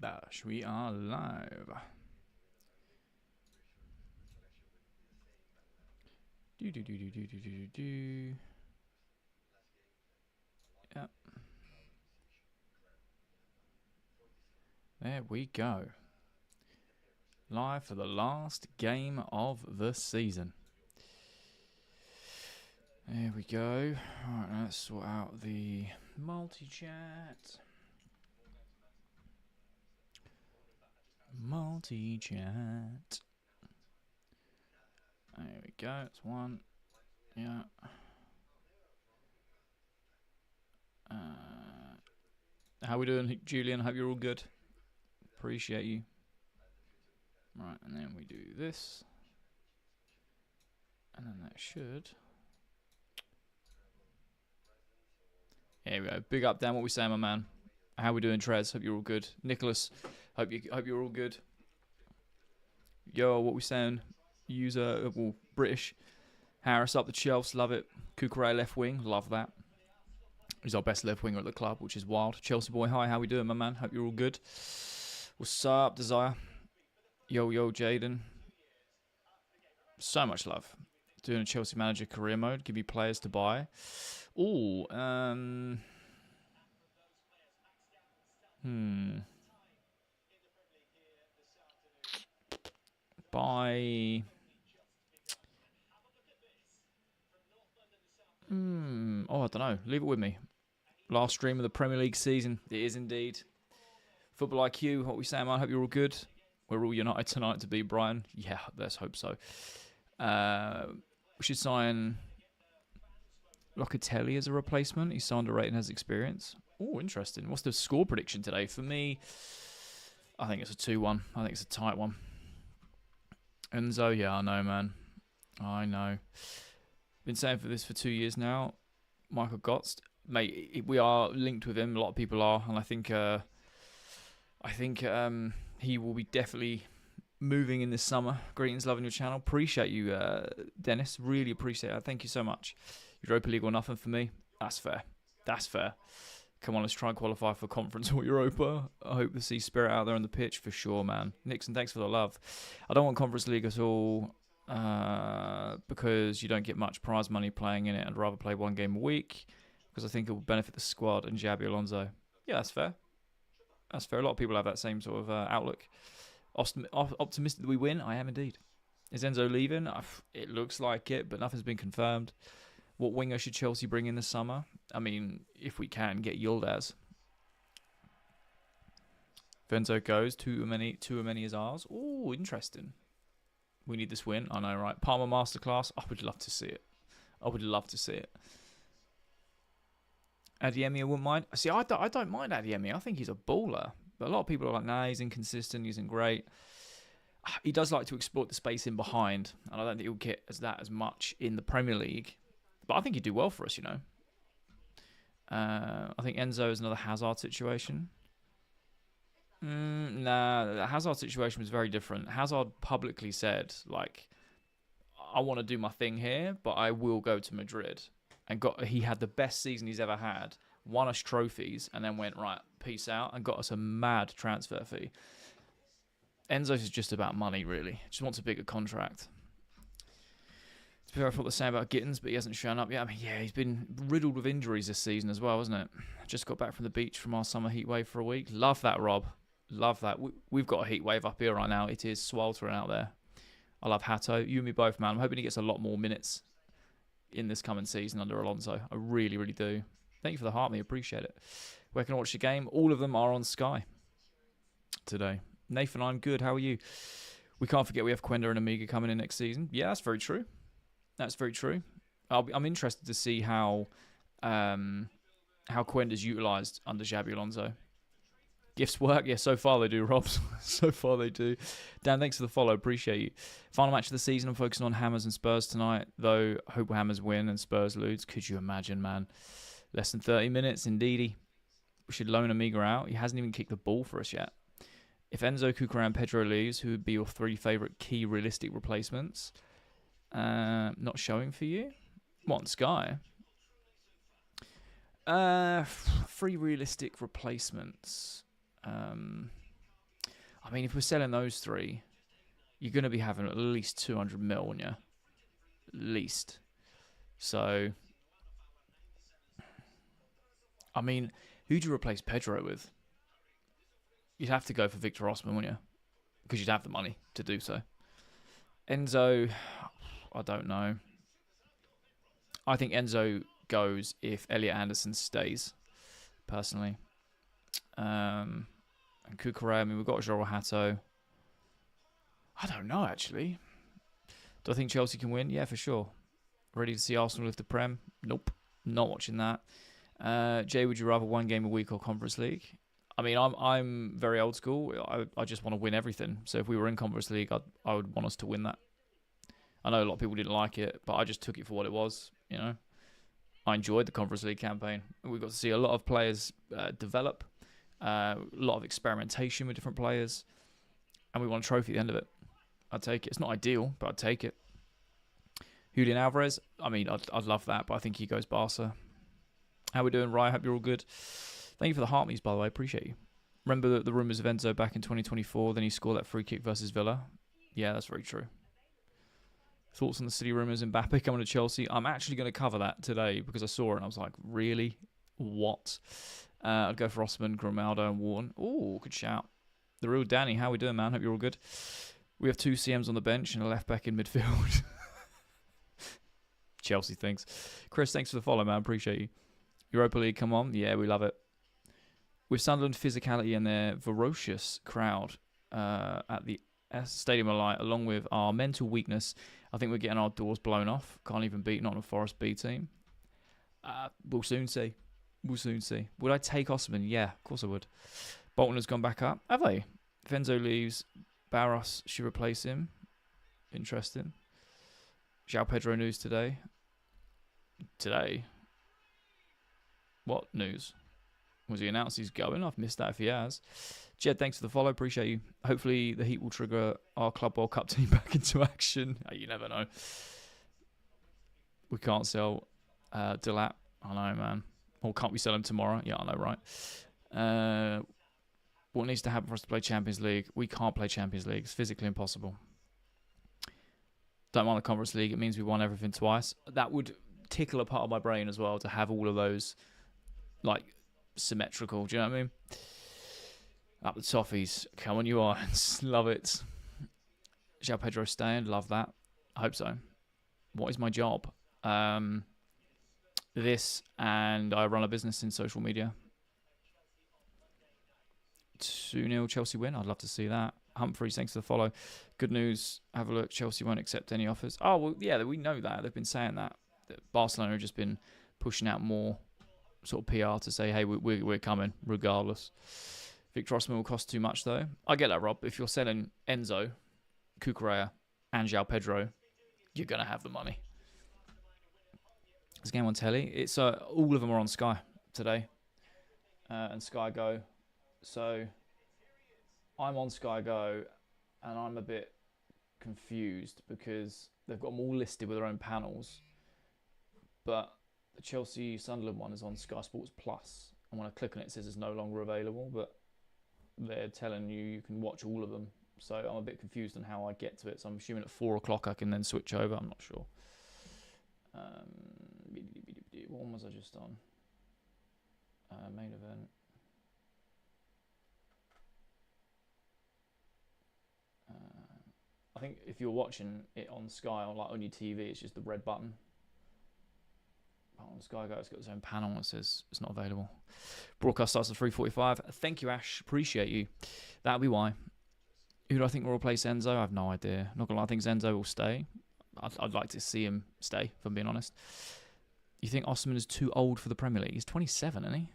Dash, we are live. Do. Yep. There we go. Live for the last game of the season. There we go. Alright, let's sort out the multi-chat. Multi-chat. There we go. That's one. Yeah. How we doing, Julian? Hope you're all good. Appreciate you. Right, and then we do this. And then that should. Here we go. Big up, Dan. What we saying, my man? How we doing, Trez? Hope you're all good. Nicholas, hope you're all good. Yo, what we saying? User, well, British. Harris up the shelves, love it. Kukure left wing, love that. He's our best left winger at the club, which is wild. Chelsea boy, hi, how we doing, my man? Hope you're all good. What's up, Desire? Yo, Jaden. So much love. Doing a Chelsea manager career mode. Give me players to buy. Ooh, Buy. Oh, I don't know. Leave it with me. Last stream of the Premier League season. It is indeed. Football IQ, what we saying, man? Hope you're all good. We're all united tonight to beat Brighton. Yeah, let's hope so. We should sign Locatelli as a replacement. He's underrated and has experience. Oh, interesting. What's the score prediction today? For me, I think it's a 2-1. I think it's a tight one. Enzo, yeah, I know, man. I know. Been saying for this for 2 years now. Michael Gotts, mate, we are linked with him. A lot of people are, and I think he will be definitely moving in this summer. Greetings, loving your channel. Appreciate you, Dennis. Really appreciate it. Thank you so much. Europa League or nothing for me. That's fair. That's fair. Come on, let's try and qualify for Conference or Europa. I hope to see Spirit out there on the pitch for sure, man. Nixon, thanks for the love. I don't want Conference League at all because you don't get much prize money playing in it. I'd rather play one game a week because I think it will benefit the squad and Xabi Alonso. Yeah, that's fair. That's fair. A lot of people have that same sort of outlook. Optimistic that we win? I am indeed. Is Enzo leaving? It looks like it, but nothing's been confirmed. What winger should Chelsea bring in this summer? I mean, if we can, get Yildiz. Enzo goes. Too many is ours. Oh, interesting. We need this win. I know, right? Palmer Masterclass. I would love to see it. I would love to see it. Adeyemi, I wouldn't mind. See, I don't mind Adeyemi. I think he's a baller. But a lot of people are like, nah, he's inconsistent. He isn't great. He does like to exploit the space in behind. And I don't think he'll get as much in the Premier League. But I think he'd do well for us, you know. I think Enzo is another Hazard situation. Nah, the Hazard situation was very different. Hazard publicly said, like, I want to do my thing here, but I will go to Madrid. And he had the best season he's ever had, won us trophies, and then went, right, peace out, and got us a mad transfer fee. Enzo's is just about money, really. Just wants a bigger contract. To be fair, I thought the same about Gittins, but he hasn't shown up yet. I mean, yeah, he's been riddled with injuries this season as well, hasn't it? Just got back from the beach from our summer heat wave for a week. Love that, Rob. Love that. We've got a heat wave up here right now. It is sweltering out there. I love Hato. You and me both, man. I'm hoping he gets a lot more minutes in this coming season under Alonso. I really, really do. Thank you for the heart, me. Appreciate it. Where can I watch the game? All of them are on Sky today. Nathan, I'm good. How are you? We can't forget we have Quenda and Amiga coming in next season. Yeah, that's very true. That's very true. I'm interested to see how Quenda's utilised under Xabi Alonso. Gifts work? Yeah, so far they do, Rob. So far they do. Dan, thanks for the follow. Appreciate you. Final match of the season. I'm focusing on Hammers and Spurs tonight, though. I hope Hammers win and Spurs lose. Could you imagine, man? Less than 30 minutes, indeedy. We should loan Amiga out. He hasn't even kicked the ball for us yet. If Enzo, Kukura, and Pedro leaves, who would be your three favourite key realistic replacements? Not showing for you? What, on Sky? Three realistic replacements. I mean, if we're selling those three, you're going to be having at least 200 mil on you. At least. So, I mean, who do you replace Pedro with? You'd have to go for Victor Osman, wouldn't you? Because you'd have the money to do so. Enzo, I don't know. I think Enzo goes if Elliot Anderson stays, personally. And Kukure, I mean, we've got Joro Hato. I don't know, actually. Do I think Chelsea can win? Yeah, for sure. Ready to see Arsenal lift the Prem? Nope. Not watching that. Jay, would you rather one game a week or Conference League? I mean, I'm very old school. I just want to win everything. So if we were in Conference League, I would want us to win that. I know a lot of people didn't like it, but I just took it for what it was, you know. I enjoyed the Conference League campaign. We got to see a lot of players develop, a lot of experimentation with different players, and we won a trophy at the end of it. I'd take it. It's not ideal, but I'd take it. Julian Alvarez, I mean, I'd love that, but I think he goes Barca. How we doing, Ryan? Hope you're all good. Thank you for the heart meets, by the way. Appreciate you. Remember the rumours of Enzo back in 2024, then he scored that free kick versus Villa? Yeah, that's very true. Thoughts on the City rumours, Mbappe coming to Chelsea? I'm actually going to cover that today because I saw it and I was like, really? What? I'd go for Osman, Grimaldo and Warren. Oh, good shout. The real Danny, how we doing, man? Hope you're all good. We have 2 CMs on the bench and a left back in midfield. Chelsea thinks. Chris, thanks for the follow, man. Appreciate you. Europa League, come on. Yeah, we love it. With Sunderland physicality and their ferocious crowd at the Stadium of Light, along with our mental weakness, I think we're getting our doors blown off. Can't even beat Nottingham Forest B team. We'll soon see. We'll soon see. Would I take Osman? Yeah, of course I would. Bolton has gone back up. Have they? If Enzo leaves, Barros should replace him. Interesting. João Pedro news today. Today? What news? Was he announced he's going? I've missed that if he has. Jed, thanks for the follow. Appreciate you. Hopefully the Heat will trigger our Club World Cup team back into action. You never know. We can't sell Delap. I know, man. Or can't we sell him tomorrow? Yeah, I know, right? What needs to happen for us to play Champions League? We can't play Champions League. It's physically impossible. Don't mind the Conference League. It means we won everything twice. That would tickle a part of my brain as well to have all of those, like, symmetrical. Do you know what I mean? Up the toffees. Come on, you Irons. Love it. João Pedro staying. Love that. I hope so. What is my job? This, and I run a business in social media. 2-0 Chelsea win. I'd love to see that. Humphreys, thanks for the follow. Good news. Have a look. Chelsea won't accept any offers. Oh, well, yeah, we know that. They've been saying that. Barcelona have just been pushing out more sort of PR to say, hey, we're coming regardless. Victor Osman will cost too much, though. I get that, Rob. If you're selling Enzo, Cucurella, and João Pedro, you're going to have the money. This game on telly. It's all of them are on Sky today. And Sky Go. So I'm on Sky Go and I'm a bit confused because they've got them all listed with their own panels. But the Chelsea Sunderland one is on Sky Sports Plus. And when I click on it, it says it's no longer available. But they're telling you can watch all of them. So I'm a bit confused on how I get to it. So I'm assuming at 4 o'clock I can then switch over. I'm not sure. What one was I just on? Main event. I think if you're watching it on Sky or like on your TV, it's just the red button. But on Sky Go, it's got its own panel that says it's not available. Broadcast starts at 3:45. Thank you, Ash. Appreciate you. That'll be why. Who do I think will replace Enzo? I have no idea. Not gonna lie, I think Enzo will stay. I'd like to see him stay, if I'm being honest. You think Osman is too old for the Premier League? He's 27, isn't he?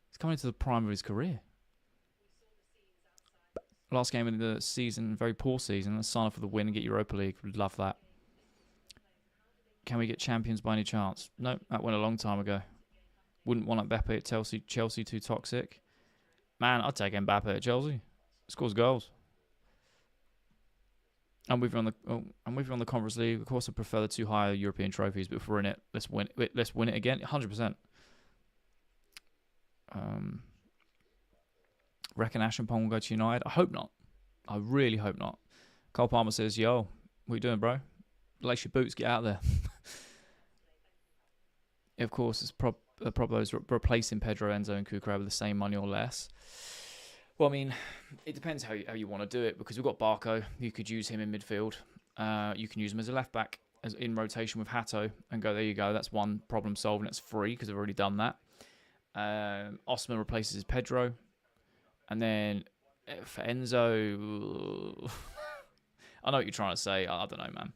He's coming into the prime of his career. Last game of the season, very poor season. Let's sign up for the win and get Europa League. Would love that. Can we get champions by any chance? No, that went a long time ago. Wouldn't want Mbappe at Chelsea. Chelsea too toxic. Man, I'd take Mbappe at Chelsea. Scores goals. I'm with you on the Conference League. Of course, I prefer the 2 higher European trophies, but if we're in it, let's win it again. 100%. Reckon Ashempong will go to United? I hope not. I really hope not. Cole Palmer says, yo, what you doing, bro? Lace your boots, get out there. Of course, it's Problo's replacing Pedro, Enzo, and Cucurella with the same money or less. Well, I mean, it depends how you want to do it, because we've got Barco. You could use him in midfield. You can use him as a left back, as in rotation with Hato, and go, there you go. That's one problem solved, and it's free because I've already done that. Osman replaces Pedro. And then for Enzo, I know what you're trying to say. I don't know,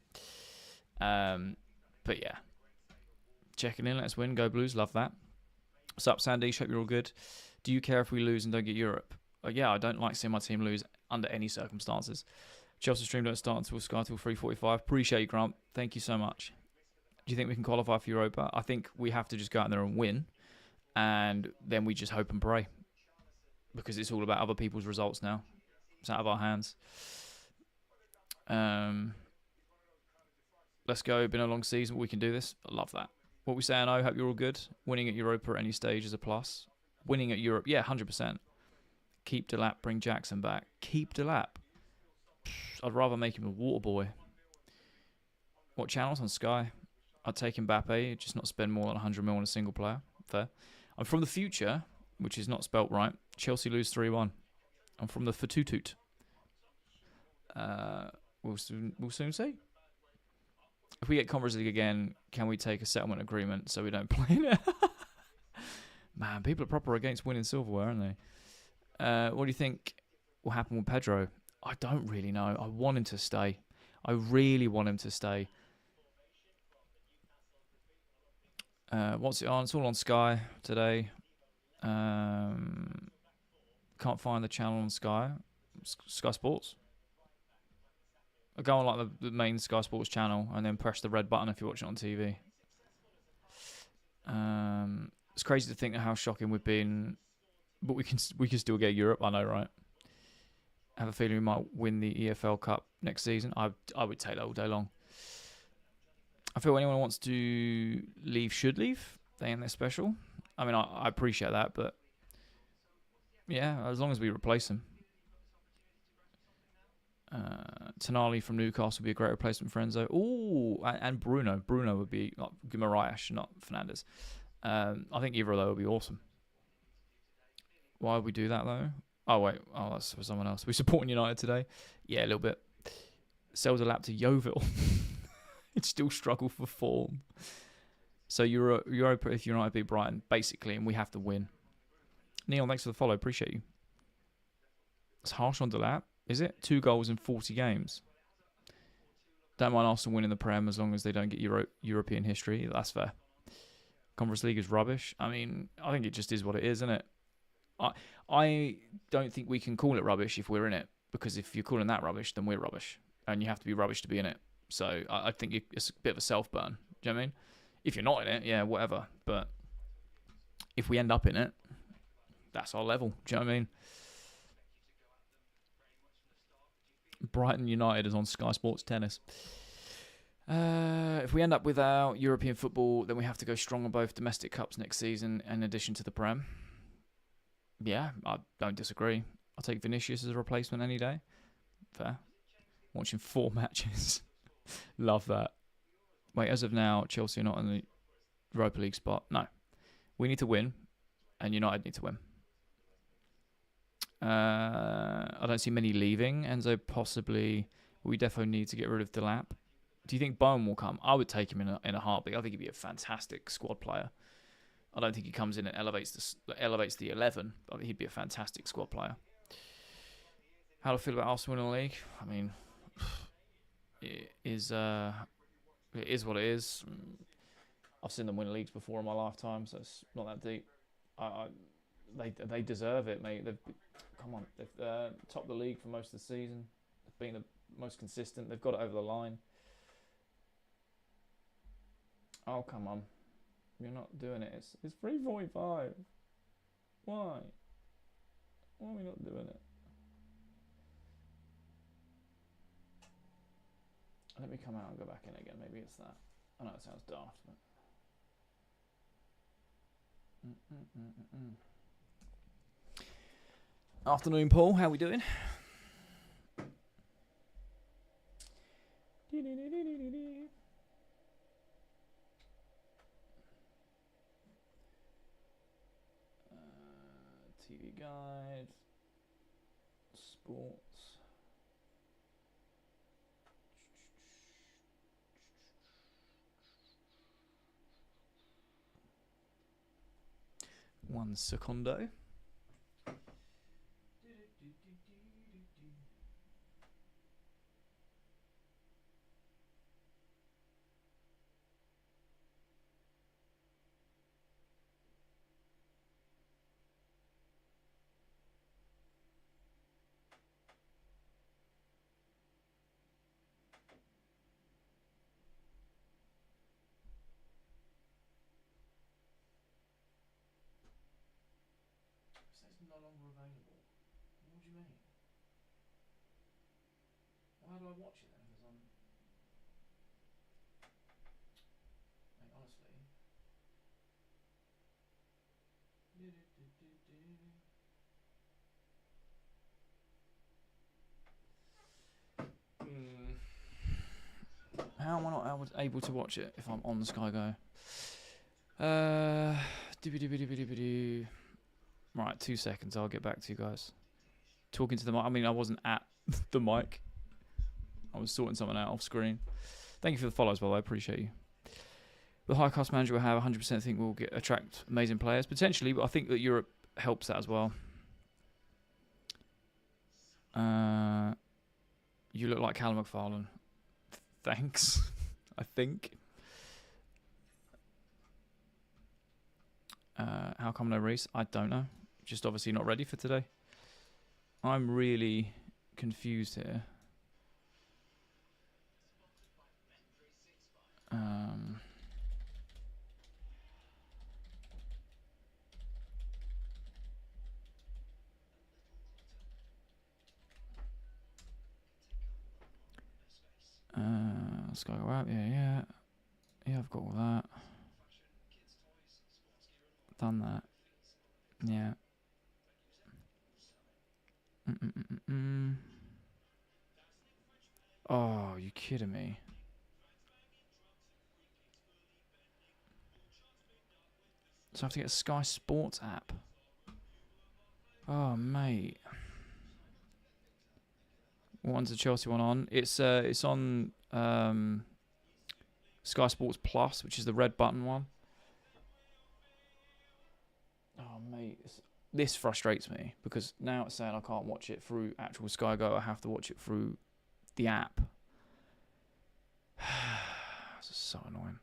man. But yeah. Checking in, let's win. Go Blues, love that. What's up, Sandy? Hope you're all good. Do you care if we lose and don't get Europe? Yeah, I don't like seeing my team lose under any circumstances. Chelsea stream don't start until Sky till 3:45. Appreciate you, Grant. Thank you so much. Do you think we can qualify for Europa? I think we have to just go out there and win, and then we just hope and pray, because it's all about other people's results now. It's out of our hands. Let's go. Been a long season, but we can do this. I love that. What we saying? I hope you're all good. Winning at Europa at any stage is a plus. Winning at Europe, yeah, 100%. Keep Delap, bring Jackson back. Keep Delap. I'd rather make him a water boy. What channels on Sky? I'd take Mbappe, just not spend more than 100 mil on a single player. Fair. I'm from the future, which is not spelt right. Chelsea lose 3-1. I'm from the Fatutut. We'll soon see. If we get Conference League again, can we take a settlement agreement so we don't play it? Man, people are proper against winning silverware, aren't they? What do you think will happen with Pedro? I don't really know. I want him to stay. I really want him to stay. What's it on? It's all on Sky today. Can't find the channel on Sky. Sky Sports. I go on like the main Sky Sports channel and then press the red button if you're watching it on TV. It's crazy to think of how shocking we've been, but we can still get Europe. I know, right? I have a feeling we might win the EFL Cup next season. I would take that all day long. I feel anyone who wants to leave should leave. They ain't that special. I mean, I appreciate that, but yeah, as long as we replace them. Tonali from Newcastle would be a great replacement for Enzo. Ooh, and Bruno. Bruno would be like Guimaraes, not Fernandes. I think either of those would be awesome. Why would we do that though? Oh wait, that's for someone else. We supporting United today? Yeah, a little bit. Sells a lap to Yeovil. It's still struggle for form. So Europa if United beat Brighton, basically, and we have to win. Neil, thanks for the follow. Appreciate you. It's harsh on Delap. Is it? 2 goals in 40 games. Don't mind Arsenal winning the Prem as long as they don't get European history. That's fair. Conference League is rubbish. I mean, I think it just is what it is, isn't it? I don't think we can call it rubbish if we're in it, because if you're calling that rubbish, then we're rubbish, and you have to be rubbish to be in it. So I think it's a bit of a self-burn. Do you know what I mean? If you're not in it, yeah, whatever. But if we end up in it, that's our level. Do you know what I mean? Brighton United is on Sky Sports Tennis. If we end up without European football, then we have to go strong on both domestic cups next season in addition to the Prem. Yeah, I don't disagree. I'll take Vinicius as a replacement any day. Fair. Watching 4 matches. Love that. Wait, as of now, Chelsea are not in the Europa League spot. No. We need to win, and United need to win. I don't see many leaving. Enzo possibly. We definitely need to get rid of Delap. Do you think Bowen will come? I would take him in a heartbeat. I think he'd be a fantastic squad player. I don't think he comes in and elevates the 11, but he'd be a fantastic squad player. How do I feel about Arsenal winning the league? I mean, it is what it is. I've seen them win leagues before in my lifetime, so it's not that deep. They deserve it, mate. They've topped the league for most of the season. They've been the most consistent. They've got it over the line. Oh, come on. You're not doing it. It's 3:45. Why? Why are we not doing it? Let me come out and go back in again. Maybe it's that. I know it sounds daft, but... Afternoon, Paul. How we doing? TV guide, sports. One secondo. It's no longer available. What do you mean? Well, how do I watch it then if it's on? Mate, honestly. How am I not able to watch it if I'm on Sky Go? Right, 2 seconds. I'll get back to you guys. Talking to the mic. I mean, I wasn't at the mic. I was sorting something out off screen. Thank you for the follows, by the way. I appreciate you. The high cost manager will have 100% think we'll attract amazing players. Potentially, but I think that Europe helps that as well. You look like Callum McFarlane. Thanks. I think. How come no Reece? I don't know. Just obviously not ready for today. I'm really confused here. Sky Go out. Yeah. I've got all that. Done that. Yeah. Oh, you kidding me? So I have to get a Sky Sports app. Oh, mate. What one's the Chelsea one on? It's on Sky Sports Plus, which is the red button one. Oh, mate. This frustrates me because now it's saying I can't watch it through actual Sky Go. I have to watch it through the app. This is so annoying.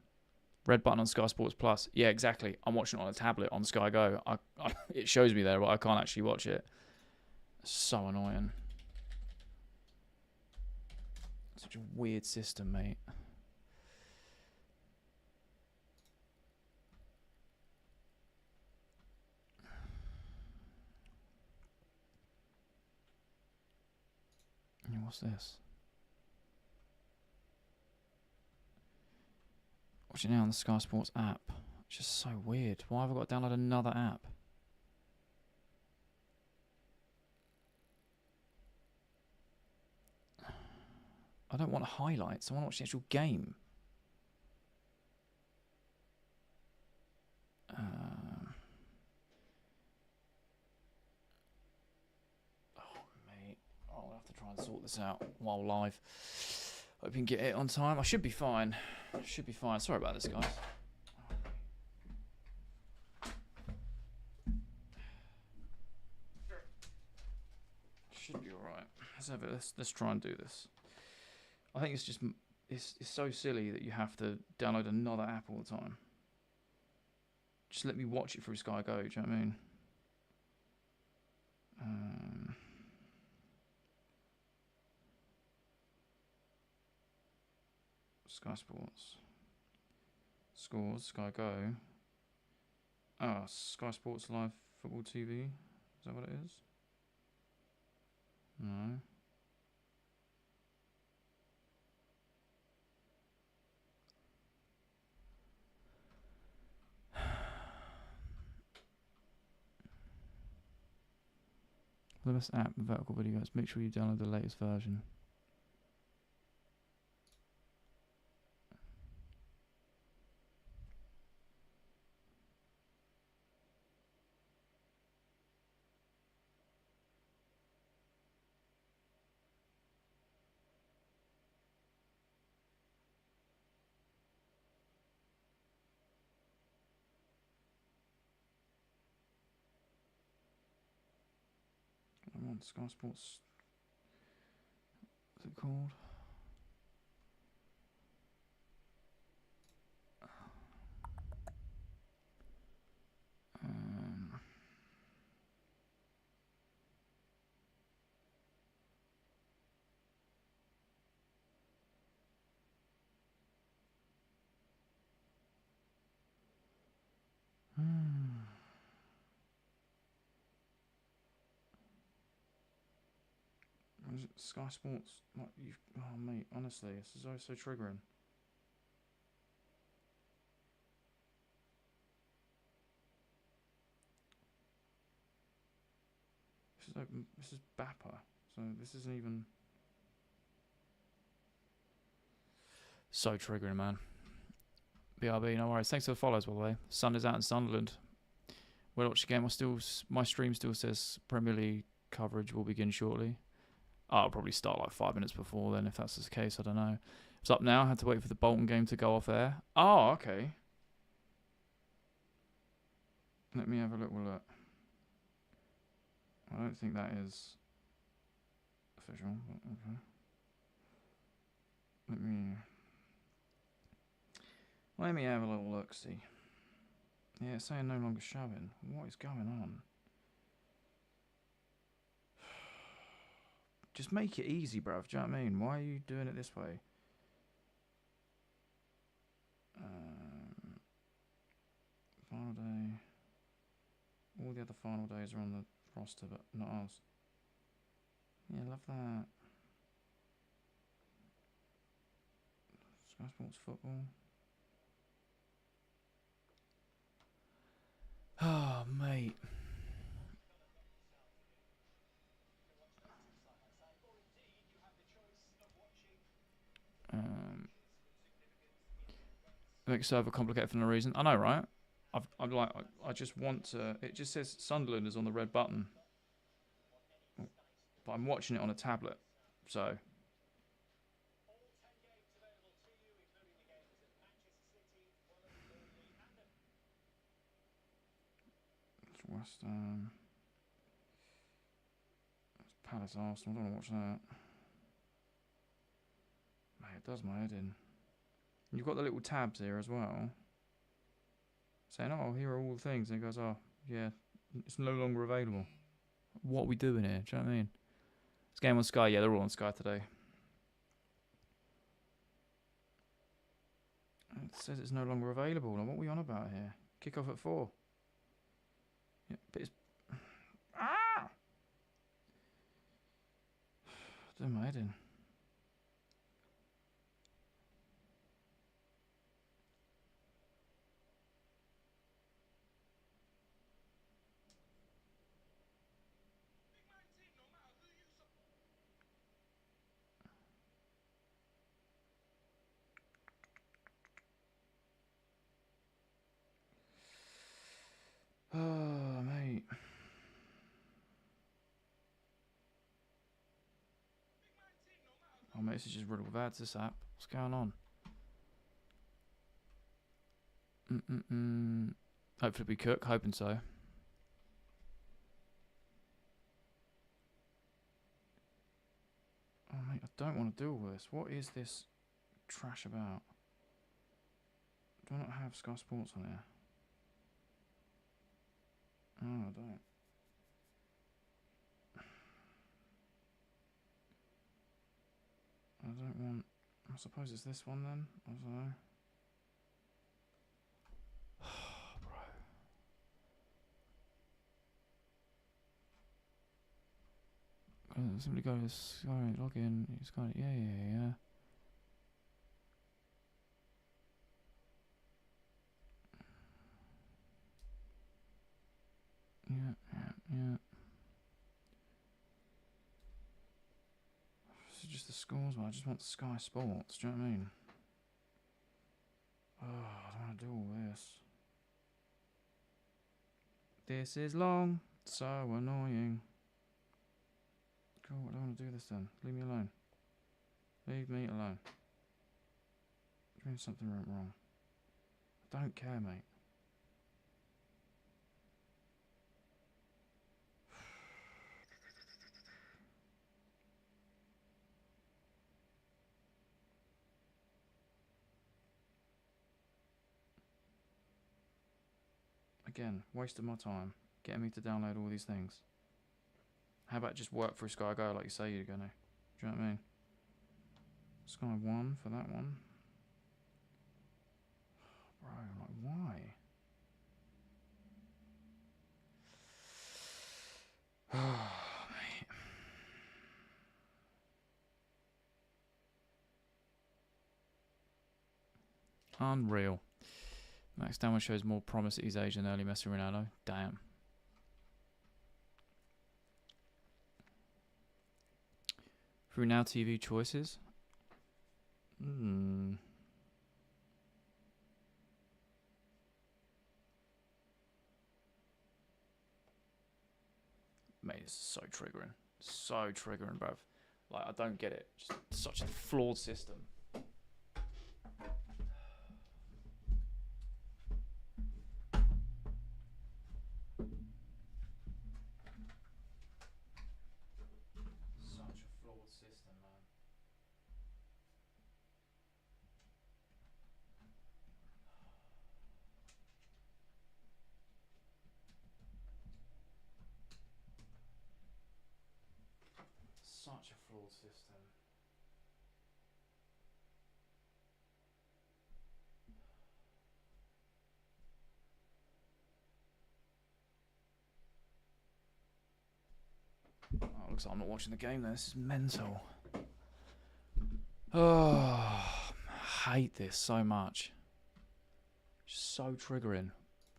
Red button on Sky Sports Plus. Yeah, exactly. I'm watching it on a tablet on Sky Go. It shows me there, but I can't actually watch it. It's so annoying. Such a weird system, mate. What's this? Watching now on the Sky Sports app. It's just so weird. Why have I got to download another app? I don't want highlights. I want to watch the actual game. Mate. I'll have to try and sort this out while live. Hope you can get it on time. I should be fine. Sorry about this, guys. Should be alright. Let's try and do this. I think it's so silly that you have to download another app all the time. Just let me watch it through Sky Go, do you know what I mean? Sky Sports. Scores, Sky Go. Sky Sports Live Football TV. Is that what it is? No. The best app with vertical videos. Make sure you download the latest version. I'm on Sky Sports. What's it called? What is it? Sky Sports. Like you, oh mate, honestly, this is always so triggering. This is open. This is Bapper, so this isn't even. So triggering, man. BRB, no worries. Thanks for the follows, by the way. Sun is out in Sunderland. We'll watch the game. My stream still says Premier League coverage will begin shortly. I'll probably start like 5 minutes before then, if that's the case. I don't know. It's up now. I had to wait for the Bolton game to go off air. Oh, okay. Let me have a little look. I don't think that is official, but okay. Let me have a little look, see. Yeah, it's saying no longer showing. What is going on? Just make it easy, bruv. Do you know what I mean? Why are you doing it this way? Final day. All the other final days are on the roster, but not ours. Yeah, love that. Sky Sports Football. Oh, mate. Make server complicated for no reason. I know, right? I just want to. It just says Sunderland is on the red button, but I'm watching it on a tablet, so. It's West Ham. It's Palace Arsenal. I don't want to watch that. Mate, it does my head in. You've got the little tabs here as well, saying, "Oh, here are all the things," and it goes, "Oh, yeah, it's no longer available." What are we doing here? Do you know what I mean? This game on Sky, yeah, they're all on Sky today. It says it's no longer available. Now, what are we on about here? Kick off at 4. Yeah, but it's doing my head in. Oh, mate. Oh, mate, this is just riddled with ads, this app. What's going on? Hopefully we cook. Hoping so. Oh, mate, I don't want to do all this. What is this trash about? Do I not have Sky Sports on here? Oh, I don't. I don't want. I suppose it's this one then. I don't know. Bro. Simply go to Sky, log in. Sky, yeah. Yeah. scores, but I just want Sky Sports. Do you know what I mean? Oh, I don't want to do all this. This is long, so annoying. Cool, I don't want to do this then. Leave me alone. Leave me alone. Doing something went wrong. I don't care, mate. Again, waste of my time getting me to download all these things. How about just work for Sky Go like you say you're gonna? Do you know what I mean? Sky 1 for that one. Bro, like, why? Oh, mate. Unreal. Max Downward shows more promise at his age than early Messi Ronaldo. Damn. Through Now TV choices. Mate, it's so triggering. So triggering, bruv. Like, I don't get it. Just such a flawed system. Such a flawed system, man. Such a flawed system. Oh, looks like I'm not watching the game. This is mental. Oh, I hate this so much. Just so triggering.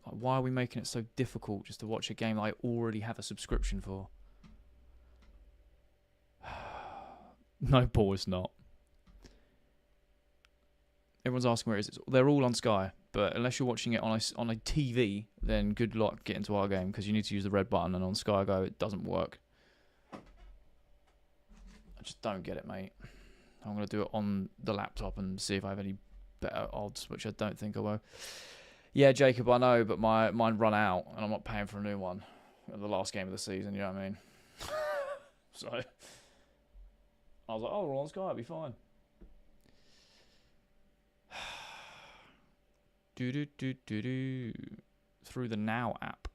Like, why are we making it so difficult just to watch a game that I already have a subscription for? No, Paul, it's not. Everyone's asking where it is. They're all on Sky, but unless you're watching it on a TV, then good luck getting to our game because you need to use the red button, and on Sky Go it doesn't work. I just don't get it, mate. I'm going to do it on the laptop and see if I have any better odds, which I don't think I will. Yeah, Jacob, I know, but mine run out, and I'm not paying for a new one at the last game of the season, you know what I mean? So I was like, oh, we're on Sky, it'll be fine. Through the Now app.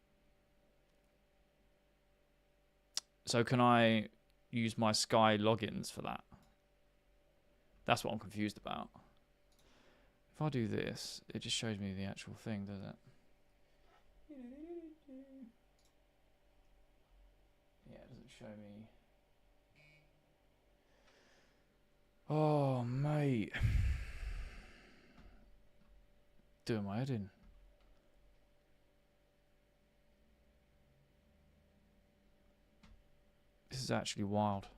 So can I use my Sky logins for that? That's what I'm confused about. If I do this, it just shows me the actual thing, does it? Yeah, it doesn't show me. Oh, mate. Doing my head in. This is actually wild.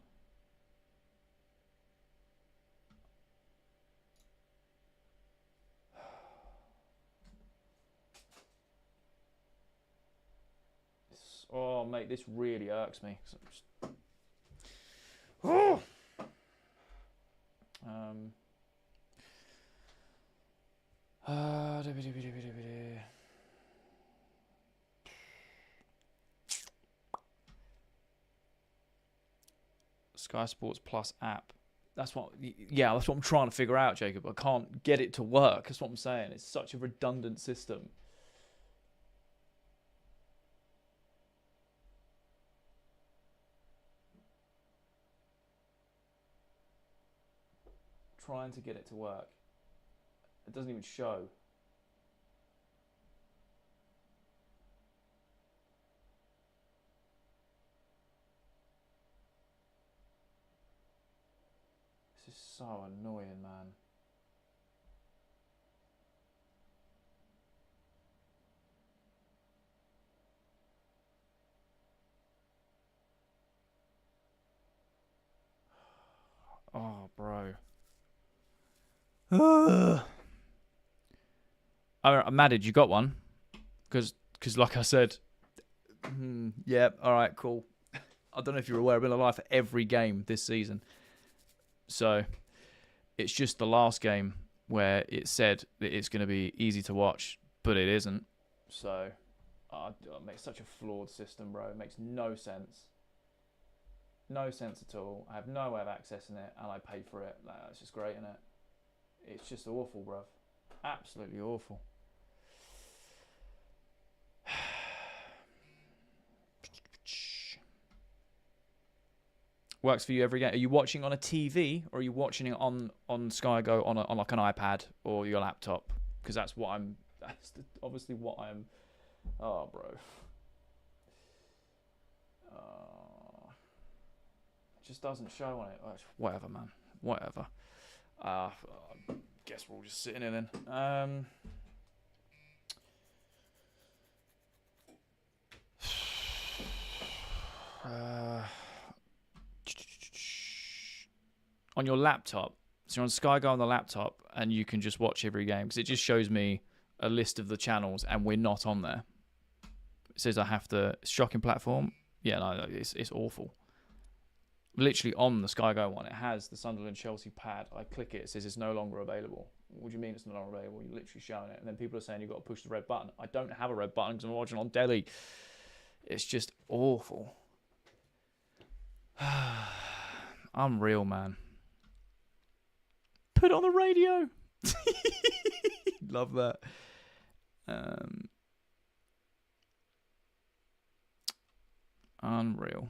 Oh, mate, this really irks me. Oh! Sky Sports Plus app. That's what I'm trying to figure out, Jacob. I can't get it to work. That's what I'm saying. It's such a redundant system. Trying to get it to work. It doesn't even show. This is so annoying, man. Oh, bro. I'm mad. You got one? Because like I said, yeah. All right, cool. I don't know if you're aware, I've been alive for every game this season. So it's just the last game where it said that it's going to be easy to watch, but it isn't. So it makes such a flawed system, bro. It makes no sense. No sense at all. I have no way of accessing it, and I pay for it. Like, it's just great, isn't it? It's just awful, bro. Absolutely awful. Works for you every game. Are you watching on a TV or are you watching it on Sky Go on like an iPad or your laptop? Because that's what I'm. That's obviously what I'm. Oh, bro. It just doesn't show on it. Whatever, man. Whatever. I guess we're all just sitting in then. On your laptop, so you're on Sky Go on the laptop, and you can just watch every game because it just shows me a list of the channels, and we're not on there. It says I have to. Shocking platform. Yeah, no, it's awful. Literally on the Sky Go one, it has the Sunderland Chelsea pad. I click it, it says it's no longer available. What do you mean it's no longer available? You're literally showing it, and then people are saying you've got to push the red button. I don't have a red button because I'm watching on Delhi. It's just awful. Unreal, man. Put it on the radio. Love that. Unreal.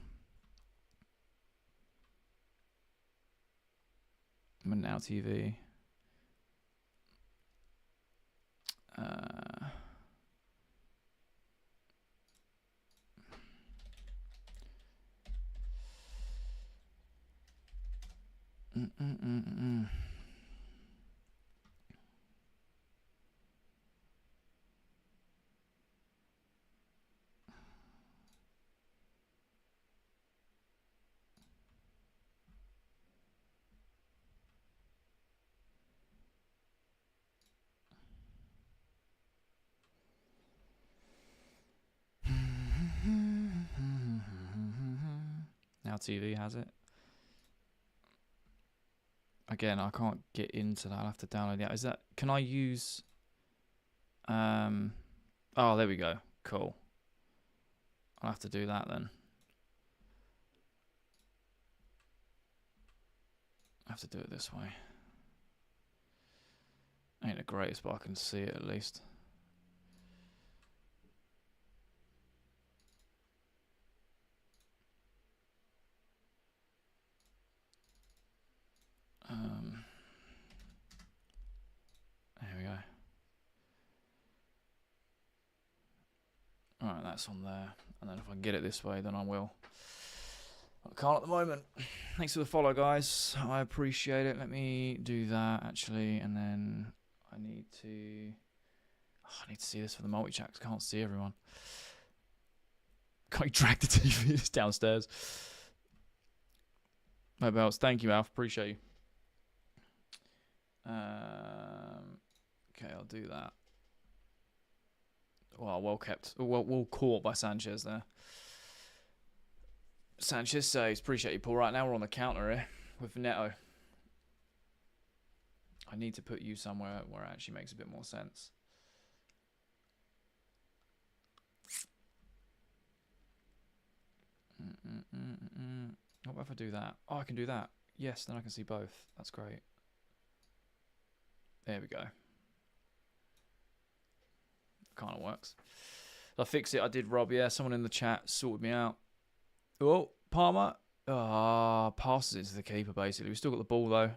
Now TV. Now TV has it. Again, I can't get into that. I'll have to download it. Is that? Can I use? Oh, there we go. Cool. I'll have to do that then. I have to do it this way. Ain't the greatest, but I can see it at least. There we go. Alright, that's on there. And then if I can get it this way, then I will. I can't at the moment. Thanks for the follow, guys. I appreciate it. Let me do that, actually. And then I need to... Oh, I need to see this for the multi-chat because I can't see everyone. Can't drag the TV it's downstairs. No belts. Thank you, Alf. Appreciate you. Okay, I'll do that. Well kept. Well caught by Sanchez there. Sanchez says, appreciate you, Paul. Right now we're on the counter here with Neto. I need to put you somewhere where it actually makes a bit more sense. What about if I do that? Oh, I can do that. Yes, then I can see both. That's great. There we go. Kind of works. I fix it. I did, Rob. Yeah, someone in the chat sorted me out. Oh, Palmer. Passes it to the keeper, basically. We've still got the ball, though.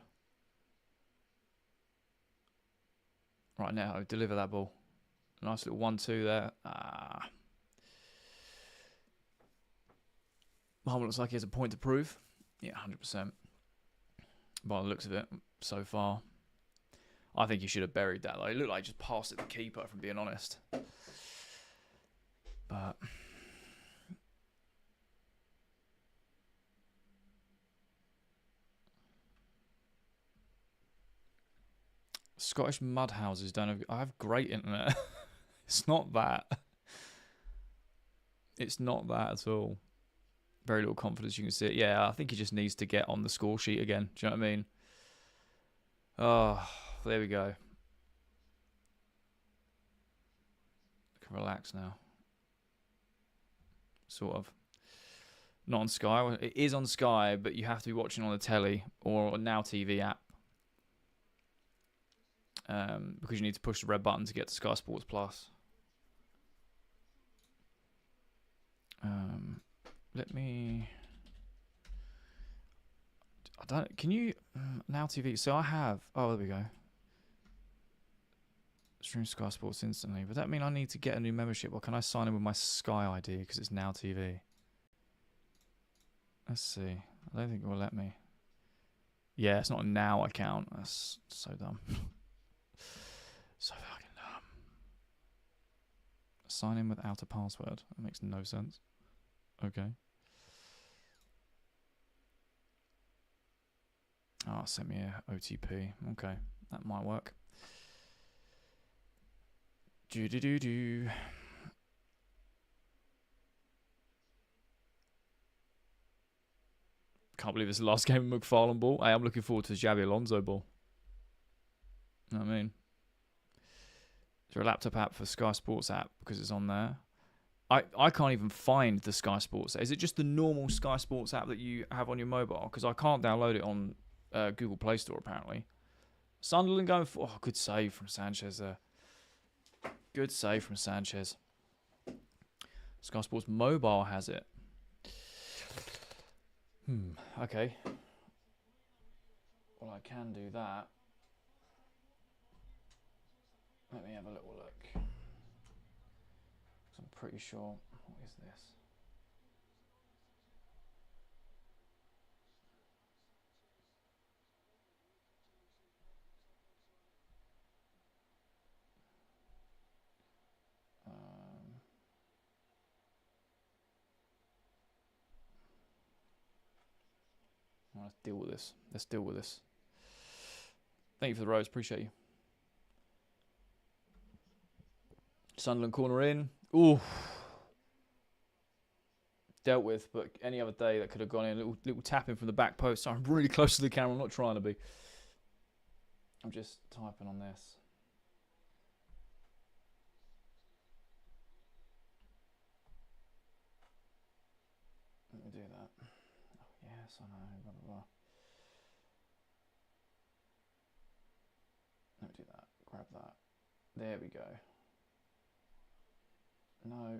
Right now, deliver that ball. Nice little 1-2 there. Palmer looks like he has a point to prove. Yeah, 100%. By the looks of it, so far. I think he should have buried that, though. It looked like he just passed it to the keeper, if I'm being honest. But... Scottish mud houses don't have. I have great internet. It's not that. It's not that at all. Very little confidence. You can see it. Yeah, I think he just needs to get on the score sheet again. Do you know what I mean? Oh, there we go. I can relax now. Sort of. Not on Sky. It is on Sky, but you have to be watching on the telly or a Now TV app. Because you need to push the red button to get to Sky Sports Plus. Let me. I don't. Can you Now TV? So I have. Oh, there we go. Stream Sky Sports instantly. But that mean I need to get a new membership, or can I sign in with my Sky ID because it's Now TV? Let's see. I don't think it will let me. Yeah, it's not a Now account. That's so dumb. So fucking dumb. Sign in without a password. That makes no sense. Okay. Oh, sent me a OTP. Okay, that might work. Do. Can't believe it's the last game of McFarlane ball. Hey, I'm looking forward to the Xabi Alonso ball. You know what I mean? Is there a laptop app for Sky Sports app because it's on there? I can't even find the Sky Sports app. Is it just the normal Sky Sports app that you have on your mobile? Because I can't download it on Google Play Store, apparently. Sunderland going for... Oh, good save from Sanchez there. Good save from Sanchez. Sky Sports Mobile has it. Okay. Well, I can do that. Let me have a little look. I'm pretty sure. What is this? Let's deal with this. Let's deal with this. Thank you for the rose. Appreciate you. Sunderland corner in. Ooh. Dealt with, but any other day that could have gone in. Little tapping from the back post. So I'm really close to the camera. I'm not trying to be. I'm just typing on this. Let me do that. Oh, yes, I know. Blah, blah, blah. Let me do that. Grab that. There we go. No.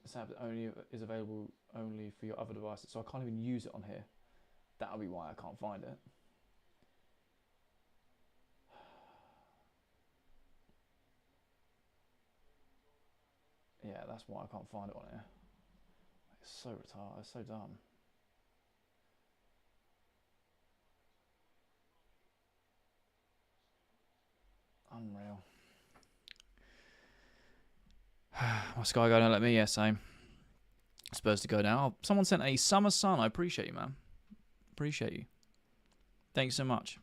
This app only is available only for your other devices, so I can't even use it on here. That'll be why I can't find it. Yeah, that's why I can't find it on here. It's so retarded. It's so dumb. Unreal. My Sky guy don't let me. Yeah, same. Spurs to go now. Someone sent a summer sun. I appreciate you, man. Appreciate you. Thank you so much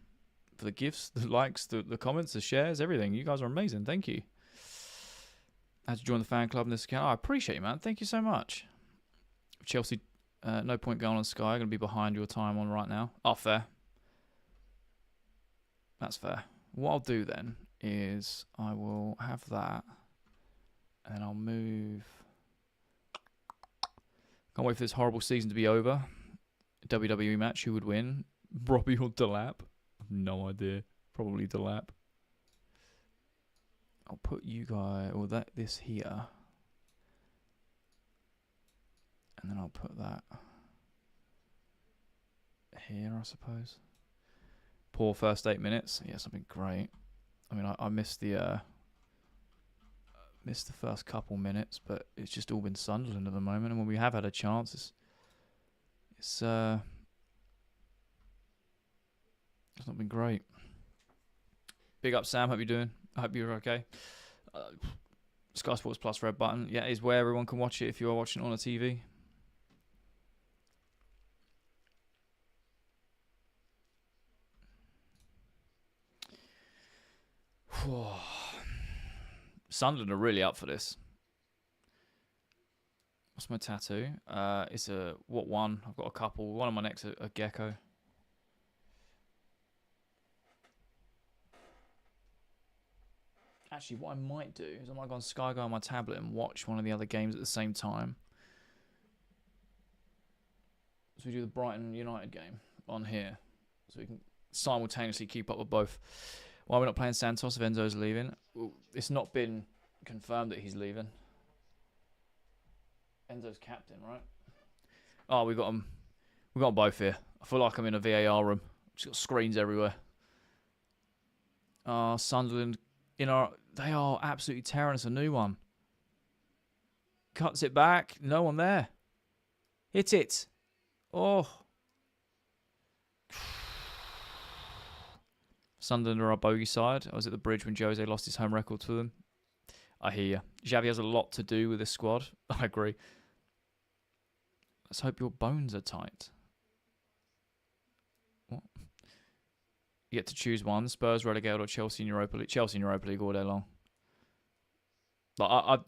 for the gifts, the likes, the comments, the shares, everything. You guys are amazing. Thank you. I had to join the fan club in this account. I appreciate you, man. Thank you so much. Chelsea, no point going on Sky. Going to be behind your time on right now. Oh, fair. That's fair. What I'll do then is I will have that, and then I'll move. Can't wait for this horrible season to be over. WWE match. Who would win? Robbie or Delap? No idea. Probably Delap. I'll put you guys, or this here, and then I'll put that here, I suppose. Poor first 8 minutes. Yeah, something great. I mean, I missed the first couple minutes, but it's just all been Sunderland at the moment. And when we have had a chance, it's not been great. Big up, Sam. Hope you're doing. I hope you're okay. Sky Sports Plus red button. Yeah, is where everyone can watch it if you are watching it on a TV. Sunderland are really up for this. What's my tattoo? It's a what one? I've got a couple. One on my neck's a gecko. Actually, what I might do is I might go on Sky Go on my tablet and watch one of the other games at the same time. So we do the Brighton United game on here, so we can simultaneously keep up with both. Why are we not playing Santos if Enzo's leaving? Well, it's not been confirmed that he's leaving. Enzo's captain, right? Oh, we got them. We got them both here. I feel like I'm in a VAR room. Just got screens everywhere. Sunderland they are absolutely tearing us a new one. Cuts it back. No one there. Hit it. Oh. Sunderland are our bogey side. I was at the bridge when Jose lost his home record to them. I hear you. Xavi has a lot to do with this squad. I agree. Let's hope your bones are tight. What? You get to choose one. Spurs, relegated, or Chelsea in Europa League. Chelsea in Europa League all day long. Like I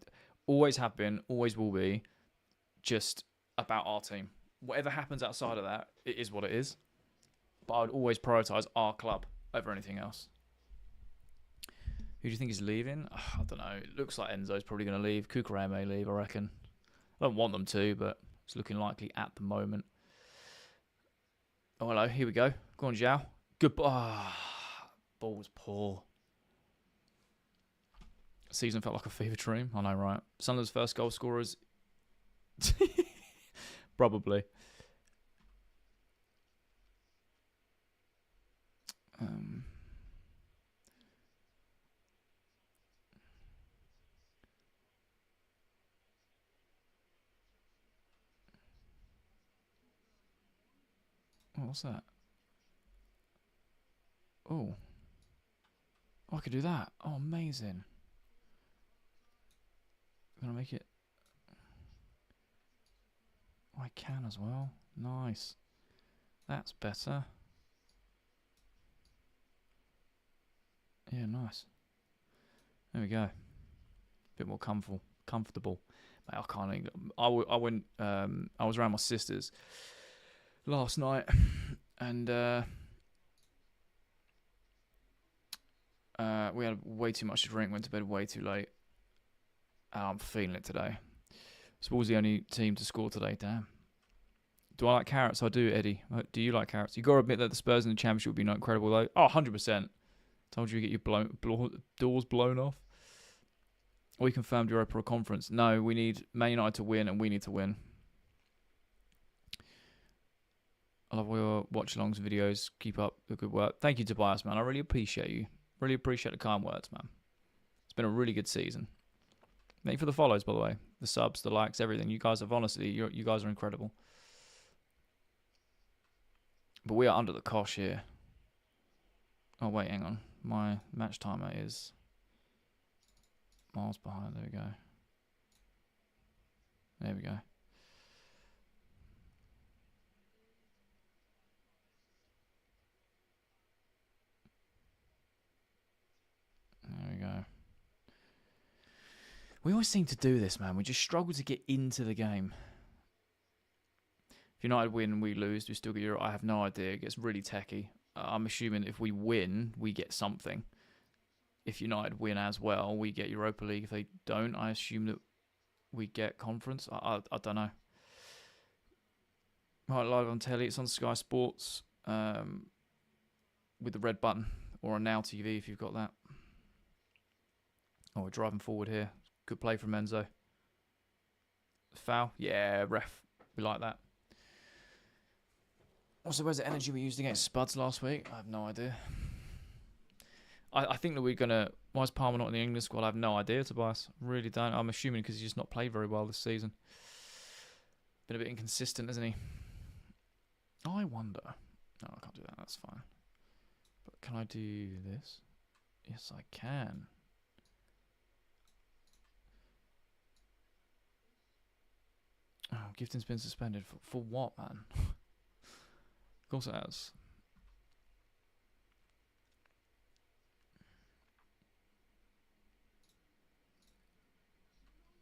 always have been, always will be, just about our team. Whatever happens outside of that, it is what it is. But I would always prioritise our club over anything else. Who do you think is leaving? I don't know. It looks like Enzo's probably going to leave. Kukurea may leave, I reckon. I don't want them to, but it's looking likely at the moment. Oh, hello. Here we go. Go on, Zhao. Goodbye. Ball was poor. Season felt like a fever dream. I know, right? Sunderland's first goal scorers. Probably. What's that? Oh. I could do that. Oh, amazing. I'm gonna make it. I can as well. Nice. That's better. Yeah, nice. There we go. Bit more comfortable. Mate, I can't even. I went. I was around my sisters last night, and we had way too much to drink. Went to bed way too late. I'm feeling it today. Spurs the only team to score today. Damn. Do I like carrots? I do, Eddie. Do you like carrots? You got to admit that the Spurs in the Championship would be not incredible though. Oh, 100%. Told you get your doors blown off. We confirmed Europa Conference. No, we need Man United to win, and we need to win. I love all your watch-alongs and videos. Keep up the good work. Thank you, Tobias, man. I really appreciate you. Really appreciate the kind words, man. It's been a really good season. Thank you for the follows, by the way. The subs, the likes, everything. You guys have, honestly, you guys are incredible. But we are under the cosh here. Oh, wait, hang on. My match timer is miles behind. There we go. There we go. There we go. We always seem to do this, man. We just struggle to get into the game. If United win, we lose. Do we still get Euro? I have no idea. It gets really techie. I'm assuming if we win, we get something. If United win as well, we get Europa League. If they don't, I assume that we get Conference. I don't know. Right, live on telly. It's on Sky Sports with the red button, or on Now TV if you've got that. Oh, we're driving forward here. Good play from Enzo. Foul? Yeah, ref. We like that. Also, where's the energy we used against Spuds last week? I have no idea. I think that we're going to... Why is Palmer not in the England squad? I have no idea, Tobias. Really don't. I'm assuming because he's just not played very well this season. Been a bit inconsistent, hasn't he? I wonder... No, I can't do that. That's fine. But can I do this? Yes, I can. Oh, gifting's been suspended. For what, man? Of course it has.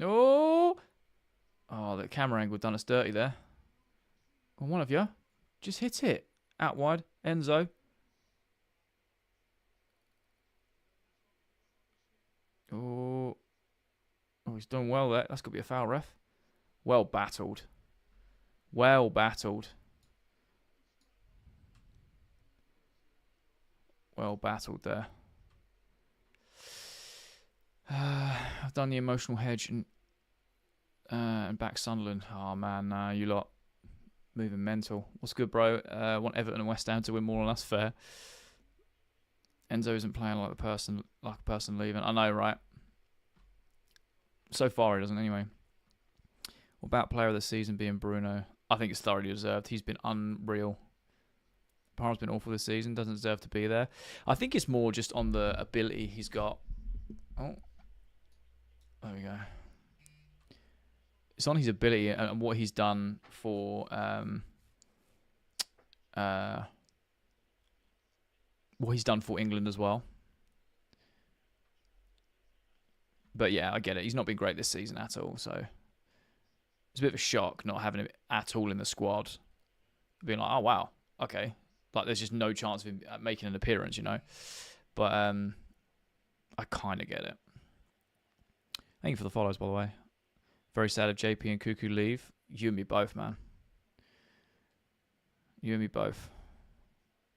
Oh! Oh, the camera angle done us dirty there. Well, one of you. Just hit it. Out wide. Enzo. Oh. Oh, he's done well there. That's got to be a foul, ref. Well battled. Well battled. Well battled there. I've done the emotional hedge and back Sunderland. Oh, man, nah, you lot. Moving mental. What's good, bro? Want Everton and West Ham to win more than us. Fair. Enzo isn't playing like a person leaving. I know, right? So far, he doesn't anyway. What about player of the season being Bruno? I think it's thoroughly deserved. He's been unreal. Parma's been awful this season. Doesn't deserve to be there. I think it's more just on the ability he's got. Oh. There we go. It's on his ability and what he's done for what he's done for England as well. But yeah, I get it. He's not been great this season at all, so it's a bit of a shock not having him at all in the squad. Being like, oh wow, okay. Like there's just no chance of him making an appearance, you know. But I kind of get it. Thank you for the follows, by the way. Very sad if JP and Cuckoo leave. You and me both, man. You and me both.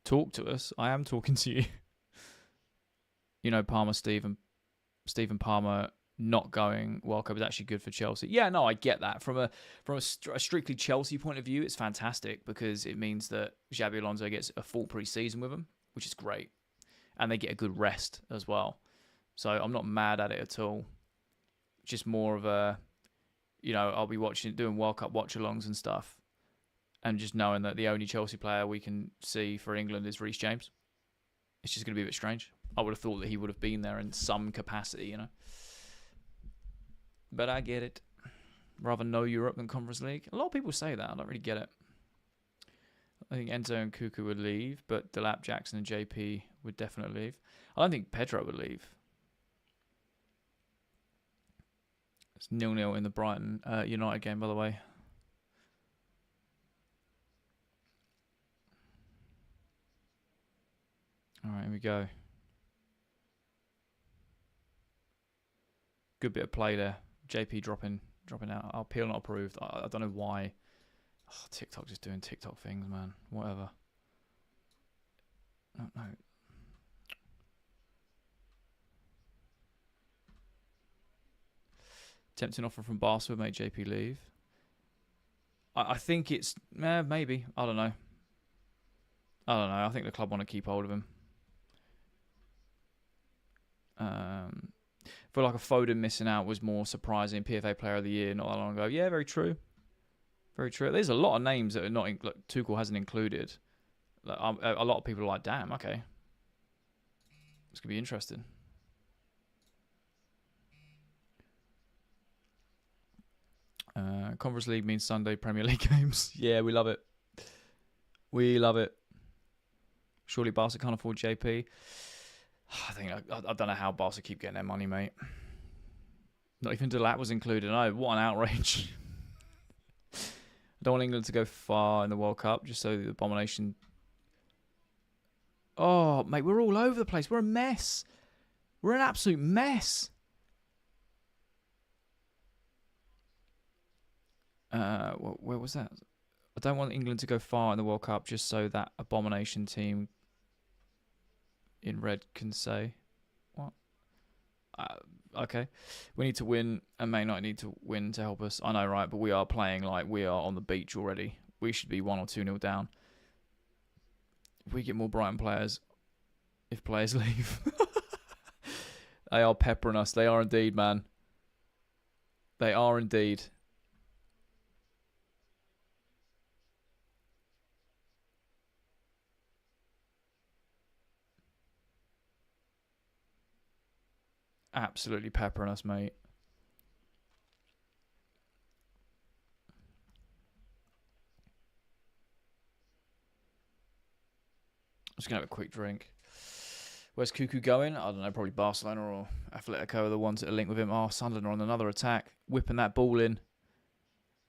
Talk to us. I am talking to you. You know, Stephen Palmer not going World Cup is actually good for Chelsea. Yeah, no, I get that. From a strictly Chelsea point of view, it's fantastic because it means that Xabi Alonso gets a full pre-season with them, which is great. And they get a good rest as well. So I'm not mad at it at all. Just more of a, you know, I'll be doing World Cup watch-alongs and stuff, and just knowing that the only Chelsea player we can see for England is Reece James. It's just going to be a bit strange. I would have thought that he would have been there in some capacity, you know. But I get it. Rather no Europe than Conference League. A lot of people say that. I don't really get it. I think Enzo and Cuckoo would leave, but Delap, Jackson, and JP would definitely leave. I don't think Pedro would leave. It's 0-0 in the Brighton United game, by the way. All right, here we go. Good bit of play there. JP dropping out. Appeal not approved. I don't know why. Oh, TikTok just doing TikTok things, man. Whatever. No. Tempting offer from Barca would make JP leave. I think it's maybe. I don't know. I think the club want to keep hold of him. I feel like a Foden missing out was more surprising. PFA Player of the Year not that long ago. Yeah, very true. Very true. There's a lot of names that are not like Tuchel hasn't included. Like, a lot of people are like, damn, okay. It's going to be interesting. Conference League means Sunday Premier League games. Yeah, we love it. We love it. Surely Barca can't afford JP. I don't know how Barca keep getting their money, mate. Not even Delap was included. No, what an outrage. I don't want England to go far in the World Cup, just so the abomination. Oh, mate, we're all over the place. We're a mess. We're an absolute mess. Where was that? I don't want England to go far in the World Cup, just so that abomination team in red can say what? Okay, we need to win, and may not need to win to help us. I know, right? But we are playing like we are on the beach already. We should be 1 or 2-0 down. If we get more Brighton players, if players leave, they are peppering us. They are indeed, man. They are indeed. Absolutely peppering us, mate. I'm just going to have a quick drink. Where's Cuckoo going? I don't know, probably Barcelona or Atletico are the ones that are linked with him. Oh, Sunderland are on another attack, whipping that ball in.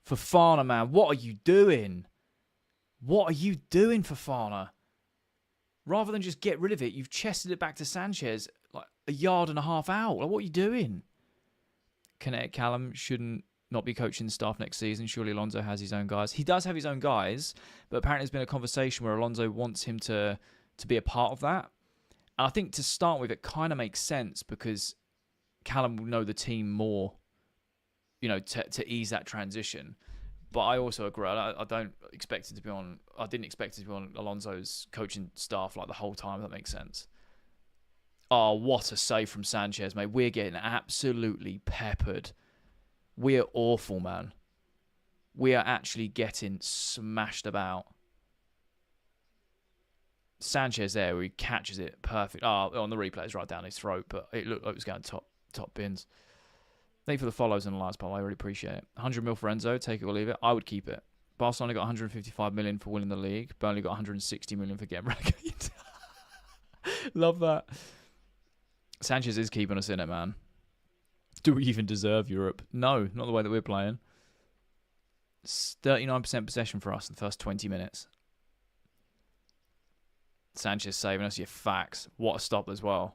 Fofana, man, what are you doing? What are you doing, Fofana? Rather than just get rid of it, you've chested it back to Sanchez like a yard and a half out. Like, what are you doing? Kinetic Callum shouldn't not be coaching the staff next season. Surely Alonso has his own guys. He does have his own guys, but apparently there's been a conversation where Alonso wants him to be a part of that. And I think to start with, it kind of makes sense because Callum will know the team more, to ease that transition. But I also agree. I don't expect it to be on. I didn't expect it to be on Alonso's coaching staff like the whole time. If that makes sense. Oh, what a save from Sanchez, mate! We're getting absolutely peppered. We're awful, man. We are actually getting smashed about. Sanchez there, where he catches it perfect. Oh, on the replay, it's right down his throat, but it looked like it was going top bins. Thank you for the follows and the likes, pal. I really appreciate it. 100 mil for Enzo, take it or leave it. I would keep it. Barcelona got 155 million for winning the league. Burnley got 160 million for getting relegated. Love that. Sanchez is keeping us in it, man. Do we even deserve Europe? No, not the way that we're playing. 39% possession for us in the first 20 minutes. Sanchez saving us, your facts. What a stop as well.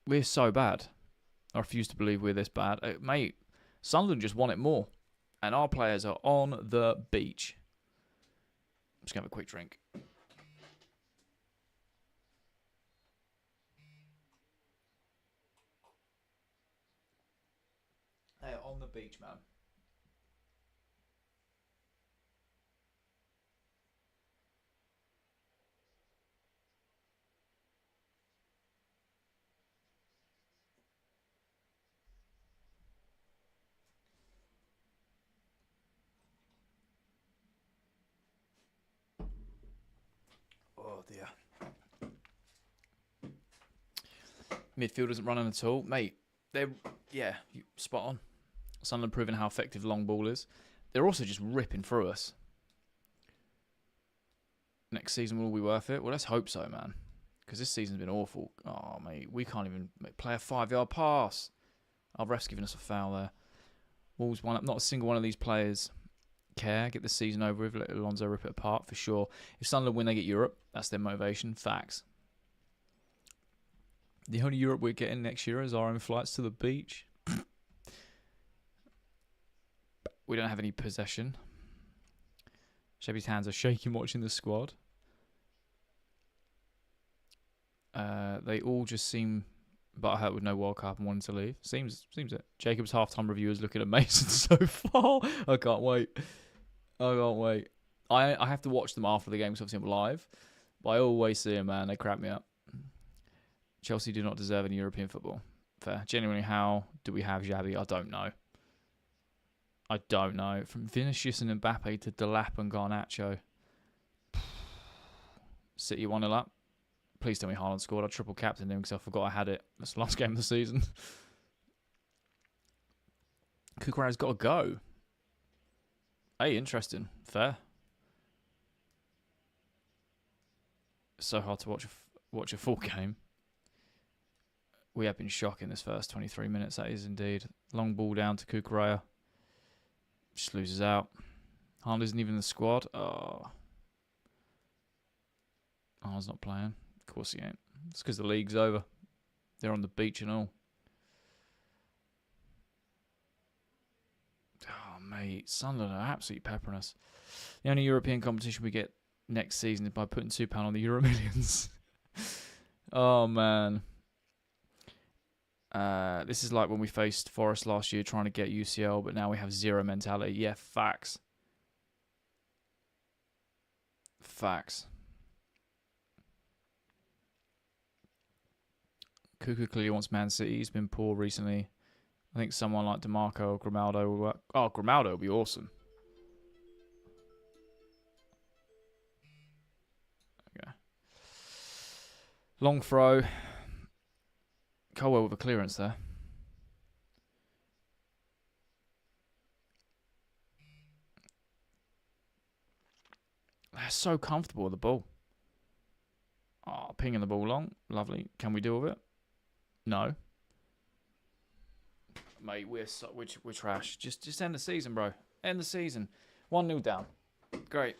We're so bad. I refuse to believe we're this bad. Mate, Sunderland just want it more. And our players are on the beach. I'm just going to have a quick drink. They are on the beach, man. Oh, dear. Midfield isn't running at all. Mate, spot on. Sunderland proving how effective long ball is. They're also just ripping through us. Next season will all be worth it? Well, let's hope so, man. Because this season's been awful. Oh, mate, we can't even play a 5-yard pass. Our ref's giving us a foul there. Wolves one up. Not a single one of these players care. Get the season over with. Let Alonso rip it apart for sure. If Sunderland win, they get Europe. That's their motivation. Facts. The only Europe we're getting next year is our own flights to the beach. We don't have any possession. Chevy's hands are shaking watching the squad. They all just seem butthurt with no World Cup and wanting to leave. Seems it. Jacob's halftime review is looking at Mason so far. I can't wait. I have to watch them after the game because obviously I'm live. But I always see them, man. They crap me up. Chelsea do not deserve any European football. Fair. Genuinely, how do we have Xavi? I don't know. From Vinicius and Mbappe to Delap and Garnacho. City 1-0 up. Please tell me Haaland scored. I triple captained him because I forgot I had it. That's the last game of the season. Kukureya's got to go. Hey, interesting. Fair. It's so hard to watch a full game. We have been shocking this first 23 minutes. That is indeed. Long ball down to Kukureya. Just loses out. Haaland isn't even in the squad. Oh. Haaland's not playing. Of course he ain't. It's because the league's over. They're on the beach and all. Oh, mate. Sunderland are absolutely peppering us. The only European competition we get next season is by putting £2 on the Euro Millions. Oh, man. This is like when we faced Forest last year trying to get UCL, but now we have zero mentality. Yeah, facts. Cuckoo clearly wants Man City. He's been poor recently. I think someone like DeMarco or Grimaldo will work. Oh, Grimaldo will be awesome. Okay. Long throw. Colwell with a clearance there. They're so comfortable with the ball. Oh, pinging the ball long. Lovely. Can we deal with it? No. Mate, we're trash. Just end the season, bro. End the season. 1-0 down. Great.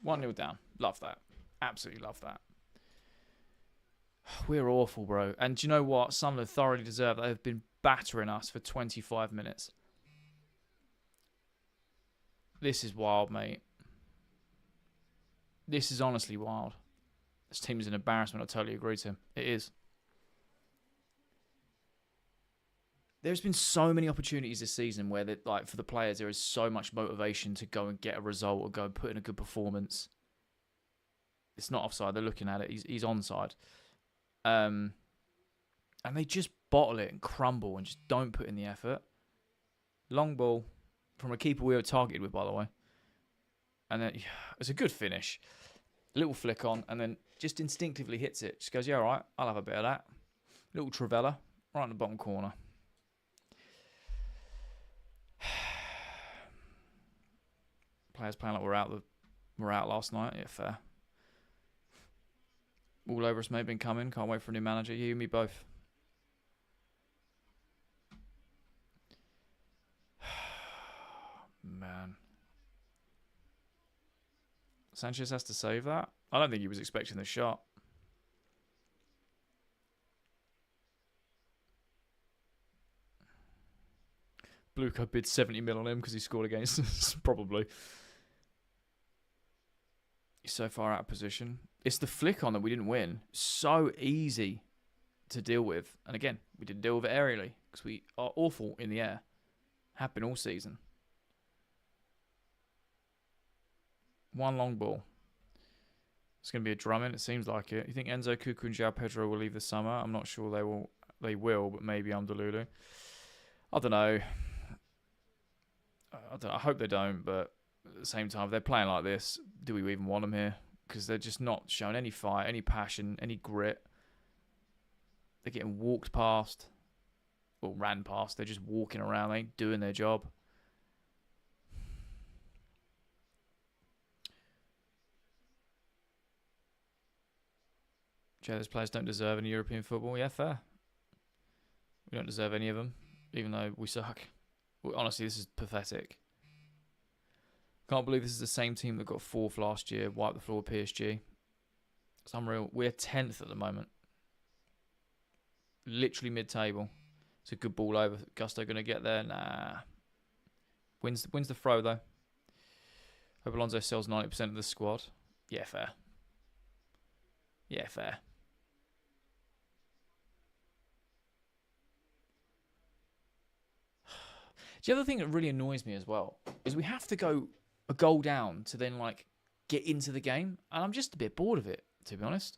1-0 down. Love that. Absolutely love that. We're awful, bro. And do you know what? Sunderland thoroughly deserve that. They've been battering us for 25 minutes. This is wild, mate. This is honestly wild. This team is an embarrassment. I totally agree to him. It is. There's been so many opportunities this season where, like, for the players, there is so much motivation to go and get a result or go and put in a good performance. It's not offside. They're looking at it. He's onside. And they just bottle it and crumble and just don't put in the effort. Long ball from a keeper we were targeted with, by the way. And then it's a good finish. Little flick on and then just instinctively hits it. Just goes, yeah, all right, I'll have a bit of that. Little Travella right in the bottom corner. Players playing like we're out last night. Yeah, fair. All over us, mate. Been coming. Can't wait for a new manager. You and me both. Man. Sanchez has to save that. I don't think he was expecting the shot. Bluco bid 70 mil on him because he scored against us. Probably. He's so far out of position. It's the flick on that we didn't win. So easy to deal with. And again, we didn't deal with it aerially because we are awful in the air. Have been all season. One long ball. It's going to be a drumming. It seems like it. You think Enzo, Cucu and João Pedro will leave this summer? I'm not sure they will, but maybe I'm deluding. I don't know. I hope they don't, but at the same time, if they're playing like this, do we even want them here? Because they're just not showing any fight, any passion, any grit. They're getting walked past, or ran past. They're just walking around. They ain't doing their job. Those players don't deserve any European football. Yeah, fair. We don't deserve any of them, even though we suck. Honestly, this is pathetic. Can't believe this is the same team that got 4th last year, wiped the floor with PSG. It's unreal. We're 10th at the moment. Literally mid-table. It's a good ball over. Gusto going to get there? Nah. Wins the throw, though. Hope Alonso sells 90% of the squad. Yeah, fair. Yeah, fair. The other thing that really annoys me as well is we have to go a goal down to then, like, get into the game. And I'm just a bit bored of it, to be honest.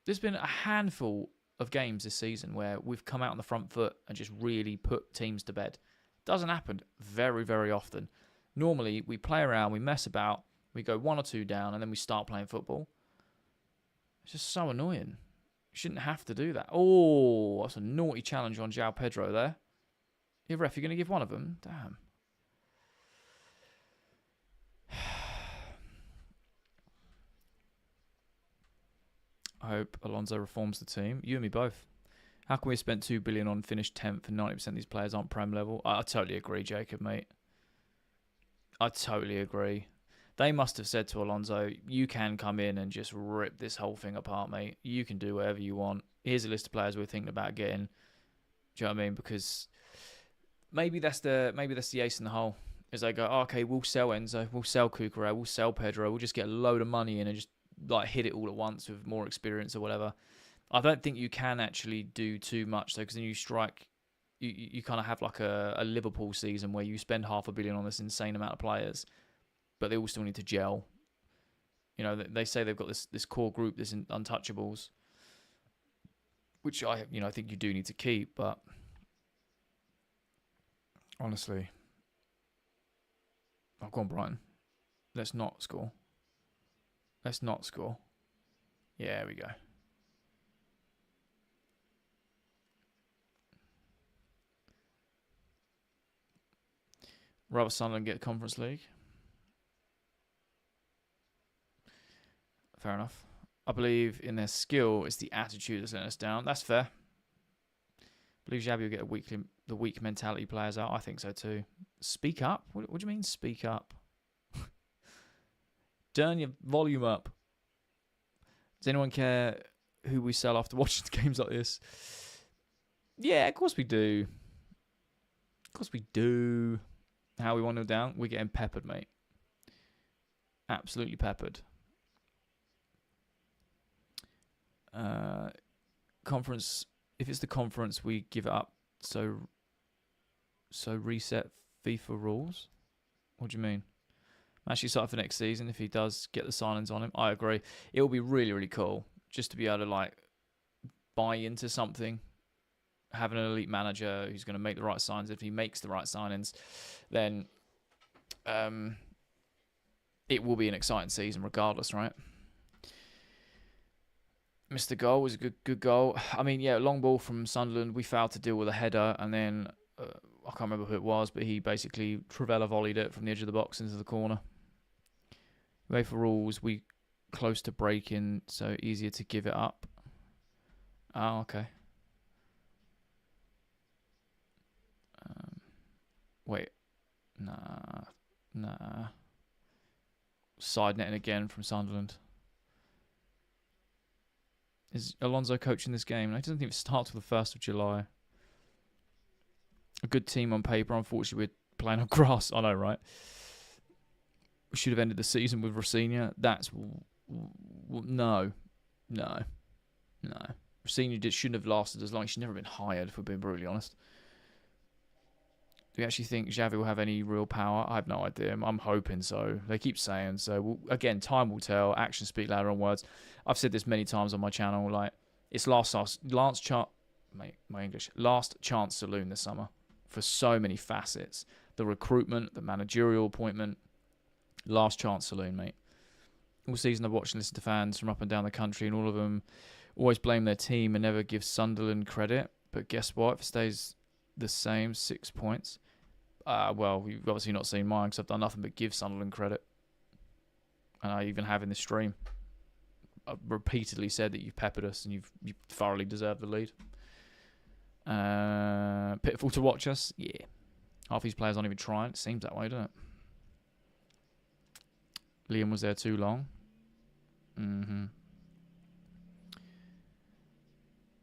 There's been a handful of games this season where we've come out on the front foot and just really put teams to bed. Doesn't happen very, very often. Normally, we play around, we mess about, we go 1 or 2 down, and then we start playing football. It's just so annoying. You shouldn't have to do that. Oh, that's a naughty challenge on João Pedro there. Yeah, ref, you're going to give one of them? Damn. I hope Alonso reforms the team. You and me both. How can we have spent 2 billion on finished 10th and 90% of these players aren't Prem level? I totally agree, Jacob, mate. I totally agree. They must have said to Alonso, you can come in and just rip this whole thing apart, mate. You can do whatever you want. Here's a list of players we're thinking about getting. Do you know what I mean? Because maybe that's the ace in the hole. Is they go, okay, we'll sell Enzo, we'll sell Cucurella, we'll sell Pedro, we'll just get a load of money in and just like hit it all at once with more experience or whatever. I don't think you can actually do too much though, because then you strike, you kind of have like a Liverpool season where you spend $500 million on this insane amount of players, but they all still need to gel. You know, they say they've got this core group, this untouchables, which I think you do need to keep, but honestly, oh, go on, Brighton. Let's not score. Let's not score. Yeah, there we go. Rather Sunderland get Conference League. Fair enough. I believe in their skill. It's the attitude that's letting us down. That's fair. I believe Xavi will get the weak mentality players out. I think so too. Speak up? What do you mean speak up? Turn your volume up. Does anyone care who we sell after watching games like this? Yeah, of course we do. Of course we do. How we 1-0 down? We're getting peppered, mate. Absolutely peppered. Conference. If it's the conference, we give it up. So reset FIFA rules. What do you mean? I'm actually excited for next season if he does get the signings on him. I agree. It will be really, really cool just to be able to like buy into something. Having an elite manager who's going to make the right signs. If he makes the right signings, then it will be an exciting season regardless, right? Missed the goal. Was a good goal. I mean, yeah, long ball from Sunderland. We failed to deal with a header, and then I can't remember who it was, but he basically Travella volleyed it from the edge of the box into the corner. UEFA rules, we close to breaking, so easier to give it up. Oh, okay. Wait. Nah. Side netting again from Sunderland. Is Alonso coaching this game? No, he doesn't even start till the 1st of July. A good team on paper. Unfortunately, we're playing on grass. I know, right? We should have ended the season with Rosinha. That's... No. Rosinha shouldn't have lasted as long. He should never have been hired, if we're being brutally honest. Do we actually think Xavi will have any real power? I have no idea. I'm hoping so. They keep saying so. Again, time will tell. Actions speak louder than words. I've said this many times on my channel. Like, it's last chance saloon this summer for so many facets. The recruitment, the managerial appointment, last chance saloon, mate. All season I've watched and listened to fans from up and down the country, and all of them always blame their team and never give Sunderland credit. But guess what? If it stays the same, 6 points. Well, you've obviously not seen mine because I've done nothing but give Sunderland credit. And I even have in this stream. I've repeatedly said that you've peppered us and you thoroughly deserve the lead. Pitiful to watch us? Yeah. Half these players aren't even trying. It seems that way, doesn't it? Liam was there too long.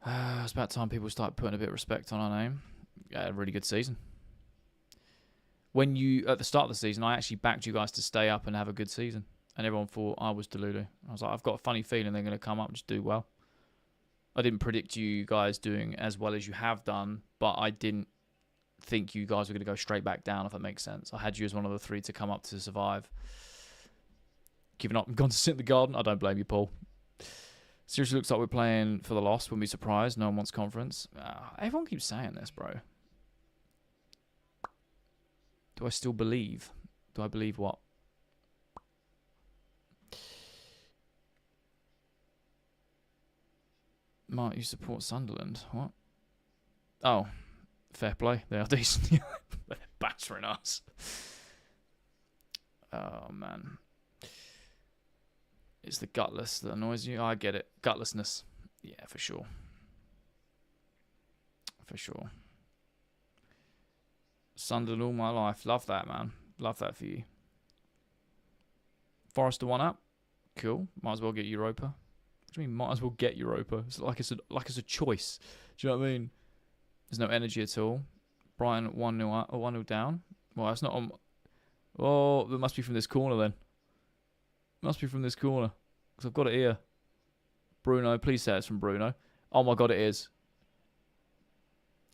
It's about time people start putting a bit of respect on our name. Yeah, a really good season. At the start of the season, I actually backed you guys to stay up and have a good season. And everyone thought I was delulu. I was like, I've got a funny feeling they're going to come up and just do well. I didn't predict you guys doing as well as you have done, but I didn't think you guys were going to go straight back down, if that makes sense. I had you as one of the 3 to come up to survive. Given up and gone to sit in the garden? I don't blame you, Paul. Seriously, looks like we're playing for the loss. Wouldn't be surprised. No one wants conference. Everyone keeps saying this, bro. Do I still believe? Do I believe what? Might you support Sunderland? What? Oh, fair play. They are decent. They're battering us. Oh, man. It's the gutless that annoys you. I get it. Gutlessness. Yeah, for sure. For sure. Sunderland all my life. Love that, man. Love that for you. Forrester 1 up. Cool. Might as well get Europa. What do you mean, might as well get Europa? It's like it's a choice. Do you know what I mean? There's no energy at all. Brighton 1-0 up, or 1-0 down. Well, it's not on... Oh, it must be from this corner then. Must be from this corner. Because I've got it here. Bruno, please say it's from Bruno. Oh my god, it is.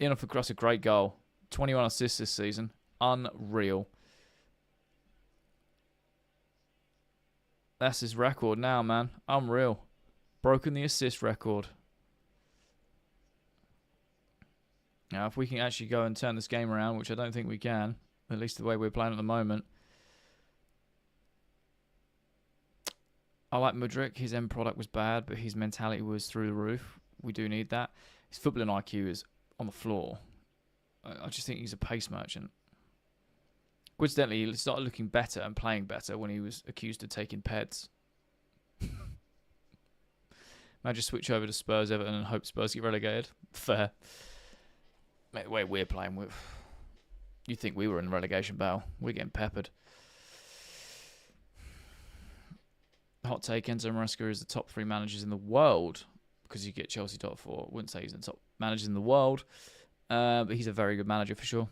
Ian for Cross, a great goal. 21 assists this season. Unreal. That's his record now, man. Unreal. Broken the assist record. Now, if we can actually go and turn this game around, which I don't think we can, at least the way we're playing at the moment. I like Mudryk. His end product was bad, but his mentality was through the roof. We do need that. His footballing IQ is on the floor. I just think he's a pace merchant. Coincidentally, he started looking better and playing better when he was accused of taking peds. I just switch over to Spurs, Everton, and hope Spurs get relegated. Fair. Mate, the way we're playing, you think we were in the relegation battle? We're getting peppered. Hot take: Enzo Maresca is the top 3 managers in the world because you get Chelsea top 4. Wouldn't say he's the top managers in the world, but he's a very good manager for sure.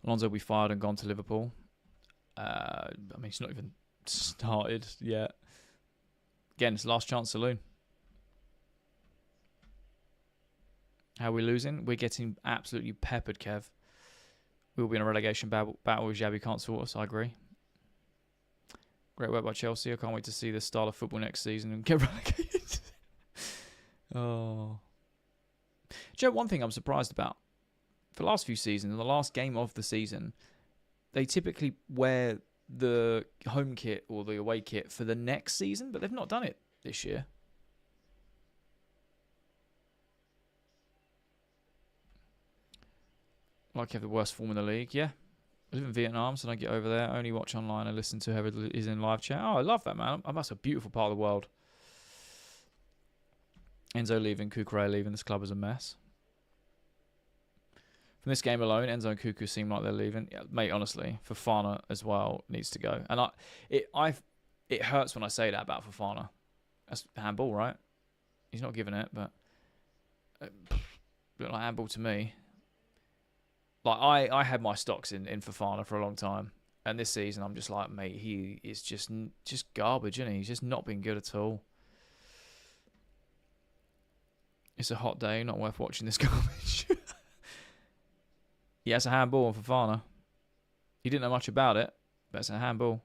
Alonso will be fired and gone to Liverpool. I mean, he's not even started yet. Again, it's last chance saloon. How are we losing? We're getting absolutely peppered, Kev. We'll be in a relegation battle with Xabi can't sort us, I agree. Great work by Chelsea. I can't wait to see this style of football next season and get relegated. Oh. Do you know one thing I'm surprised about? For the last few seasons, in the last game of the season, they typically wear the home kit or the away kit for the next season, but they've not done it this year. Like you have the worst form in the league, yeah. I live in Vietnam, so I don't get over there. I only watch online and listen to whoever is in live chat. Oh, I love that, man. That's a beautiful part of the world. Enzo leaving, Cucurella leaving. This club is a mess. From this game alone, Enzo and Cucu seem like they're leaving. Yeah, mate, honestly, Fofana as well needs to go. And it hurts when I say that about Fofana. That's handball, right? He's not giving it, but look like handball to me. Like I had my stocks in Fofana for a long time, and this season I'm just like, mate, he is just garbage, isn't he? He's just not been good at all. It's a hot day, not worth watching this garbage. Yeah, it's a handball on Fofana. He didn't know much about it, but it's a handball.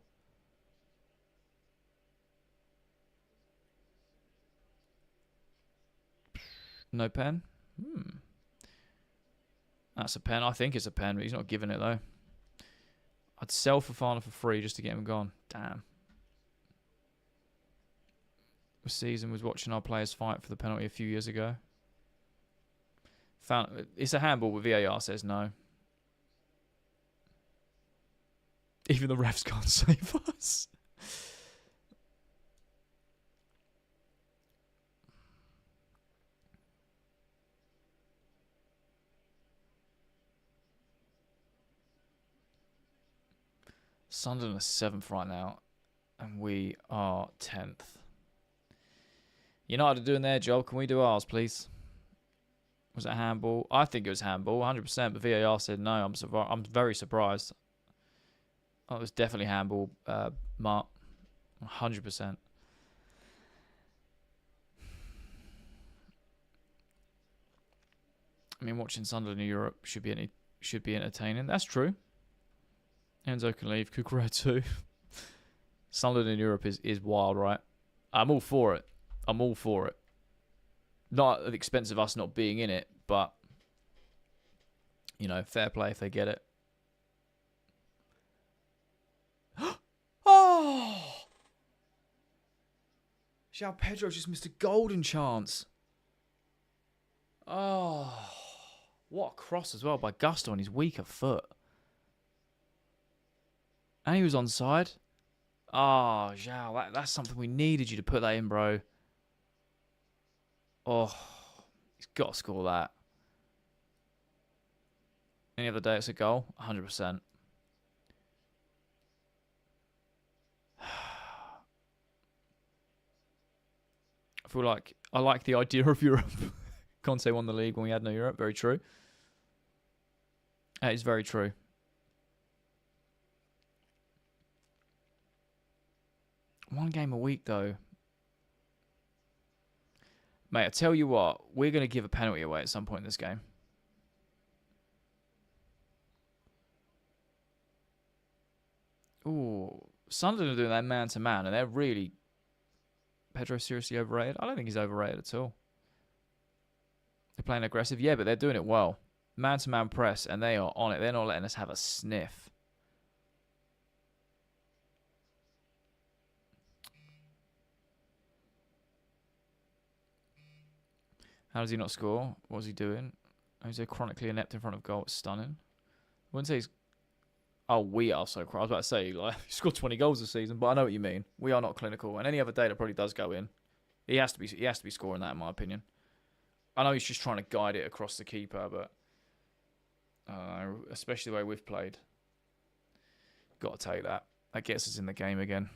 No pen? That's a pen. I think it's a pen, but he's not giving it, though. I'd sell Fofana for free just to get him gone. Damn. This season was watching our players fight for the penalty a few years ago. It's a handball, but VAR says no. Even the refs can't save us. Sunderland are 7th right now, and we are 10th. United are doing their job. Can we do ours, please? Was it handball? I think it was handball, 100%, but VAR said no. I'm very surprised. Oh, it was definitely handball, Mark. 100%. I mean, watching Sunderland in Europe should be entertaining. That's true. Enzo can leave. Cucurella too. Sunderland in Europe is wild, right? I'm all for it. Not at the expense of us not being in it, but, you know, fair play if they get it. Oh! João Pedro just missed a golden chance. Oh. What a cross as well by Gusto on his weaker foot. And he was onside. Oh, João, that's something we needed you to put that in, bro. Oh, he's got to score that. Any other day it's a goal? 100%. I feel like I like the idea of Europe. Conte won the league when we had no Europe. Very true. That is very true. One game a week, though. Mate, I tell you what, we're going to give a penalty away at some point in this game. Ooh, Sunderland are doing that man-to-man, and they're really... Pedro seriously overrated? I don't think he's overrated at all. They're playing aggressive, yeah, but they're doing it well. Man-to-man press, and they are on it. They're not letting us have a sniff. How does he not score? What was he doing? He's chronically inept in front of goal. It's stunning. I wouldn't say he's... Oh, we are so... I was about to say, like, he scored 20 goals this season, but I know what you mean. We are not clinical. And any other day, that probably does go in. He has to be. He has to be scoring that, in my opinion. I know he's just trying to guide it across the keeper, but especially the way we've played, got to take that. That gets us in the game again.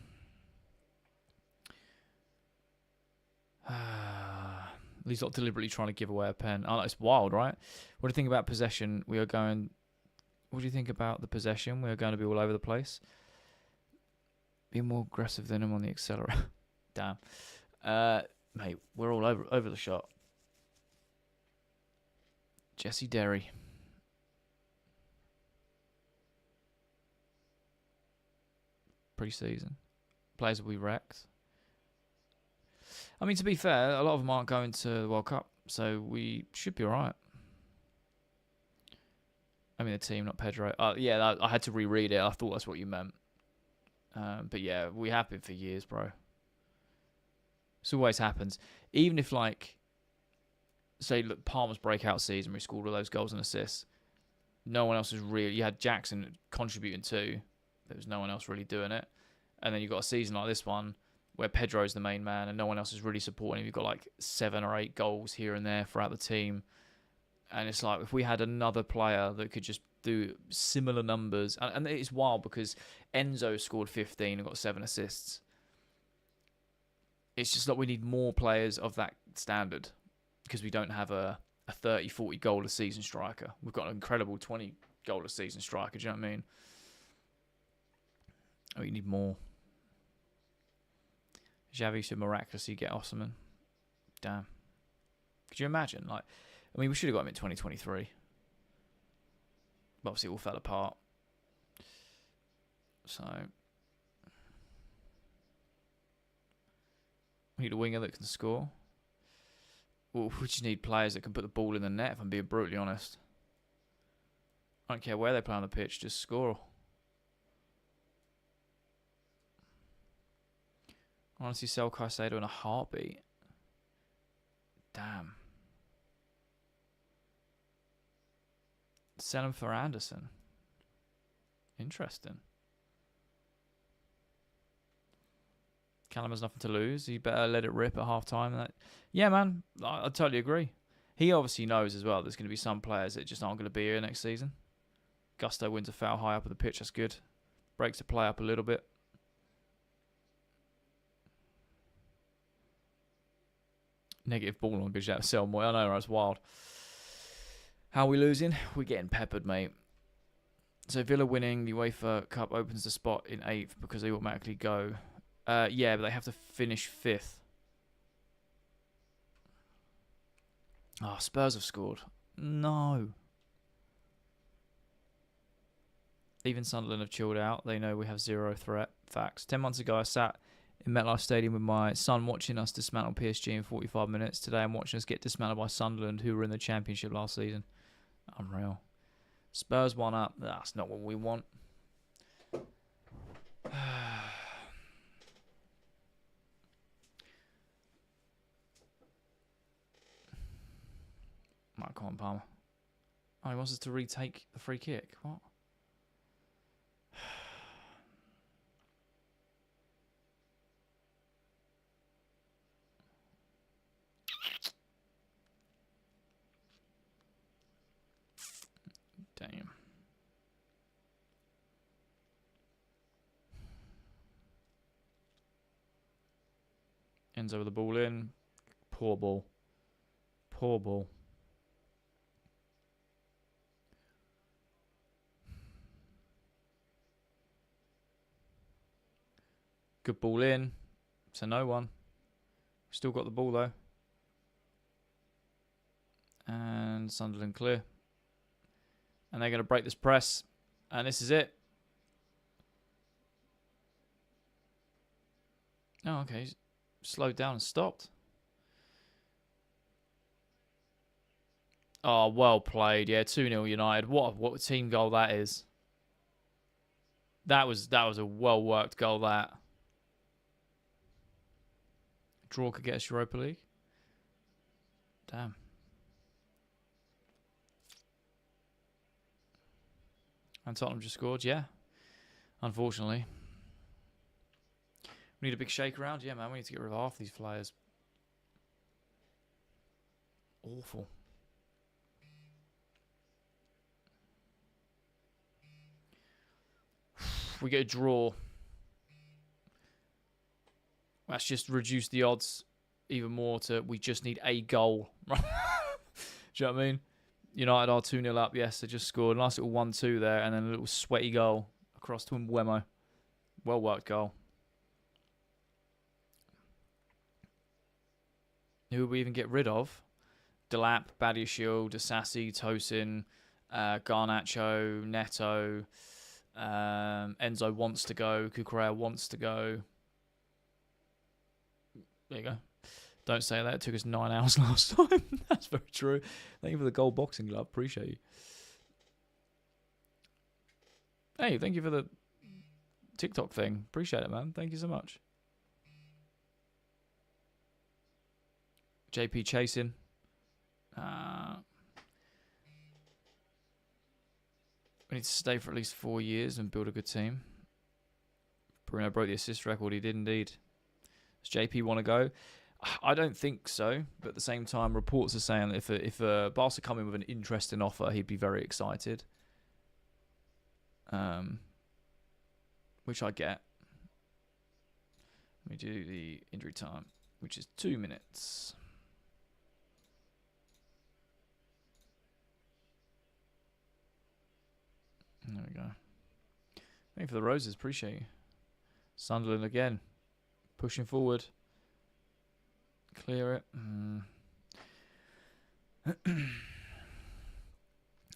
He's not deliberately trying to give away a pen. Oh, it's wild, right? What do you think about possession? We are going. What do you think about the possession? We are going to be all over the place. Be more aggressive than him on the accelerator. Damn, mate, we're all over the shot. Jesse Derry. Pre-season. Players will be wrecked. I mean, to be fair, a lot of them aren't going to the World Cup, so we should be alright. I mean, the team, not Pedro. Yeah, I had to reread it. I thought that's what you meant. But yeah, we have been for years, bro. This always happens. Even if, like, say, look, Palmer's breakout season where he scored all those goals and assists, no one else is really... You had Jackson contributing too. There was no one else really doing it. And then you've got a season like this one where Pedro's the main man and no one else is really supporting him. You've got like 7 or 8 goals here and there throughout the team. And it's like, if we had another player that could just do similar numbers... And it's wild because Enzo scored 15 and got 7 assists. It's just like we need more players of that standard because we don't have a 30, 40 goal a season striker. We've got an incredible 20 goal a season striker. Do you know what I mean? Oh, you need more. Xavi should miraculously get Osimhen. Damn. Could you imagine? Like, I mean, we should have got him in 2023. But obviously it all fell apart. So... We need a winger that can score. Well, we just need players that can put the ball in the net, if I'm being brutally honest. I don't care where they play on the pitch, just score. I want to see sell Caicedo in a heartbeat. Damn. Sell him for Anderson. Interesting. Callum has nothing to lose. He better let it rip at half time. Yeah, man, I totally agree. He obviously knows as well there's going to be some players that just aren't going to be here next season. Gusto wins a foul high up at the pitch. That's good. Breaks the play up a little bit. Negative ball on good shout. Sell more. I know, that's wild. How are we losing? We're getting peppered, mate. So Villa winning the UEFA Cup opens the spot in 8th because they automatically go. Yeah, but they have to finish 5th. Oh, Spurs have scored. No. Even Sunderland have chilled out. They know we have 0 threat. Facts. 10 months ago, I sat in MetLife Stadium with my son watching us dismantle PSG in 45 minutes. Today, I'm watching us get dismantled by Sunderland, who were in the Championship last season. Unreal. Spurs 1 up. That's not what we want. Right, come on, Palmer. Oh, he wants us to retake the free kick. What? Damn. Enzo with the ball in. Poor ball. Poor ball. Good ball in. So no one. Still got the ball though. And Sunderland clear. And they're going to break this press. And this is it. Oh, okay. Slowed down and stopped. Oh, well played. Yeah, 2-0 United. What a team goal that is. That was a well-worked goal, that. Draw could get us Europa League. Damn. And Tottenham just scored, yeah. Unfortunately. We need a big shake around. Yeah, man, we need to get rid of half these players. Awful. We get a draw. That's just reduced the odds even more to we just need a goal. Do you know what I mean? United are 2-0 up. Yes, they just scored. Nice little 1-2 there, and then a little sweaty goal across to Mbeumo. Well worked goal. Who would we even get rid of? Delap, Badiashile, Disasi, Tosin, Garnacho, Neto. Enzo wants to go. Cucurella wants to go. There you go. Don't say that. It took us 9 hours last time. That's very true. Thank you for the gold boxing glove. Appreciate you. Hey, thank you for the TikTok thing. Appreciate it, man. Thank you so much. JP chasing. We need to stay for at least 4 years and build a good team. Bruno broke the assist record. He did indeed. Does JP want to go? I don't think so. But at the same time, reports are saying that if Barca come in with an interesting offer, he'd be very excited. Which I get. Let me do the injury time, which is 2 minutes. There we go. Thank you for the roses. Appreciate you. Sunderland again. Pushing forward. Clear it.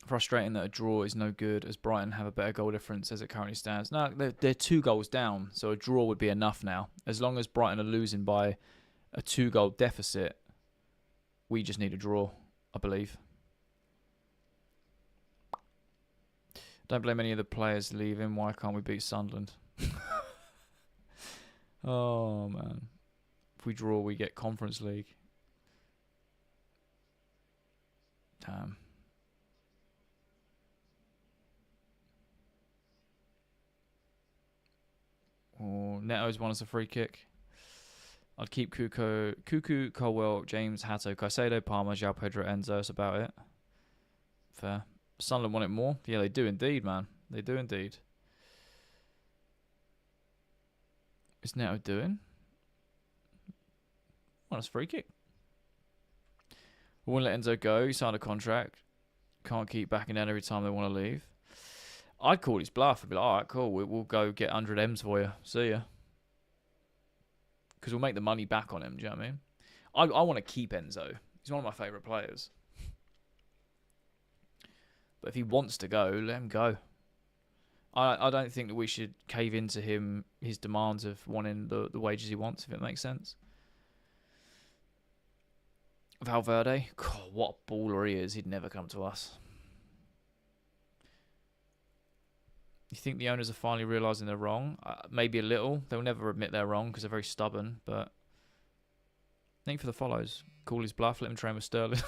Frustrating that a draw is no good as Brighton have a better goal difference as it currently stands. No, they're 2 goals down, so a draw would be enough now. As long as Brighton are losing by a 2-goal deficit, we just need a draw, I believe. Don't blame any of the players leaving. Why can't we beat Sunderland? Oh, man. If we draw, we get Conference League. Damn. Oh, Neto's won us a free kick. I'd keep Cuckoo, Colwell, James, Hato, Caicedo, Palmer, João Pedro, Enzo. That's about it. Fair. Sunderland want it more? Yeah, they do indeed, man. They do indeed. What's Neto doing? Won us a free kick. We won't let Enzo go. He signed a contract. Can't keep backing down every time they want to leave. I'd call his bluff. I'd be like, all right, cool. We'll go get 100 M's for you. See ya. Because we'll make the money back on him. Do you know what I mean? I want to keep Enzo. He's one of my favourite players. But if he wants to go, let him go. I don't think that we should cave into his demands of wanting the wages he wants, if it makes sense. Valverde, God, what a baller he is. He'd never come to us. You think the owners are finally realising they're wrong? Maybe a little. They'll never admit they're wrong because they're very stubborn. But thank you for the follows. Call his bluff. Let him train with Sterling.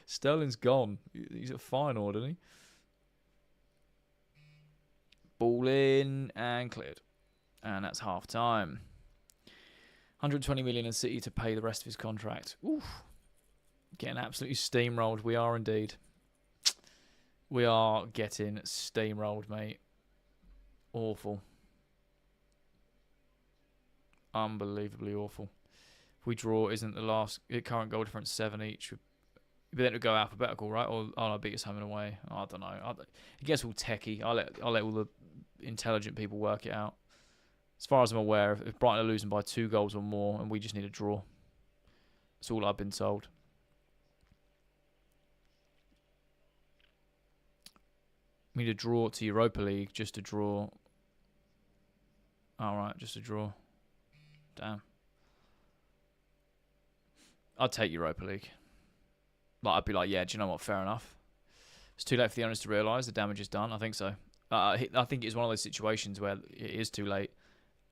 Sterling's gone. He's at Feyenoord, isn't he? Ball in and cleared. And that's half time. 120 million in City to pay the rest of his contract. Oof. Getting absolutely steamrolled. We are indeed. We are getting steamrolled, mate. Awful. Unbelievably awful. If we draw, isn't the current goal difference 7 each? But then it would go alphabetical, right? Or I beat us home and away. I don't know. It gets all techie. I'll let all the intelligent people work it out. As far as I'm aware, if Brighton are losing by 2 goals or more, and we just need a draw. That's all I've been told. We need a draw to Europa League, just to draw. Alright, just a draw. Damn. I'd take Europa League. Like, I'd be like, yeah, do you know what? Fair enough. It's too late for the owners to realise the damage is done. I think so. I think it's one of those situations where it is too late.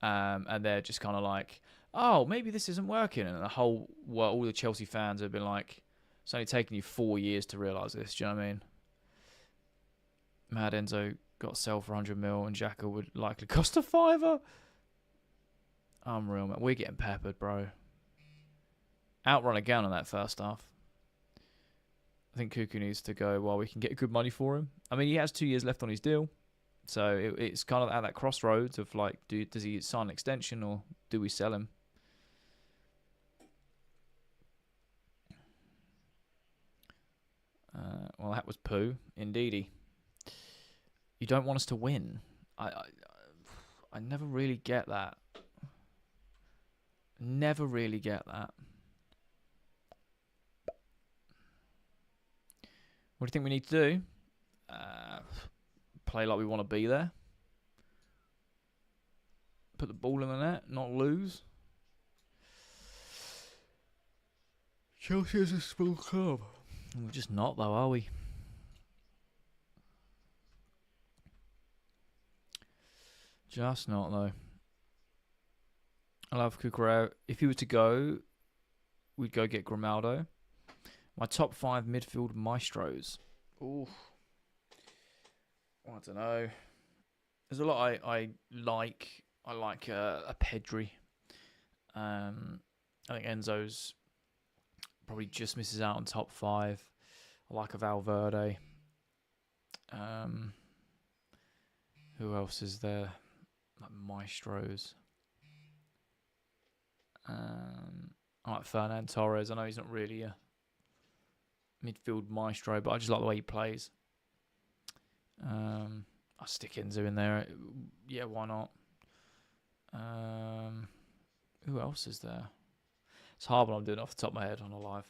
And they're just kind of like, oh, maybe this isn't working. And all the Chelsea fans have been like, it's only taken you 4 years to realise this. Do you know what I mean? Mad Enzo got sell for 100 mil and Xhaka would likely cost a £5. Unreal, man. We're getting peppered, bro. outrun again on that first half. I think Cuckoo needs to go while we can get good money for him. I mean, he has 2 years left on his deal. So it's kind of at that crossroads of like, does he sign an extension or do we sell him? Well, that was poo. Indeedy. You don't want us to win. I never really get that. Never really get that. What do you think we need to do? Play like we want to be there. Put the ball in the net, not lose. Chelsea is a small club. We're just not, though, are we? Just not, though. I love Cucurella. If he were to go, we'd go get Grimaldo. My top 5 midfield maestros. Ooh. I don't know. There's a lot I like. I like a Pedri. I think Enzo's probably just misses out on top 5. I like a Valverde. Who else is there? Like maestros. I like Fernan Torres. I know he's not really a midfield maestro, but I just like the way he plays. I'll stick Enzo in there. Yeah, why not? Who else is there? It's hard when I'm doing it off the top of my head on a live.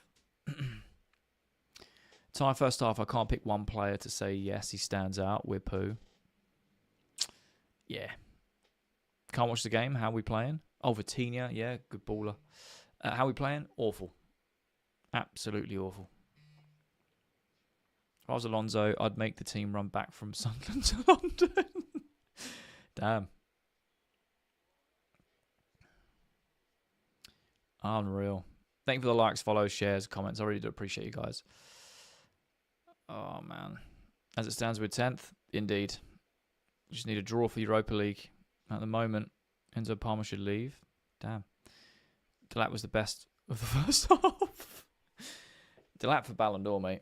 Time first half, I can't pick one player to say yes, he stands out. We're poo. Yeah. Can't watch the game. How are we playing? Oh, Vitinha. Yeah, good baller. How are we playing? Awful. Absolutely awful. If I was Alonso, I'd make the team run back from Sunderland to London. Damn. Unreal. Thank you for the likes, follows, shares, comments. I really do appreciate you guys. Oh, man. As it stands, we're 10th. Indeed. We just need a draw for Europa League. At the moment, Enzo Palmer should leave. Damn. Delap was the best of the first half. Delap for Ballon d'Or, mate.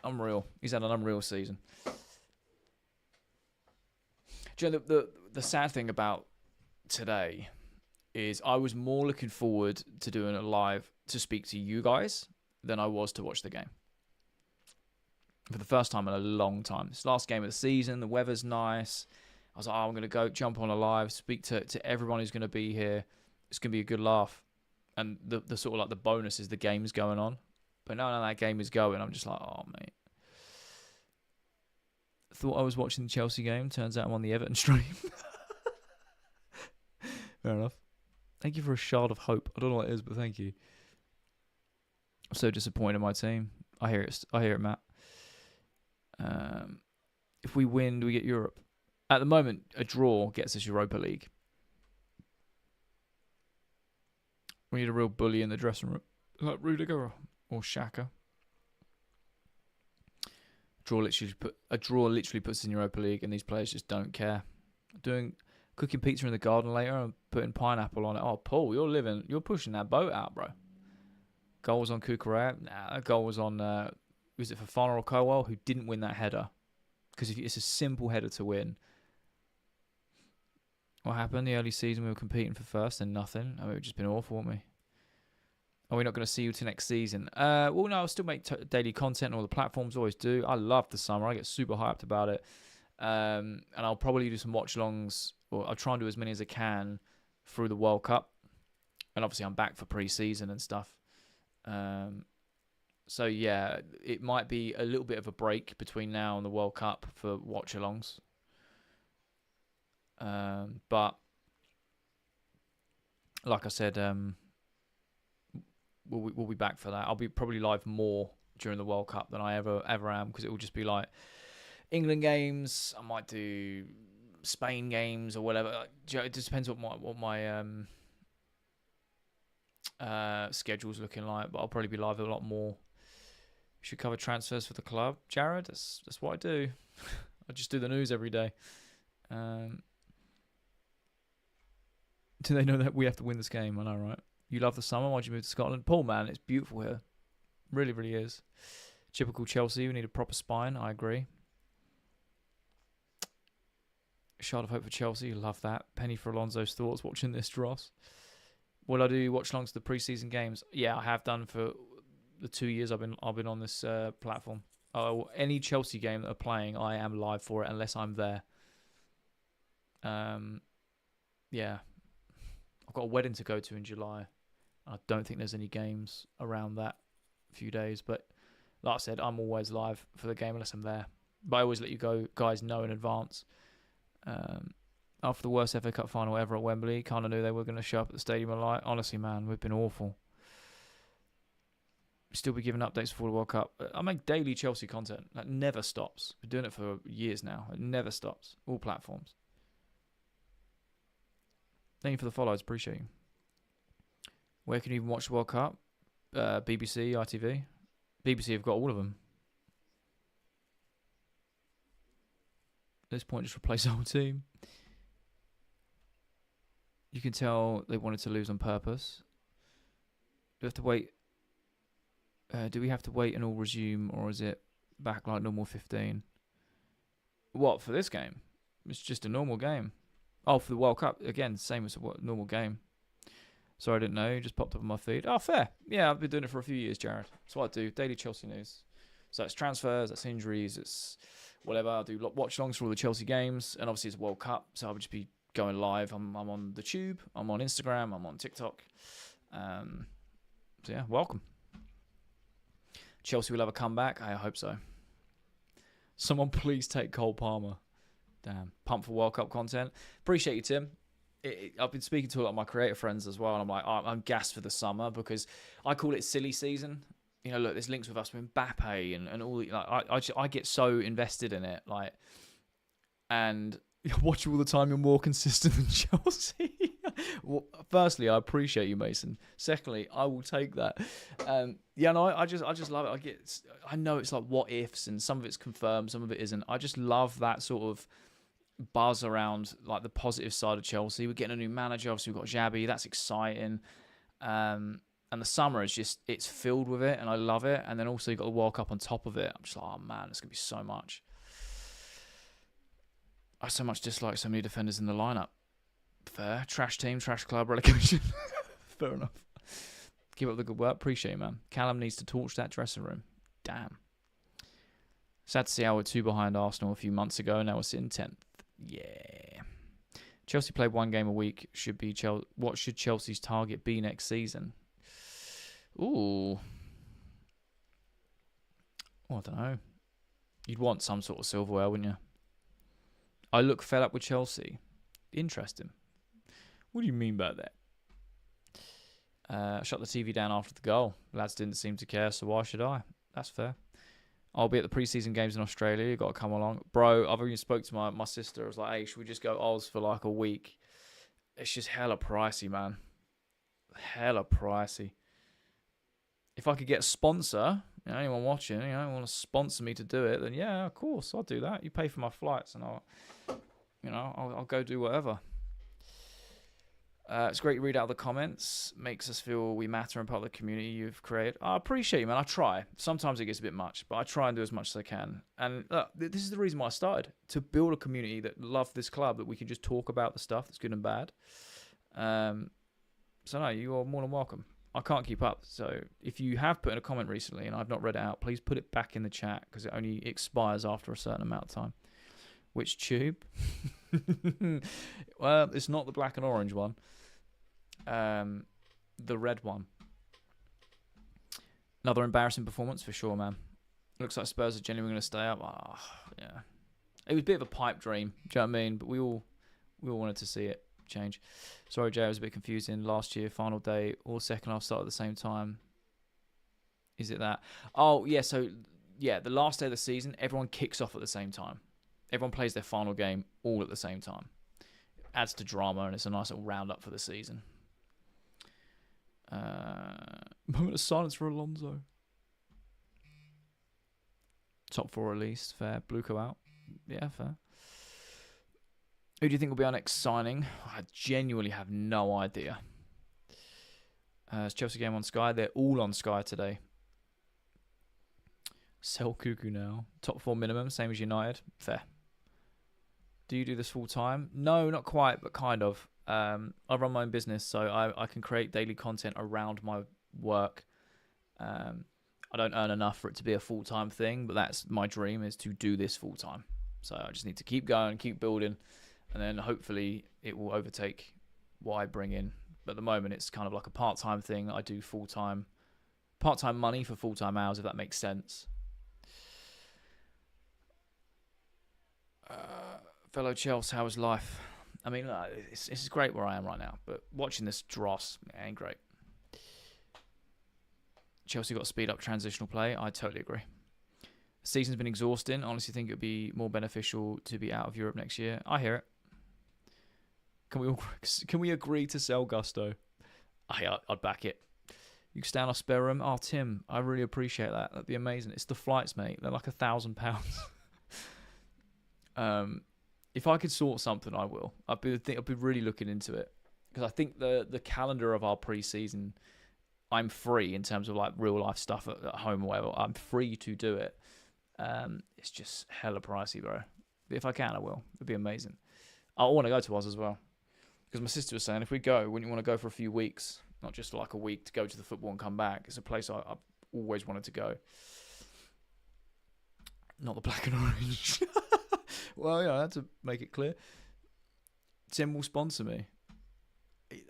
Unreal. He's had an unreal season. Do you know, the sad thing about today is I was more looking forward to doing a live to speak to you guys than I was to watch the game. For the first time in a long time. It's the last game of the season. The weather's nice. I was like, I'm going to go jump on a live, speak to everyone who's going to be here. It's going to be a good laugh. And the sort of like the bonus is the game's going on. But now that game is going, I'm just like, oh, mate. Thought I was watching the Chelsea game. Turns out I'm on the Everton stream. Fair enough. Thank you for a shard of hope. I don't know what it is, but thank you. I'm so disappointed in my team. I hear it, Matt. If we win, do we get Europe? At the moment, a draw gets us Europa League. We need a real bully in the dressing room, like Rudiger or Xhaka. A draw literally puts us in Europa League, and these players just don't care. Cooking pizza in the garden later and putting pineapple on it. Oh, Paul, you're pushing that boat out, bro. Goal was on Cucurella. Nah, that goal was on. Was it for Fofana or Colwell, who didn't win that header? Because it's a simple header to win. What happened? The early season we were competing for first and nothing. I mean, we've just been awful, haven't we? Are we not going to see you till next season? Well, no, I'll still make daily content on all the platforms. Always do. I love the summer. I get super hyped about it. And I'll probably do some watch-alongs, or I'll try and do as many as I can through the World Cup. And obviously I'm back for pre-season and stuff. So, yeah, it might be a little bit of a break between now and the World Cup for watch-alongs. But, like I said, we'll be back for that. I'll be probably live more during the World Cup than I ever am, because it will just be like England games. I might do Spain games or whatever. It just depends what my schedule's looking like. But I'll probably be live a lot more. Should cover transfers for the club, Jared. That's what I do. I just do the news every day. Do they know that we have to win this game? I know, right? You love the summer. Why'd you move to Scotland? Paul, man, it's beautiful here. Really, really is. Typical Chelsea. We need a proper spine. I agree. Shard of hope for Chelsea. Love that. Penny for Alonso's thoughts watching this, Dross. Will I do watch longs to the preseason games? Yeah, I have done for the 2 years I've been on this platform. Any Chelsea game that are playing, I am live for it unless I'm there. Yeah, I've got a wedding to go to in July. I don't think there's any games around that few days, but like I said, I'm always live for the game unless I'm there. But I always let you guys know in advance. After the worst FA Cup final ever at Wembley, kind of knew they were going to show up at the stadium a lot. Honestly, man, we've been awful. Still be giving updates before the World Cup. I make daily Chelsea content. That never stops. Been doing it for years now. It never stops. All platforms. Thank you for the follows. Appreciate you. Where can you even watch the World Cup? BBC, ITV. BBC have got all of them. At this point, just replace the whole team. You can tell they wanted to lose on purpose. Do we have to wait? Do we have to wait and all resume, or is it back like normal 15? What, for this game? It's just a normal game. Oh, for the World Cup, again, same as a normal game. Sorry, I didn't know. Just popped up on my feed. Oh, fair. Yeah, I've been doing it for a few years, Jared. That's what I do. Daily Chelsea news. So it's transfers, it's injuries, it's whatever. I do watch-alongs for all the Chelsea games, and obviously it's World Cup, so I would just be going live. I'm on the tube, I'm on Instagram, I'm on TikTok. So yeah, welcome. Chelsea will have a comeback. I hope so. Someone please take Cole Palmer. Damn. Pumped for World Cup content. Appreciate you, Tim. I've been speaking to a lot of my creator friends as well, and I'm like, I'm gassed for the summer because I call it silly season. You know, look, there's links with us with Mbappe and all. Like, I get so invested in it, like, and watch all the time. You're more consistent than Chelsea. Well, firstly, I appreciate you, Mason. Secondly, I will take that. Yeah, no, I just love it. I know it's like what ifs, and some of it's confirmed, some of it isn't. I just love that sort of buzz around like the positive side of Chelsea. We're getting a new manager. Obviously, we've got Xabi. That's exciting. And the summer is just, it's filled with it, and I love it. And then also you've got the World Cup on top of it. I'm just like, oh man, it's going to be so much. I so much dislike so many defenders in the lineup. Fair. Trash team, trash club, relegation. Fair enough. Keep up the good work. Appreciate it, man. Callum needs to torch that dressing room. Damn. Sad to see how we're 2 behind Arsenal a few months ago. Now we're sitting 10th. Yeah. Chelsea play 1 game a week. What should Chelsea's target be next season? Ooh. Oh, I don't know. You'd want some sort of silverware, wouldn't you? I look fed up with Chelsea. Interesting. What do you mean by that? Shut the TV down after the goal. Lads didn't seem to care, so why should I? That's fair. I'll be at the preseason games in Australia. You got to come along. Bro, I've even spoke to my sister. I was like, hey, should we just go Oz for like a week? It's just hella pricey, man. Hella pricey. If I could get a sponsor, you know, anyone watching, you know, want to sponsor me to do it, then yeah, of course, I'll do that. You pay for my flights and I'll go do whatever. It's great to read out the comments. Makes us feel we matter and part of the community you've created. I appreciate you, man. I try. Sometimes it gets a bit much, but I try and do as much as I can. And this is the reason why I started, to build a community that love this club, that we can just talk about the stuff that's good and bad. So no, you are more than welcome. I can't keep up. So if you have put in a comment recently and I've not read it out, please put it back in the chat because it only expires after a certain amount of time. Which tube? Well, it's not the black and orange one. The red one. Another embarrassing performance for sure, man. Looks like Spurs are genuinely going to stay up. Oh, yeah. It was a bit of a pipe dream. Do you know what I mean? But we all wanted to see it change. Sorry, Jay, I was a bit confusing. Last year, final day, all second half started at the same time. Is it that? Oh, yeah. So, yeah, the last day of the season, everyone kicks off at the same time. Everyone plays their final game all at the same time. It adds to drama, and it's a nice little roundup for the season. Moment of silence for Alonso. Top 4 at least. Fair. Bluco out. Yeah, fair. Who do you think will be our next signing? I genuinely have no idea. Is Chelsea game on Sky? They're all on Sky today. Sell Cuckoo now. Top 4 minimum, same as United. Fair. Do you do this full time? No, not quite, but kind of. I run my own business, so I can create daily content around my work. I don't earn enough for it to be a full-time thing, but that's my dream, is to do this full-time. So I just need to keep going, keep building, and then hopefully it will overtake what I bring in. But at the moment, it's kind of like a part-time thing. I do full-time, part-time money for full-time hours, if that makes sense. Fellow Chelsea, how is life? I mean, it's great where I am right now, but watching this dross ain't great. Chelsea got to speed up transitional play. I totally agree. The season's been exhausting. I honestly think it would be more beneficial to be out of Europe next year. I hear it. Can we agree to sell Gusto? I'd back it. You can stay on our spare room. Oh, Tim, I really appreciate that. That'd be amazing. It's the flights, mate. They're like £1,000. If I could sort something, I will. I'd be really looking into it, because I think the calendar of our pre-season, I'm free in terms of like real life stuff at home or whatever. I'm free to do it. It's just hella pricey, bro. But if I can, I will. It'd be amazing. I want to go to Oz as well, because my sister was saying, if we go, wouldn't you want to go for a few weeks, not just for like a week to go to the football and come back? It's a place I've always wanted to go. Not the black and orange. Well, I had to make it clear. Tim will sponsor me.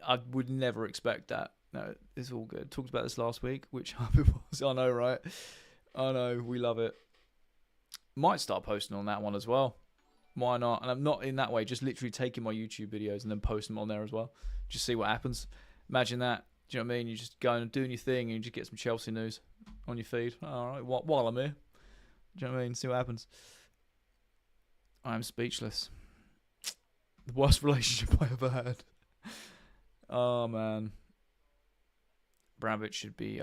I would never expect that. No, it's all good. Talked about this last week. Which hub it was? I know, right? I know. We love it. Might start posting on that one as well. Why not? And I'm not in that way. Just literally taking my YouTube videos and then post them on there as well. Just see what happens. Imagine that. Do you know what I mean? You just going and doing your thing and you just get some Chelsea news on your feed. All right, while I'm here. Do you know what I mean? See what happens. I'm speechless. The worst relationship I ever had. Oh, man. Bramwich should be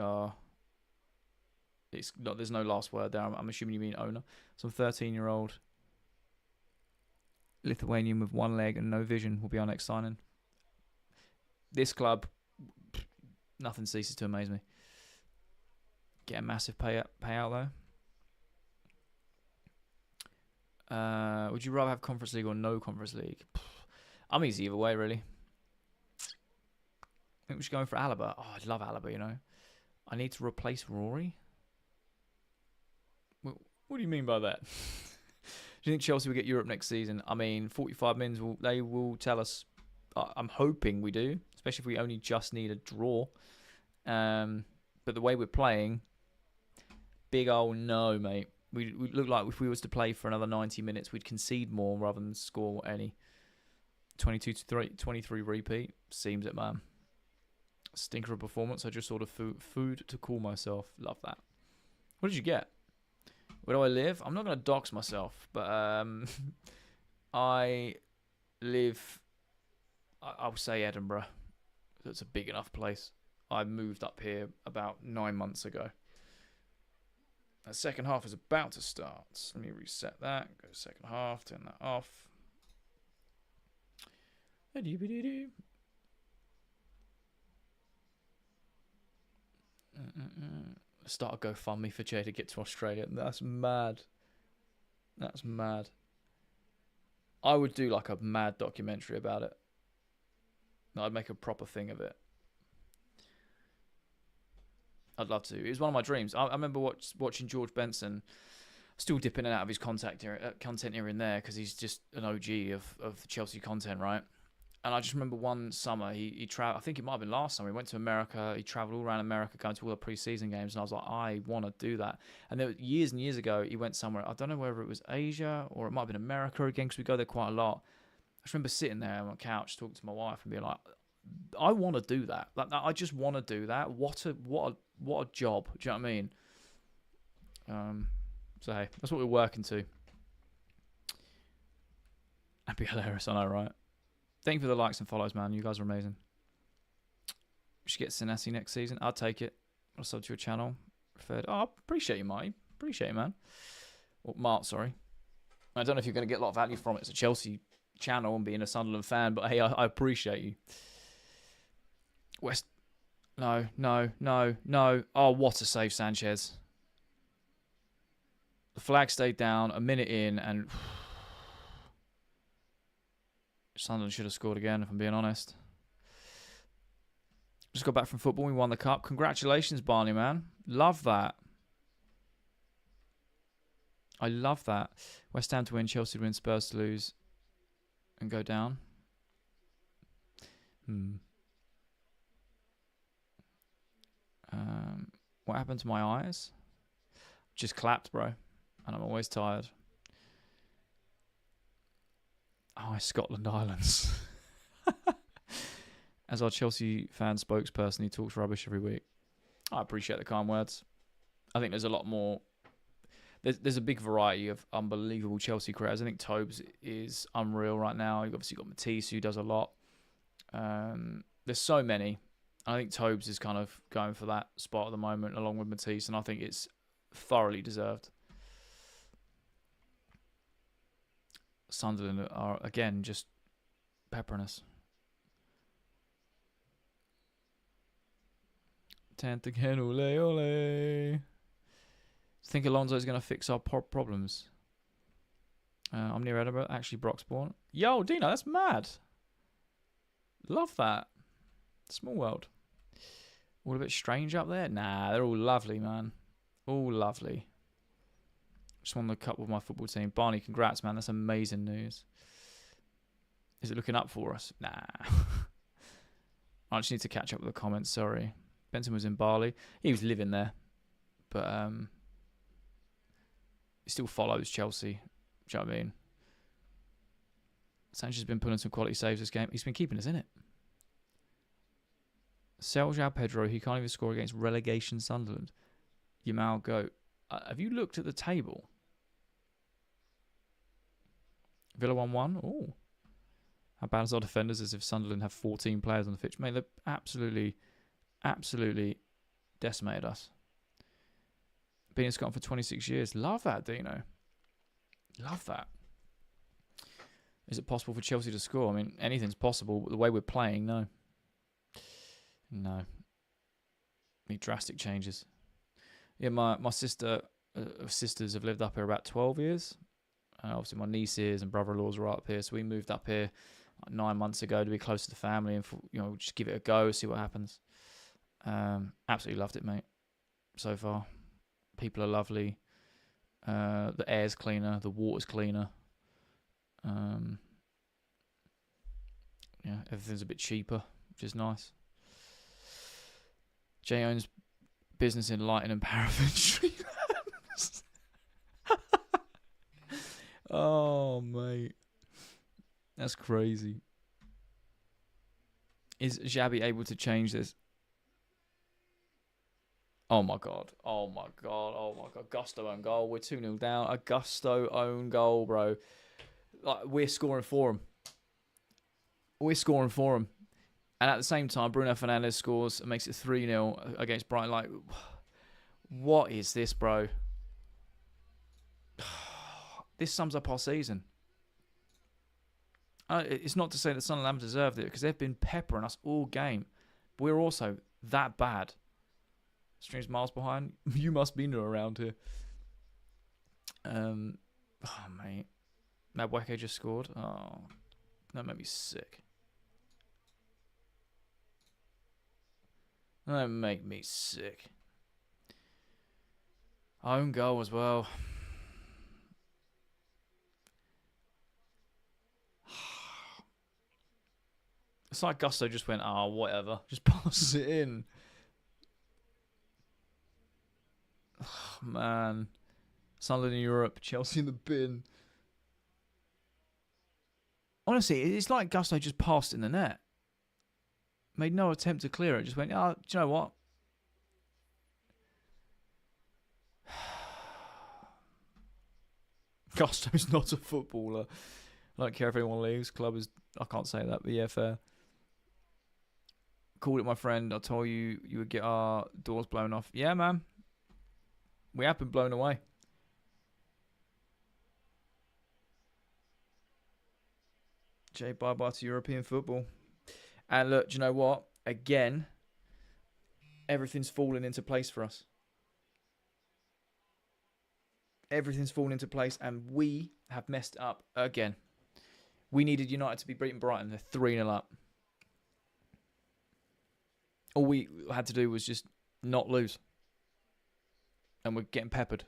it's not, there's no last word there. I'm assuming you mean owner. Some 13-year-old Lithuanian with one leg and no vision will be our next signing. This club, nothing ceases to amaze me. Get a massive payout though. Would you rather have Conference League or no Conference League? I'm easy either way, really. I think we should go in for Alaba. Oh, I'd love Alaba, you know. I need to replace Rory? What do you mean by that? Do you think Chelsea will get Europe next season? I mean, 45 mins, they will tell us. I'm hoping we do, especially if we only just need a draw. But the way we're playing, big old no, mate. We look like if we was to play for another 90 minutes, we'd concede more rather than score any. 22-23 repeat. Seems it, man. Stinker of performance. I just ordered food to cool myself. Love that. What did you get? Where do I live? I'm not going to dox myself, but I live, I'll say Edinburgh. It's a big enough place. I moved up here about 9 months ago. The second half is about to start. Let me reset that. Go second half. Turn that off. Start a GoFundMe for Jay to get to Australia. That's mad. That's mad. I would do like a mad documentary about it. I'd make a proper thing of it. I'd love to. It was one of my dreams. I remember watching George Benson, still dipping in and out of his content here and there, because he's just an OG of Chelsea content, right? And I just remember one summer, he traveled, I think it might have been last summer, he went to America, he travelled all around America, going to all the pre-season games, and I was like, I want to do that. And there, years and years ago, he went somewhere, I don't know whether it was Asia, or it might have been America again, because we go there quite a lot. I just remember sitting there on my couch, talking to my wife, and being like, I want to do that. Like, I just want to do that. What a job. Do you know what I mean? So hey, that's what we're working to. That'd be hilarious, I know, right? Thank you for the likes and follows, man. You guys are amazing. We should get Senesi next season. I'll take it. I'll sub to your channel. Referred. Oh, I appreciate you, Marty. Appreciate you, man. Or Mart, sorry. I don't know if you're going to get a lot of value from it. It's a Chelsea channel and being a Sunderland fan, but hey, I appreciate you. No, no, no, no. Oh, what a save, Sanchez. The flag stayed down a minute in, and Sunderland should have scored again, if I'm being honest. Just got back from football. We won the cup. Congratulations, Barney, man. Love that. I love that. West Ham to win, Chelsea to win, Spurs to lose and go down. What happened to my eyes? Just clapped, bro. And I'm always tired. Oh, Scotland Islands. As our Chelsea fan spokesperson, he talks rubbish every week. I appreciate the kind words. I think there's a lot more. There's a big variety of unbelievable Chelsea creators. I think Tobes is unreal right now. You've obviously got Matisse, who does a lot. There's so many. I think Tobes is kind of going for that spot at the moment, along with Matisse, and I think it's thoroughly deserved. Sunderland are, again, just peppering us. 10th again, ole, ole. Think Alonso's going to fix our problems. I'm near Edinburgh. Actually, Broxbourne. Yo, Dino, that's mad. Love that. Small world. All a bit strange up there? Nah, they're all lovely, man. All lovely. Just won the cup with my football team. Barney, congrats, man. That's amazing news. Is it looking up for us? Nah. I just need to catch up with the comments, sorry. Benson was in Bali. He was living there. But he still follows Chelsea. Do you know what I mean? Sanchez has been putting some quality saves this game. He's been keeping us in it. Sell João Pedro, he can't even score against relegation Sunderland. Yamal, go. Have you looked at the table? Villa 1-1? Oh. How bad is our defenders as if Sunderland have 14 players on the pitch? Mate, they've absolutely decimated us. Been in Scotland for 26 years. Love that, Dino. Love that. Is it possible for Chelsea to score? I mean, anything's possible, but the way we're playing, no. No. Need drastic changes. Yeah, my sisters have lived up here about 12 years. Obviously, my nieces and brother-in-laws are up here, so we moved up here like 9 months ago to be close to the family and just give it a go, see what happens. Absolutely loved it, mate. So far, people are lovely. The air's cleaner, the water's cleaner. Yeah, everything's a bit cheaper, which is nice. Jay owns business in lighting and paraffin street lamps. Oh, mate. That's crazy. Is Xabi able to change this? Oh, my God. Oh, my God. Oh, my God. Gusto own goal. We're 2-0 down. A Gusto own goal, bro. Like, we're scoring for him. We're scoring for him. And at the same time, Bruno Fernandes scores and makes it 3-0 against Brighton. Like, what is this, bro? This sums up our season. It's not to say that Sunderland haven't deserved it, because they've been peppering us all game. But we're also that bad. Streams miles behind. You must be new around here. Oh, mate. Mabueke just scored. Oh, that made me sick. That make me sick. Own goal as well. It's like Gusto just went, whatever. Just passes it in. Oh, man. Sunderland in Europe. Chelsea in the bin. Honestly, it's like Gusto just passed in the net. Made no attempt to clear it. Just went, do you know what? Gusto's not a footballer. I don't care if anyone leaves. Club is... I can't say that, but yeah, fair. Called it, my friend. I told you would get our doors blown off. Yeah, man. We have been blown away. Jay, bye-bye to European football. And look, do you know what? Again, Everything's falling into place for us. Everything's fallen into place, and we have messed up again. We needed United to be beating Brighton. They're 3-0 up. All we had to do was just not lose. And we're getting peppered.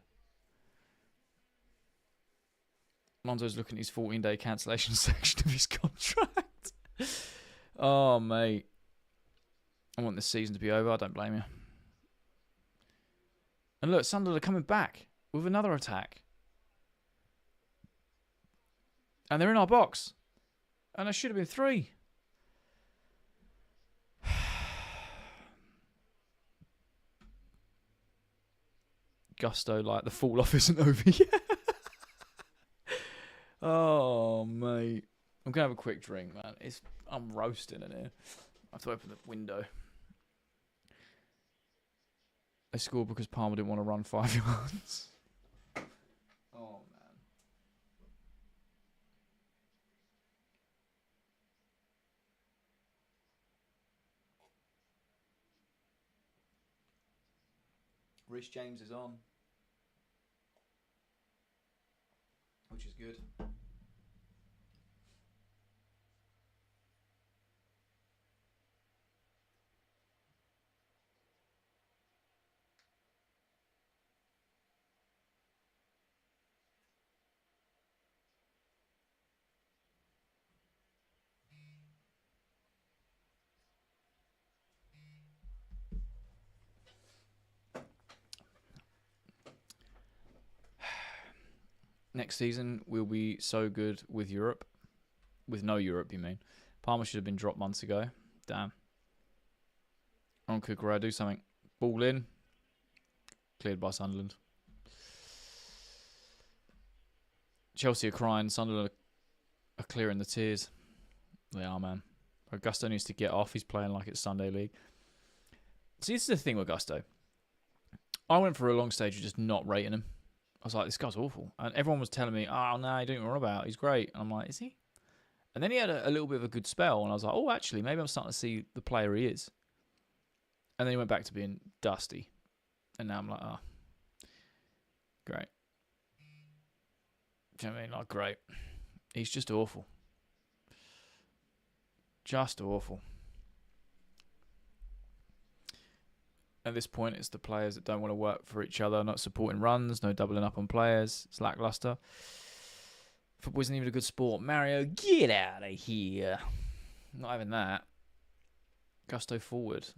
Lonzo's looking at his 14-day cancellation section of his contract. Oh, mate. I want this season to be over. I don't blame you. And look, Sunderland are coming back with another attack. And they're in our box. And there should have been 3. Gusto, like, the fall off isn't over yet. Oh, mate. I'm going to have a quick drink, man. I'm roasting in here. I have to open the window. They scored because Palmer didn't want to run 5 yards. Oh, man. Reece James is on, which is good. Next season, we'll be so good with Europe. With no Europe, you mean. Palmer should have been dropped months ago. Damn. On Kukurea, do something. Ball in. Cleared by Sunderland. Chelsea are crying. Sunderland are clearing the tears. They are, man. Augusto needs to get off. He's playing like it's Sunday League. See, this is the thing with Augusto. I went for a long stage of just not rating him. I was like, this guy's awful. And everyone was telling me, oh, no, you don't know what about. He's great. And I'm like, is he? And then he had a little bit of a good spell. And I was like, oh, actually, maybe I'm starting to see the player he is. And then he went back to being dusty. And now I'm like, oh, great. Do you know what I mean? Like, great. He's just awful. Just awful. At this point, it's the players that don't want to work for each other, not supporting runs, no doubling up on players. It's lackluster. Football isn't even a good sport. Mario, get out of here. Not having that. Gusto forward.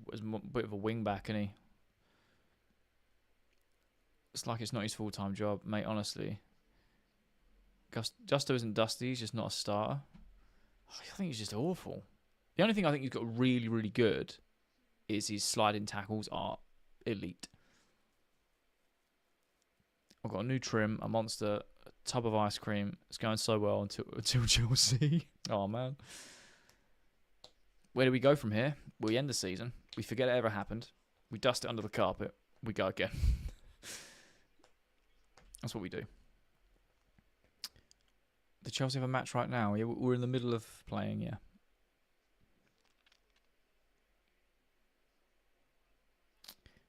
Was a bit of a wing back, isn't he? It's like it's not his full-time job, mate, honestly. Gusto isn't dusty, he's just not a starter. I think he's just awful. The only thing I think he's got really, really good is his sliding tackles are elite. I've got a new trim, a monster, a tub of ice cream. It's going so well until Chelsea. Oh, man. Where do we go from here? We end the season. We forget it ever happened. We dust it under the carpet. We go again. That's what we do. Did Chelsea have a match right now? Yeah, we're in the middle of playing, yeah.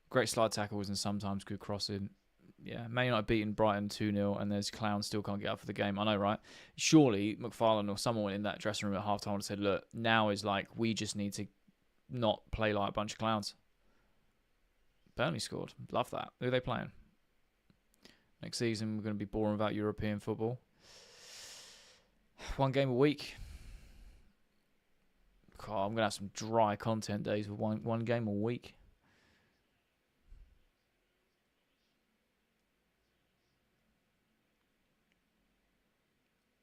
Great slide tackles and sometimes good crossing. Yeah, Man United beating Brighton 2-0 and there's clowns still can't get up for the game. I know, right? Surely McFarlane or someone in that dressing room at halftime would have said, look, now is like, we just need to not play like a bunch of clowns. Burnley scored. Love that. Who are they playing? Next season, we're going to be boring without European football. 1 game a week. God, I'm going to have some dry content days with one game a week.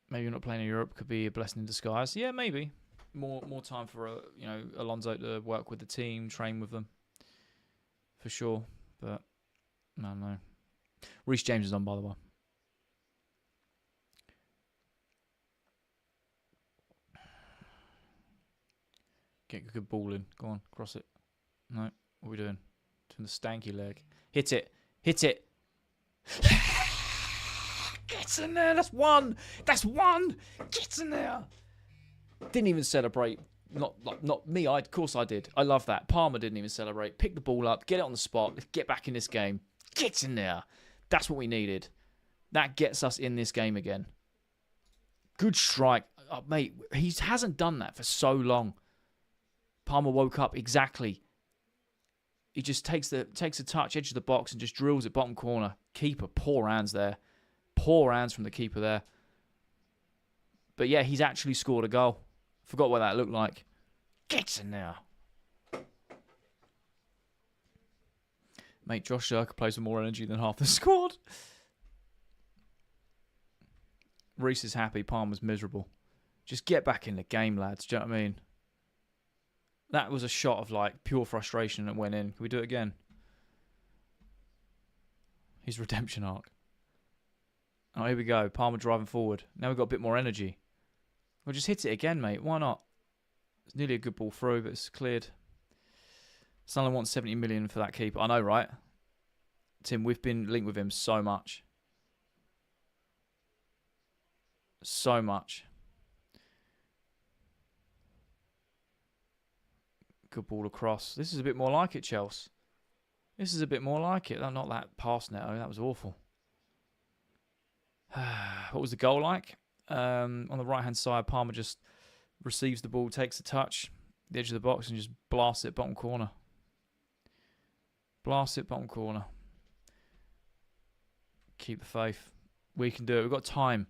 Maybe not playing in Europe could be a blessing in disguise. Yeah, maybe. More time for Alonso to work with the team, train with them. For sure. But, no. Reece James is on, by the way. Get a good ball in. Go on, cross it. No, what are we doing? Doing the stanky leg. Hit it. Hit it. Gets in there. That's one. That's one. Gets in there. Didn't even celebrate. Not me. Of course I did. I love that. Palmer didn't even celebrate. Pick the ball up, get it on the spot. Let's get back in this game. Get in there. That's what we needed. That gets us in this game again. Good strike, mate. He hasn't done that for so long. Palmer woke up exactly. He just takes a touch, edge of the box, and just drills it bottom corner. Keeper, poor hands there. Poor hands from the keeper there. But yeah, he's actually scored a goal. Forgot what that looked like. Get in there. Mate, Josh Zerka plays with more energy than half the squad. Reece is happy. Palmer's miserable. Just get back in the game, lads. Do you know what I mean? That was a shot of like pure frustration that went in. Can we do it again? His redemption arc. Oh, here we go. Palmer driving forward. Now we've got a bit more energy. We'll just hit it again, mate. Why not? It's nearly a good ball through, but it's cleared. Sunderland wants 70 million for that keeper. I know, right? Tim, we've been linked with him so much. So much. Good ball across. This is a bit more like it, Chelsea. This is a bit more like it. Not that pass now. That was awful. What was the goal like? On the right-hand side, Palmer just receives the ball, takes a touch, the edge of the box, and just blasts it bottom corner. Blast it bottom corner. Keep the faith. We can do it. We've got time.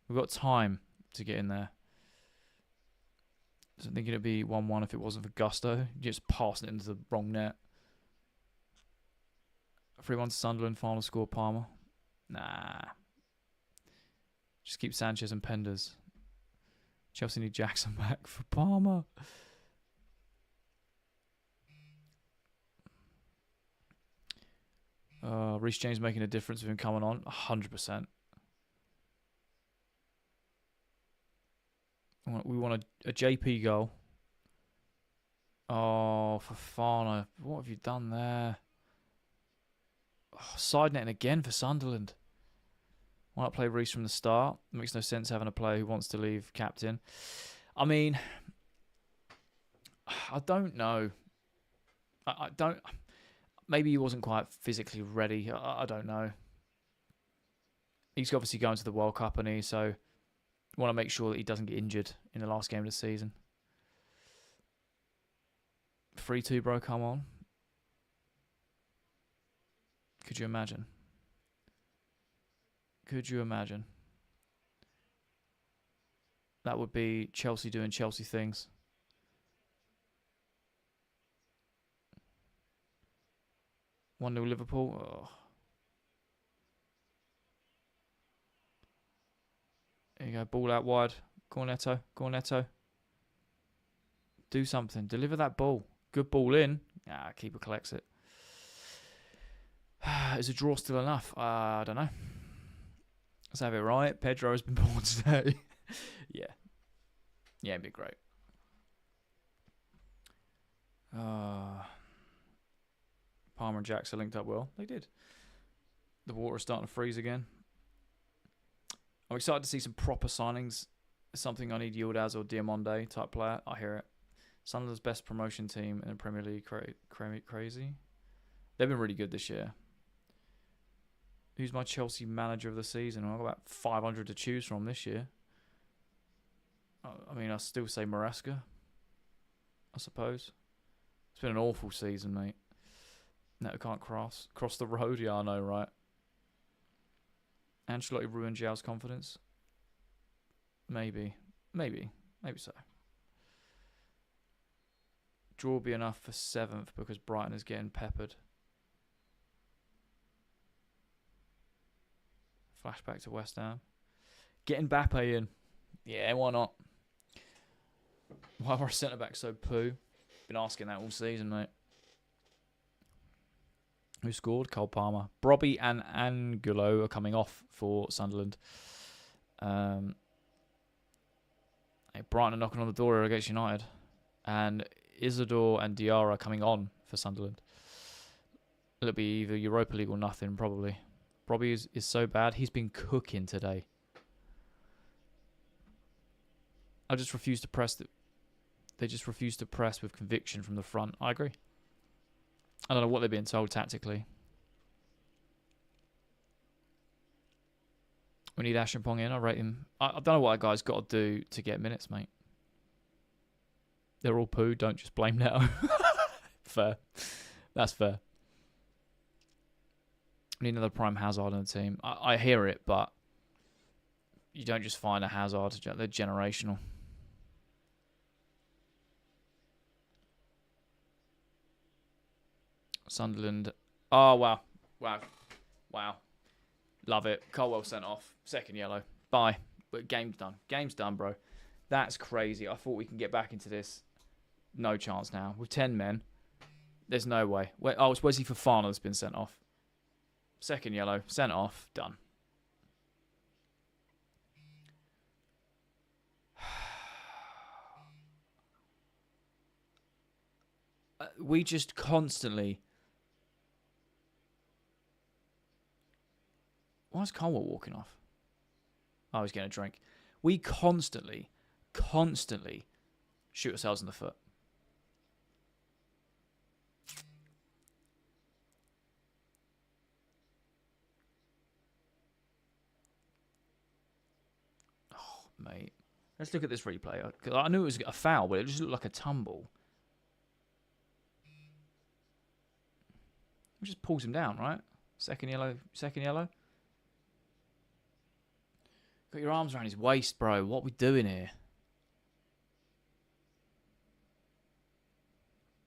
We've got time to get in there. I think it'd be 1-1 if it wasn't for Gusto. Just passing it into the wrong net. 3-1 to Sunderland. Final score, Palmer. Nah. Just keep Sanchez and Penders. Chelsea need Jackson back for Palmer. Reece James making a difference with him coming on. 100%. We want a JP goal. Oh, Fofana. What have you done there? Oh, side netting again for Sunderland. Why not play Reece from the start? It makes no sense having a player who wants to leave captain. I mean, I don't know. I don't... Maybe he wasn't quite physically ready. I don't know. He's obviously going to the World Cup, and so want to make sure that he doesn't get injured in the last game of the season. 3-2, bro, come on. Could you imagine? Could you imagine? That would be Chelsea doing Chelsea things. One 0 Liverpool. Oh. There you go. Ball out wide. Cornetto. Cornetto. Do something. Deliver that ball. Good ball in. Ah, keeper collects it. Is a draw still enough? I don't know. Let's have it right. Pedro has been born today. Yeah. Yeah, it'd be great. Palmer and Jackson linked up well. They did. The water is starting to freeze again. I'm excited to see some proper signings. Something I need Yildiz or Diamonde type player. I hear it. Sunderland's best promotion team in the Premier League. Crazy. They've been really good this year. Who's my Chelsea manager of the season? I've got about 500 to choose from this year. I mean, I still say Maresca, I suppose. It's been an awful season, mate. No, I can't cross the road. Yeah, I know, right? Ancelotti ruined João's confidence. Maybe so. Draw will be enough for 7th because Brighton is getting peppered. Flashback to West Ham. Get Mbappe in. Yeah, why not? Why are our centre-backs so poo? Been asking that all season, mate. Who scored? Cole Palmer. Brobby and Angulo are coming off for Sunderland. Hey, Brighton are knocking on the door against United. And Isidore and Diarra are coming on for Sunderland. It'll be either Europa League or nothing, probably. Brobby is so bad. He's been cooking today. I just refuse to press the... They just refuse to press with conviction from the front. I agree. I don't know what they're being told tactically. We need Ashenpong in. I rate him. I don't know what that guy's got to do to get minutes, mate. They're all poo. Don't just blame Neto. Fair. That's fair. We need another prime Hazard on the team. I hear it, but you don't just find a Hazard. They're generational. Sunderland. Oh, wow. Wow. Wow. Love it. Colwell sent off. Second yellow. Bye. But game's done. Game's done, bro. That's crazy. I thought we can get back into this. No chance now. With 10 men, there's no way. It's Wesley Fofana that's been sent off. Second yellow. Sent off. Done. We just constantly... Why is Colwell walking off? Oh, he's getting a drink. We constantly shoot ourselves in the foot. Oh, mate. Let's look at this replay. I knew it was a foul, but it just looked like a tumble. It just pulls him down, right? Second yellow. Got your arms around his waist, bro. What are we doing here?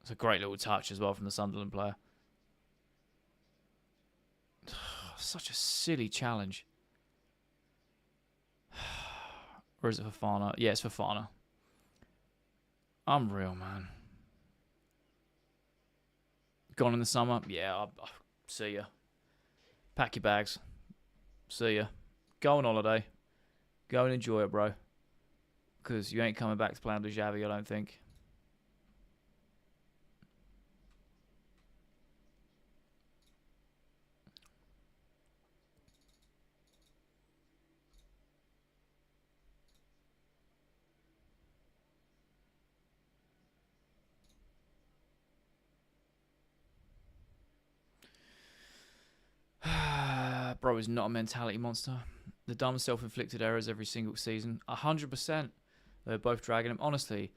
It's a great little touch as well from the Sunderland player. Such a silly challenge. Or is it Fofana? Yeah, it's Fofana. Unreal, man. Gone in the summer? Yeah, I'll see ya. Pack your bags. See ya. Go on holiday. Go and enjoy it, bro. Because you ain't coming back to play under Xavi, I don't think. Bro is not a mentality monster. The dumb self-inflicted errors every single season. 100%. They're both dragging him. Honestly,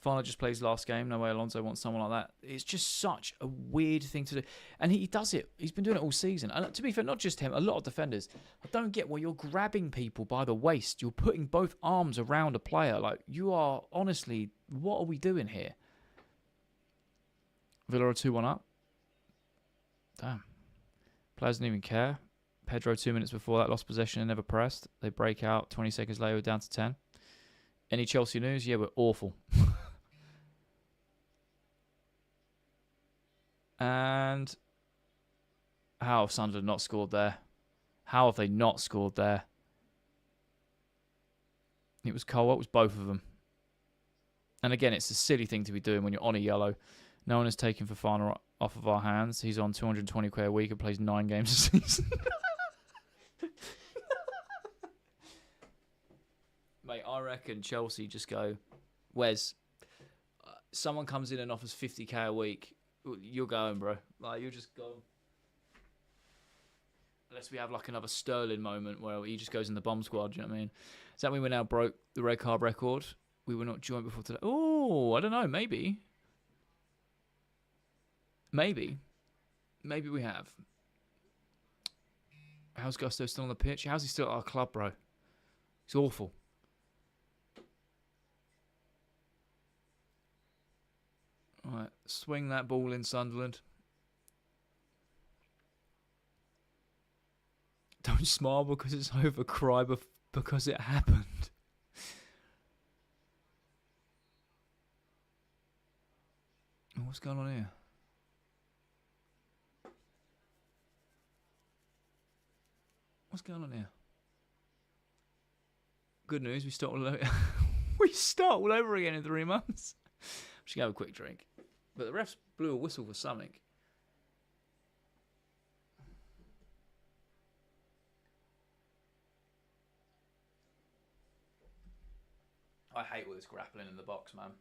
Fana just plays last game. No way Alonso wants someone like that. It's just such a weird thing to do. And he does it. He's been doing it all season. And to be fair, not just him, a lot of defenders. I don't get why you're grabbing people by the waist. You're putting both arms around a player. Like, you are, honestly, what are we doing here? Villa are 2-1 up. Damn. Players didn't even care. Pedro 2 minutes before that lost possession and never pressed. They break out 20 seconds later, we're down to 10. Any Chelsea news? Yeah, we're awful. And how have Sunderland not scored there? How have they not scored there? It was Colwell. It was both of them. And again, it's a silly thing to be doing when you're on a yellow. No one has taken Fofana off of our hands. He's on 220 quid a week and plays 9 games a season. Mate, I reckon Chelsea just go, Wes, someone comes in and offers 50k a week, you're going, bro. Like, you'll just go. Unless we have like another Sterling moment where he just goes in the bomb squad, do you know what I mean? Does that mean we now broke the red card record? We were not joined before today. Oh, I don't know, maybe. Maybe we have. How's Gusto still on the pitch? How's he still at our club, bro? He's awful. All right, swing that ball in, Sunderland. Don't smile because it's over, cry because it happened. What's going on here? What's going on here? Good news, we start all over. We start all over again in 3 months. We should have a quick drink. But the refs blew a whistle for something. I hate all this grappling in the box, man.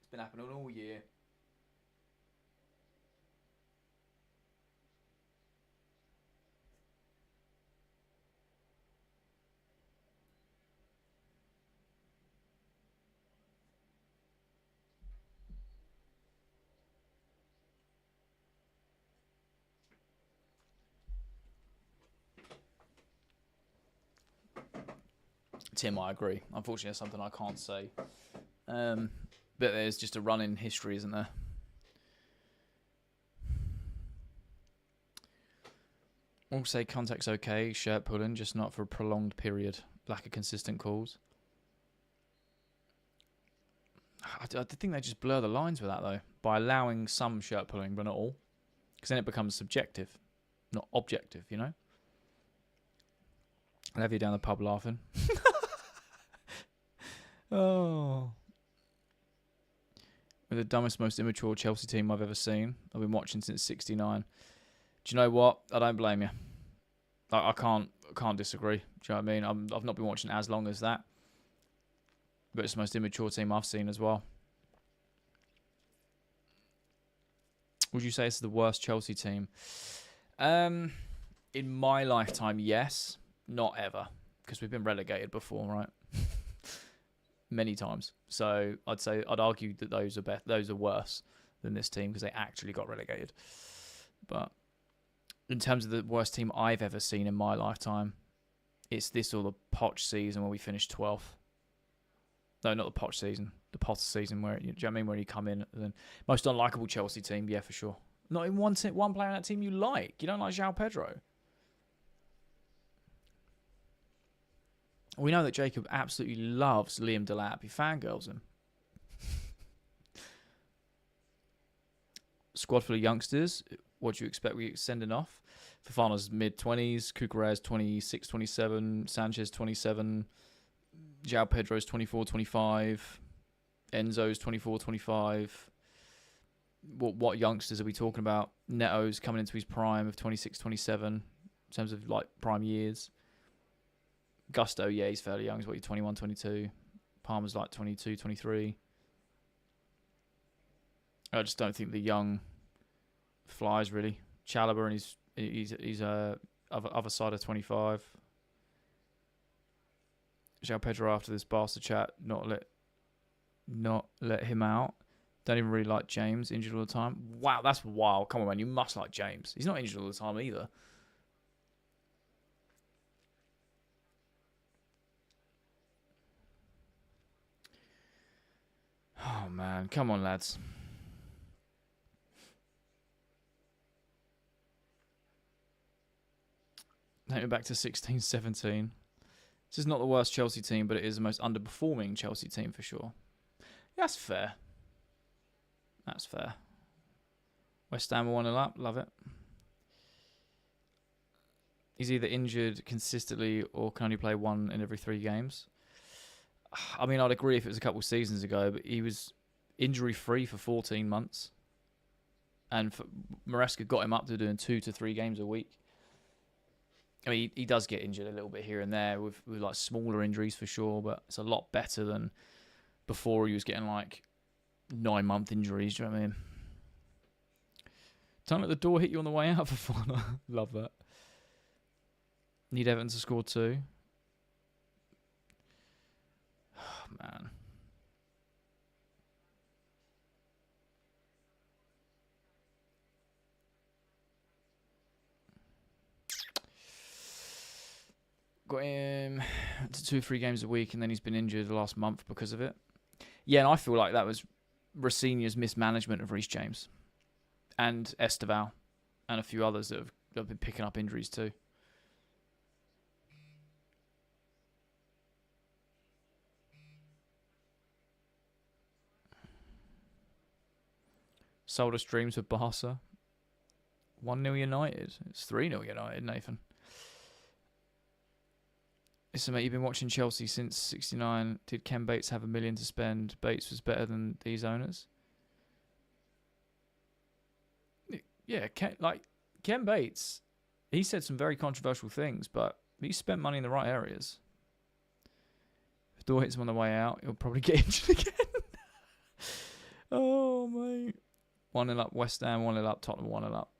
It's been happening all year. Tim, I agree. Unfortunately, that's something I can't say. But there's just a run in history, isn't there? We'll say contact's okay, shirt pulling, just not for a prolonged period. Lack of consistent calls. I think they just blur the lines with that, though, by allowing some shirt pulling, but not all. Because then it becomes subjective, not objective, you know? I'll have you down the pub laughing. Oh. We're the dumbest, most immature Chelsea team I've ever seen. I've been watching since '69. Do you know what? I don't blame you. I can't disagree. Do you know what I mean? I've not been watching as long as that. But it's the most immature team I've seen as well. Would you say it's the worst Chelsea team? In my lifetime, yes. Not ever. Because we've been relegated before, right? Many times. So I'd argue that those are worse than this team because they actually got relegated. But in terms of the worst team I've ever seen in my lifetime, it's this or the Poch season where we finished 12th. No, not the Poch season. The Potter season where, do you know what I mean? Where you come in and most unlikable Chelsea team, yeah, for sure. Not even one player in that team you like. You don't like João Pedro. We know that Jacob absolutely loves Liam Delap. He fangirls him. Squad full of youngsters. What do you expect we sending off? Fofana's mid-20s. Cucurella's 26, 27. Sanchez, 27. João Pedro's 24, 25. Enzo's 24, 25. What youngsters are we talking about? Neto's coming into his prime of 26, 27 in terms of like prime years. Gusto, yeah, he's fairly young. He's 21, 22. Palmer's like 22, 23. I just don't think the young flies really. Chalobah and he's other side of 25. João Pedro after this Barca chat, not let him out. Don't even really like James, injured all the time. Wow, that's wild. Come on, man, you must like James. He's not injured all the time either. Oh, man. Come on, lads. Take me back to 16-17. This is not the worst Chelsea team, but it is the most underperforming Chelsea team for sure. That's fair. That's fair. West Ham are 1-0 up. Love it. He's either injured consistently or can only play one in every 3 games. I mean, I'd agree if it was a couple of seasons ago, but he was injury-free for 14 months. And Maresca got him up to doing 2 to 3 games a week. I mean, he does get injured a little bit here and there with like smaller injuries for sure, but it's a lot better than before he was getting like 9-month injuries. Do you know what I mean? Don't let the door hit you on the way out for fun. Love that. Need Everton to score 2. Oh, man. Got him to 2 or 3 games a week, and then he's been injured the last month because of it. Yeah, and I feel like that was Rosenior's mismanagement of Reece James and Esteval and a few others that have been picking up injuries too. Sold us dreams with Barca. 1-0 United. It's 3-0 United, Nathan. Listen, mate, you've been watching Chelsea since '69. Did Ken Bates have $1 million to spend? Bates was better than these owners. Yeah, Ken Bates, he said some very controversial things, but he spent money in the right areas. If the door hits him on the way out, he'll probably get injured again. Oh, mate. 1-0 up West Ham, 1-0 up Tottenham, 1-0 up.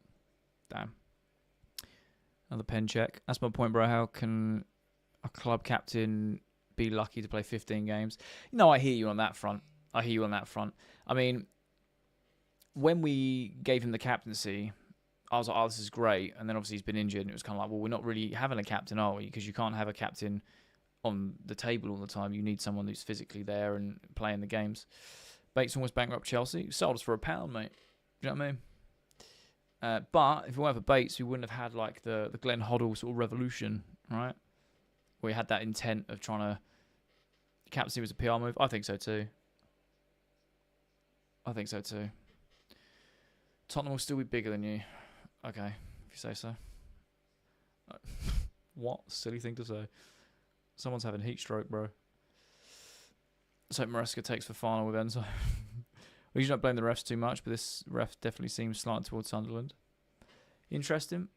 Damn. Another pen check. That's my point, bro. How can a club captain be lucky to play 15 games? No, I hear you on that front. I mean, when we gave him the captaincy, I was like, oh, this is great. And then obviously he's been injured, and it was kind of like, well, we're not really having a captain, are we? Because you can't have a captain on the table all the time. You need someone who's physically there and playing the games. Bates almost bankrupt Chelsea. Sold us for £1, mate. Do you know what I mean? But if it weren't for Bates, we wouldn't have had like the Glenn Hoddle sort of revolution, right? Where he had that intent of trying to... Captaincy was a PR move. I think so too. Tottenham will still be bigger than you. Okay, if you say so. What? Silly thing to say. Someone's having heat stroke, bro. Let's hope Maresca takes for final with Enzo. We usually don't blame the refs too much, but this ref definitely seems slanted towards Sunderland. Interesting.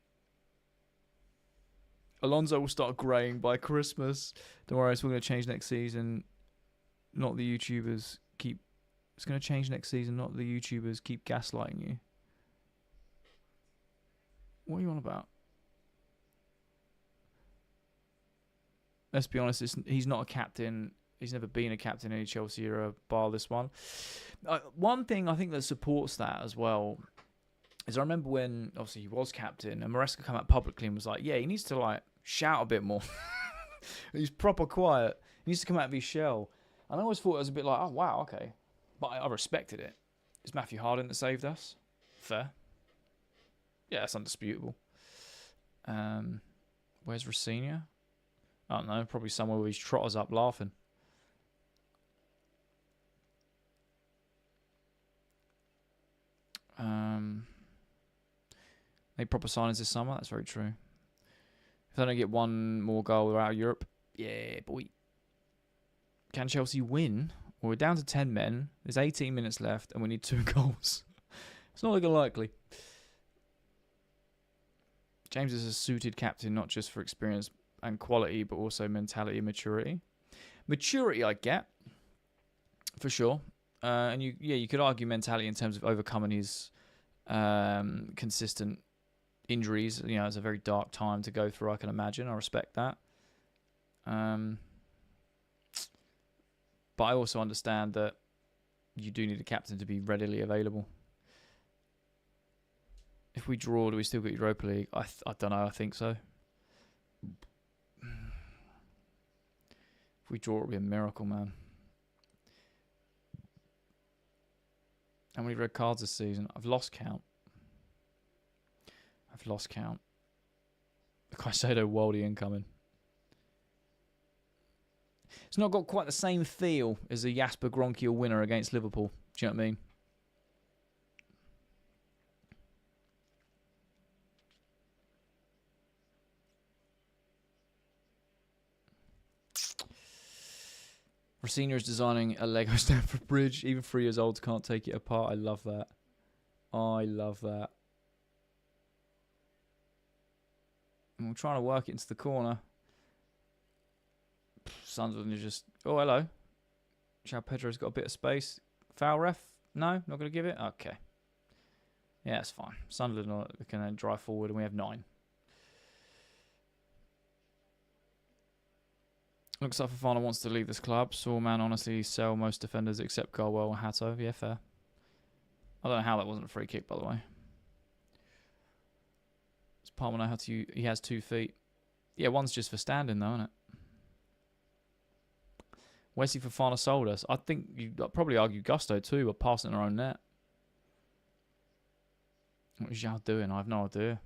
Alonso will start greying by Christmas. Don't worry, it's all going to change next season. Not the YouTubers keep... It's going to change next season, not the YouTubers keep gaslighting you. What are you on about? Let's be honest, he's not a captain. He's never been a captain in any Chelsea era, bar this one. One thing I think that supports that as well is I remember when, obviously, he was captain, and Maresca came out publicly and was like, yeah, he needs to, like, shout a bit more. He's proper quiet. He needs to come out of his shell. And I always thought it was a bit like, oh, wow, okay. But I respected it. It's Matthew Harding that saved us. Fair. Yeah, that's undisputable. Where's Rosenior? I don't know. Probably somewhere where his trotters up laughing. Made proper signings this summer. That's very true. If they don't get one more goal, they're out of Europe. Yeah, boy. Can Chelsea win? Well, we're down to 10 men. There's 18 minutes left, and we need 2 goals. It's not looking likely. James is a suited captain, not just for experience and quality, but also mentality and maturity. Maturity, I get, for sure. And you could argue mentality in terms of overcoming his consistent injuries. You know, it's a very dark time to go through, I can imagine. I respect that. But I also understand that you do need a captain to be readily available. If we draw, do we still get Europa League? I don't know. I think so. If we draw, it'll be a miracle, man. How many red cards this season? I've lost count. Caicedo Waldie incoming. It's not got quite the same feel as the Jasper Gronkiel winner against Liverpool. Do you know what I mean? Rosenior is designing a Lego Stamford Bridge. Even 3 years old can't take it apart. I love that. And we're trying to work it into the corner. Sunderland is just... Oh, hello. João Pedro's got a bit of space. Foul ref? No? Not going to give it? Okay. Yeah, that's fine. Sunderland can then drive forward and we have 9. Looks like Fofana wants to leave this club. Sawman honestly sell most defenders except Garwell and Hato. Yeah, fair. I don't know how that wasn't a free kick, by the way. Does Palmer know how to... He has 2 feet. Yeah, one's just for standing, though, isn't it? Wesley Fofana sold us. I think you'd probably argue Gusto, too, but passing their own net. What is Zhao doing? I have no idea.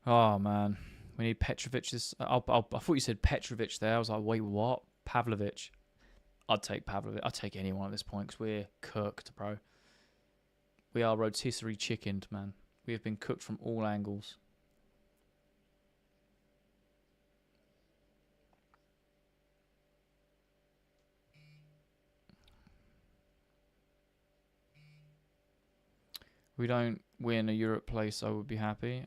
Oh, man. We need Petrovic. I thought you said Petrovic there. I was like, wait, what? Pavlovic. I'd take Pavlovic. I'd take anyone at this point because we're cooked, bro. We are rotisserie chickened, man. We have been cooked from all angles. We don't win a Europe place, I would be happy.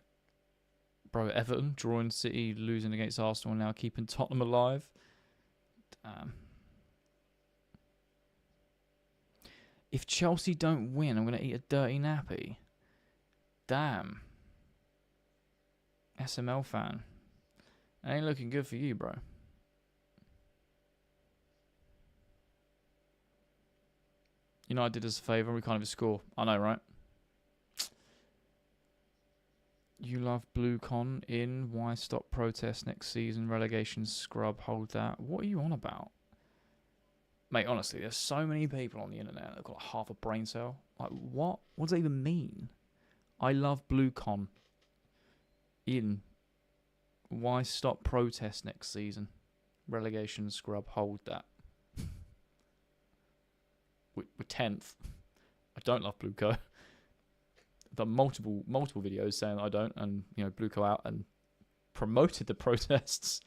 Bro, Everton drawing City, losing against Arsenal, and now keeping Tottenham alive. Damn. If Chelsea don't win, I'm going to eat a dirty nappy. Damn. SML fan. Ain't looking good for you, bro. United did us a favour. We can't even score. I know, right? You love Blue Con in. Why stop protest next season? Relegation scrub. Hold that. What are you on about? Mate, honestly, there's so many people on the internet that have got half a brain cell. Like, what? What does that even mean? I love Blue Con in. Why stop protest next season? Relegation scrub. Hold that. We're 10th. I don't love Blue Co. I've done multiple videos saying that I don't, and Blue Co out and promoted the protests.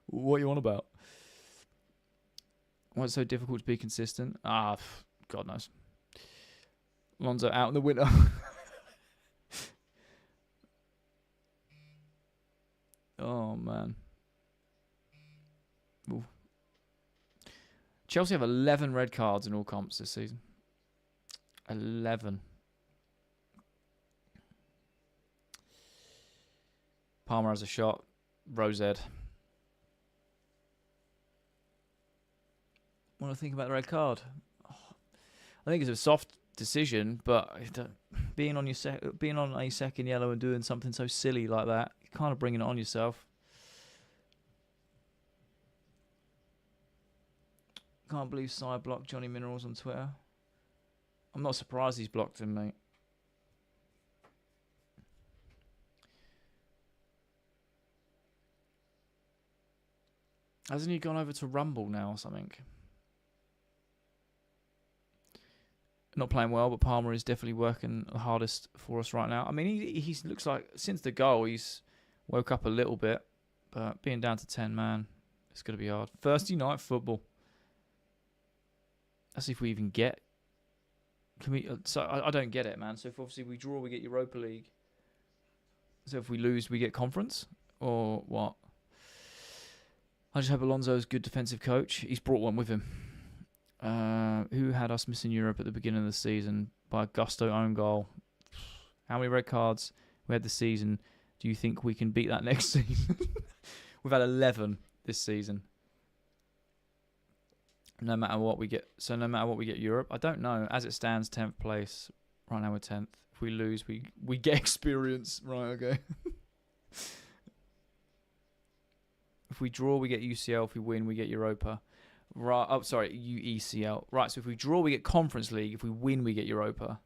What are you on about? Why is it so difficult to be consistent? God knows. Lonzo out in the winter. Oh man. Ooh. Chelsea have 11 red cards in all comps this season. 11. Palmer has a shot. Rosed. What do I think about the red card? I think it's a soft decision, but being on a second yellow and doing something so silly like that, you're kind of bringing it on yourself. Can't believe Sai blocked Johnny Minerals on Twitter. I'm not surprised he's blocked him, mate. Hasn't he gone over to Rumble now or something? Not playing well, but Palmer is definitely working the hardest for us right now. I mean, he looks like, since the goal, he's woke up a little bit. But being down to 10, man, it's going to be hard. Thursday night football. Let's see if we even get... Can we? So I don't get it, man. So if obviously we draw, we get Europa League. So if we lose, we get Conference? Or what? I just hope Alonso's a good defensive coach. He's brought one with him. Who had us missing Europe at the beginning of the season by a gusto own goal? How many red cards we had this season? Do you think we can beat that next season? We've had 11 this season. No matter what we get. So no matter what we get Europe, I don't know. As it stands, 10th place. Right now we're 10th. If we lose, we get experience. Right, okay. If we draw, we get UCL. If we win, we get Europa. Right. Oh, sorry, UECL. Right, so if we draw, we get Conference League. If we win, we get Europa.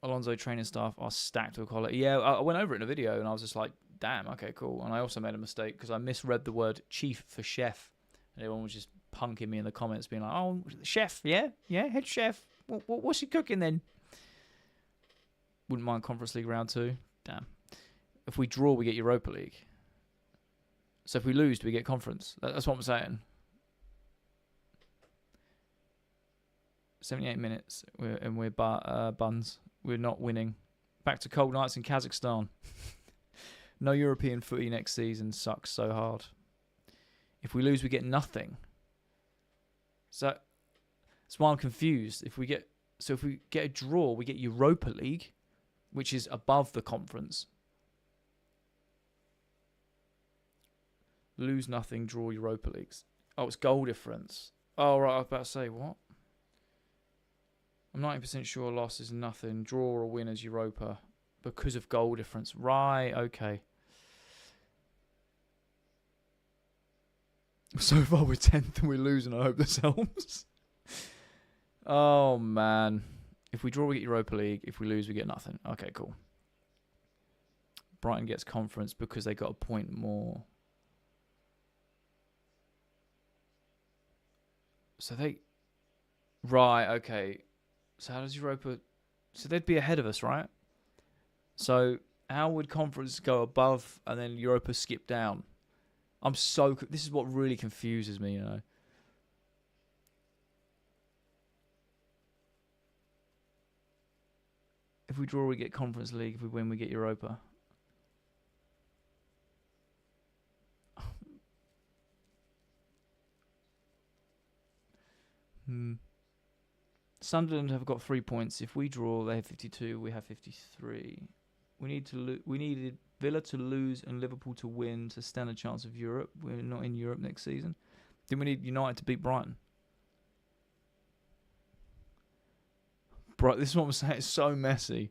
Alonso training staff are stacked with quality. Yeah, I went over it in a video and I was just like, damn, okay, cool. And I also made a mistake because I misread the word chief for chef. And everyone was just punking me in the comments being like, oh, chef, yeah, head chef. What's he cooking then? Wouldn't mind Conference League round 2. Damn. If we draw, we get Europa League. So if we lose, do we get Conference? That's what I'm saying. 78 minutes and we're buns. We're not winning. Back to cold nights in Kazakhstan. No European footy next season. Sucks so hard. If we lose, we get nothing. So that's why I'm confused. If we get a draw, we get Europa League, which is above the conference. Lose nothing, draw Europa Leagues. Oh, it's goal difference. Oh, right, I was about to say, what? I'm 90% sure loss is nothing. Draw or win as Europa because of goal difference. Right, okay. So far we're 10th and we're losing. I hope this helps. Oh, man. If we draw, we get Europa League. If we lose, we get nothing. Okay, cool. Brighton gets conference because they got a point more. So they... Right, okay. So how does Europa... So they'd be ahead of us, right? So how would conference go above and then Europa skip down? This is what really confuses me, you know. If we draw, we get Conference League. If we win, we get Europa. Sunderland have got 3 points. If we draw, they have 52. We have 53. We needed Villa to lose and Liverpool to win to stand a chance of Europe. We're not in Europe next season. Then we need United to beat Brighton. Bro, this is what I'm saying. It's so messy.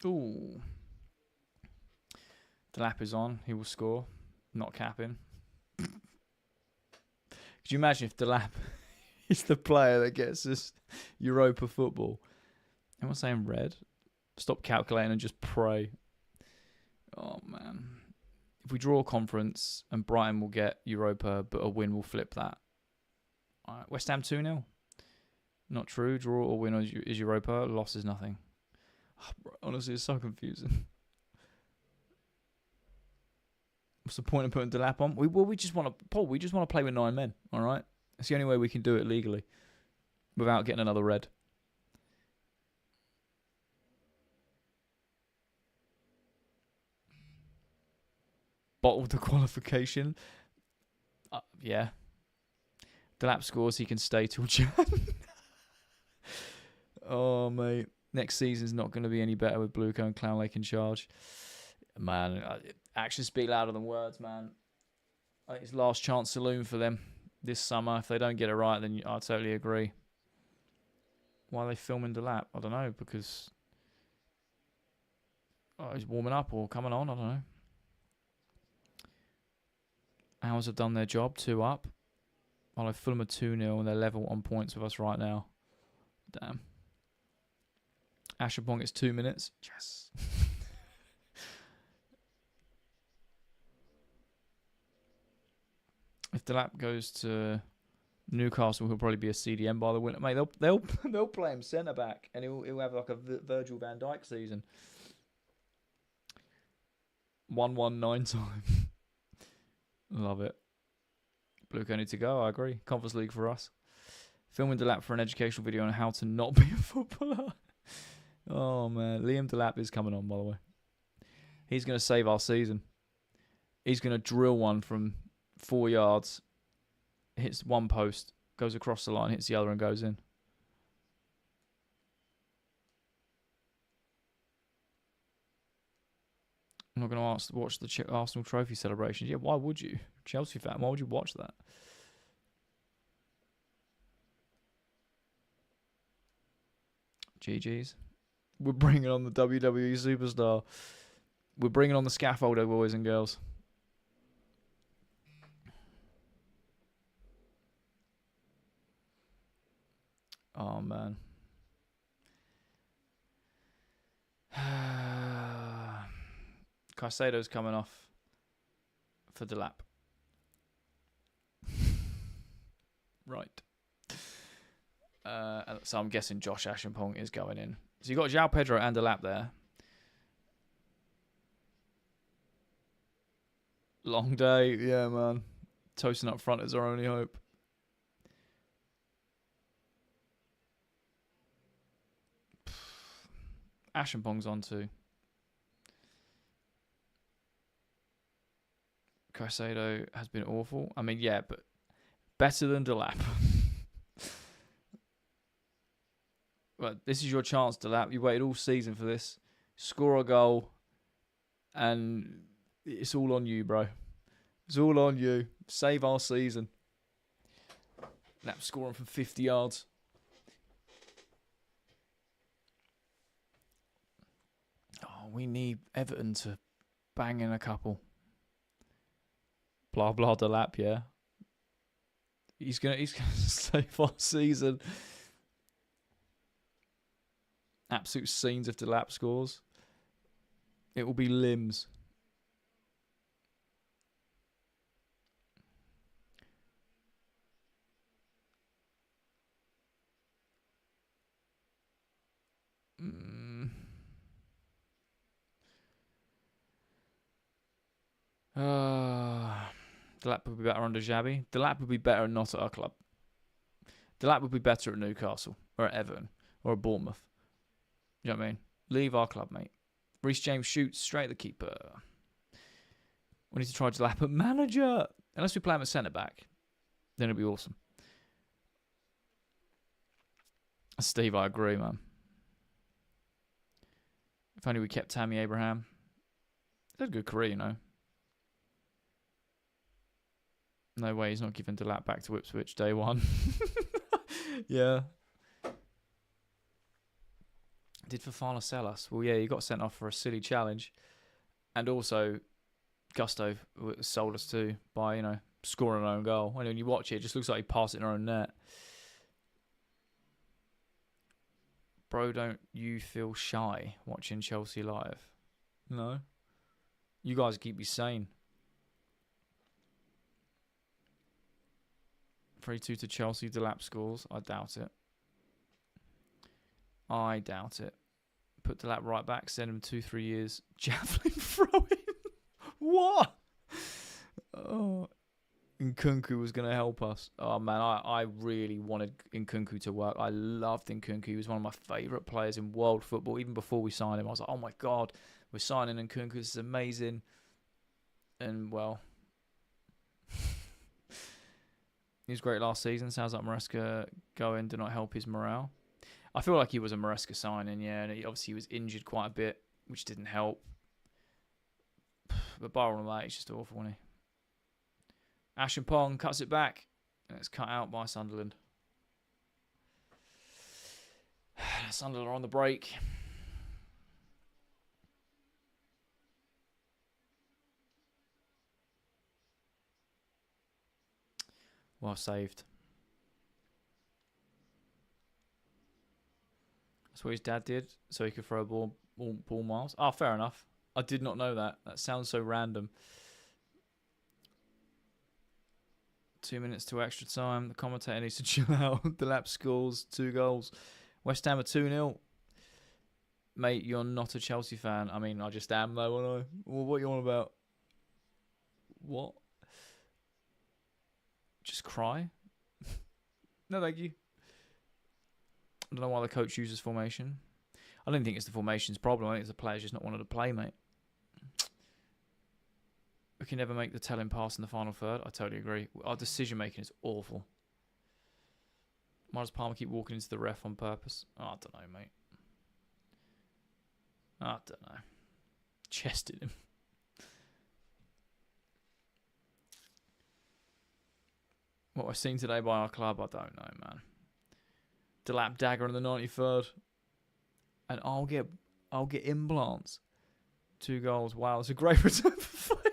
Ooh. Delap is on. He will score. Not capping. Could you imagine if Delap is the player that gets us Europa football? Am I saying red? Stop calculating and just pray. Oh, man. If we draw a conference and Brighton will get Europa, but a win will flip that. All right, West Ham 2-0. Not true. Draw or win is Europa. Loss is nothing. Oh, bro, honestly, it's so confusing. What's the point of putting Delap on? We just want to play with 9 men. All right, it's the only way we can do it legally, without getting another red. Bottled the qualification. Yeah. Delap scores, he can stay till Jan. Oh, mate. Next season's not going to be any better with Blueco and Clown Lake in charge. Man, actions speak louder than words, man. I think it's last chance saloon for them this summer. If they don't get it right, then I totally agree. Why are they filming Delap? I don't know, because he's warming up or coming on. I don't know. Owls have done their job, 2 up. While Fulham are 2-0 and they're level on points with us right now. Damn. Asherpong gets 2 minutes. Yes. If Delap goes to Newcastle, he'll probably be a CDM by the winter. Mate, they'll play him centre back, and he'll have like a Virgil van Dijk season. 1-1-9 time. Love it. Blueco need to go. I agree. Conference League for us. Filming Delap for an educational video on how to not be a footballer. Oh man, Liam Delap is coming on, by the way. He's going to save our season. He's going to drill one from 4 yards, hits one post, goes across the line, hits the other, and goes in. I'm not going to watch the Arsenal trophy celebrations. Yeah, why would you? Chelsea fan, why would you watch that? GG's. We're bringing on the WWE superstar. We're bringing on the scaffolder, boys and girls. Oh, man. Caicedo's coming off for Delap. Right. So I'm guessing Josh Ashenpong is going in. So you got João Pedro and Delap there. Long day. Yeah, man. Toasting up front is our only hope. Ashenpong's on too. Caicedo has been awful. I mean, yeah, but better than Delap. Well, this is your chance, Delap. You waited all season for this. Score a goal, and it's all on you, bro. It's all on you. Save our season. Delap scoring from 50 yards. Oh, we need Everton to bang in a couple. Blah blah Delap, yeah. He's gonna save our season. Absolute scenes if Delap scores. It will be limbs. Delap would be better under Xabi. Delap would be better not at our club. Delap would be better at Newcastle or at Everton or at Bournemouth. You know what I mean? Leave our club, mate. Reece James shoots straight at the keeper. We need to try Delap at manager. Unless we play him at centre-back, then it'll be awesome. Steve, I agree, man. If only we kept Tammy Abraham. He had a good career, you know. No way, he's not giving Delap back to Ipswich day one. Yeah. Did Fofana sell us? Well, yeah, he got sent off for a silly challenge. And also, Gusto sold us too by, you know, scoring an own goal. When you watch it, it just looks like he passed it in our own net. Bro, don't you feel shy watching Chelsea live? No. You guys keep me sane. 3-2 to Chelsea. Delap scores. I doubt it. I doubt it. Put Delap right back. Send him 2-3 years. Javelin throwing. What? Oh. Nkunku was going to help us. Oh, man, I really wanted Nkunku to work. I loved Nkunku. He was one of my favourite players in world football. Even before we signed him, I was like, oh, my God, we're signing Nkunku. This is amazing. And, well, he was great last season. Sounds like Maresca going did not help his morale. I feel like he was a Maresca signing, yeah. And obviously he was injured quite a bit, which didn't help. But bar on that, he's just awful, wasn't he? Ashenpong cuts it back. And it's cut out by Sunderland. Sunderland are on the break. Well saved. That's what his dad did, so he could throw a ball miles. Oh, fair enough. I did not know that. That sounds so random. 2 minutes to extra time. The commentator needs to chill out. Delap scores 2 goals. West Ham are 2-0. Mate, you're not a Chelsea fan. I mean, I just am though, aren't I? Well, what are you on about? What? Just cry? No, thank you. I don't know why the coach uses formation. I don't think it's the formation's problem. I think it's the players just not wanting to play, mate. We can never make the telling pass in the final third. I totally agree. Our decision making is awful. Why does Palmer keep walking into the ref on purpose? Oh, I don't know, mate. I don't know. Chested him. What I've seen today by our club, I don't know, man. Delap dagger in the 93rd. And I'll get implants. 2 goals. Wow, it's a great return for 5 million.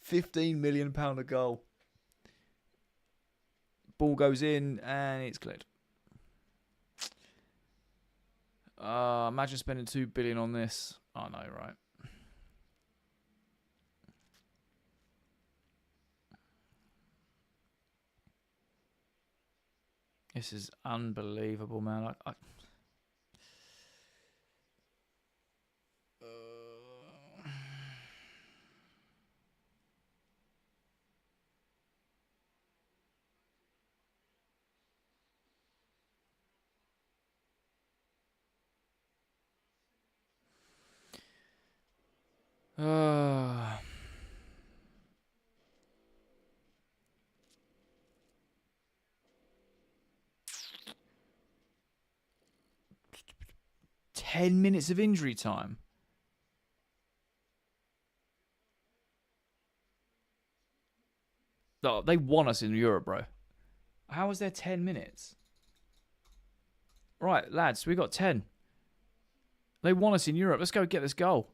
£15 million a goal. Ball goes in and it's cleared. Imagine spending $2 billion on this. I know, right? This is unbelievable, man. I 10 minutes of injury time. Oh, they won us in Europe, bro. How was there 10 minutes? Right, lads, we got 10. They won us in Europe. Let's go get this goal.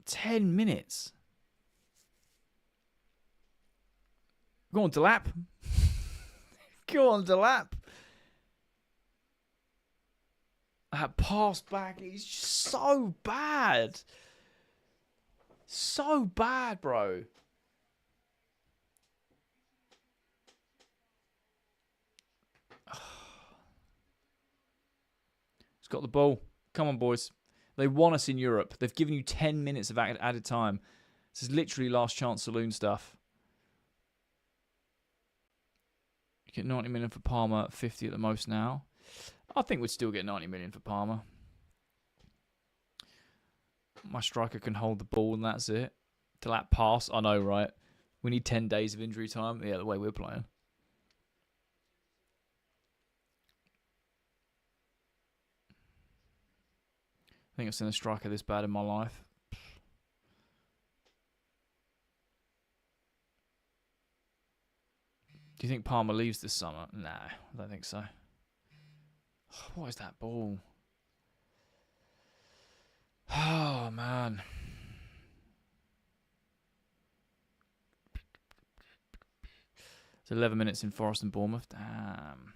Ten minutes. Go on, Delap. Go on, Delap. That pass back is just so bad. So bad, bro. He's got the ball. Come on, boys. They want us in Europe. They've given you 10 minutes of added time. This is literally last chance saloon stuff. You get 90 million for Palmer, 50 at the most now. I think we'd still get 90 million for Palmer. My striker can hold the ball and that's it. To that pass, I know, right? We need 10 days of injury time. Yeah, the way we're playing. I think I've seen a striker this bad in my life. Do you think Palmer leaves this summer? Nah, I don't think so. What is that ball? Oh, man. It's 11 minutes in Forest and Bournemouth. Damn.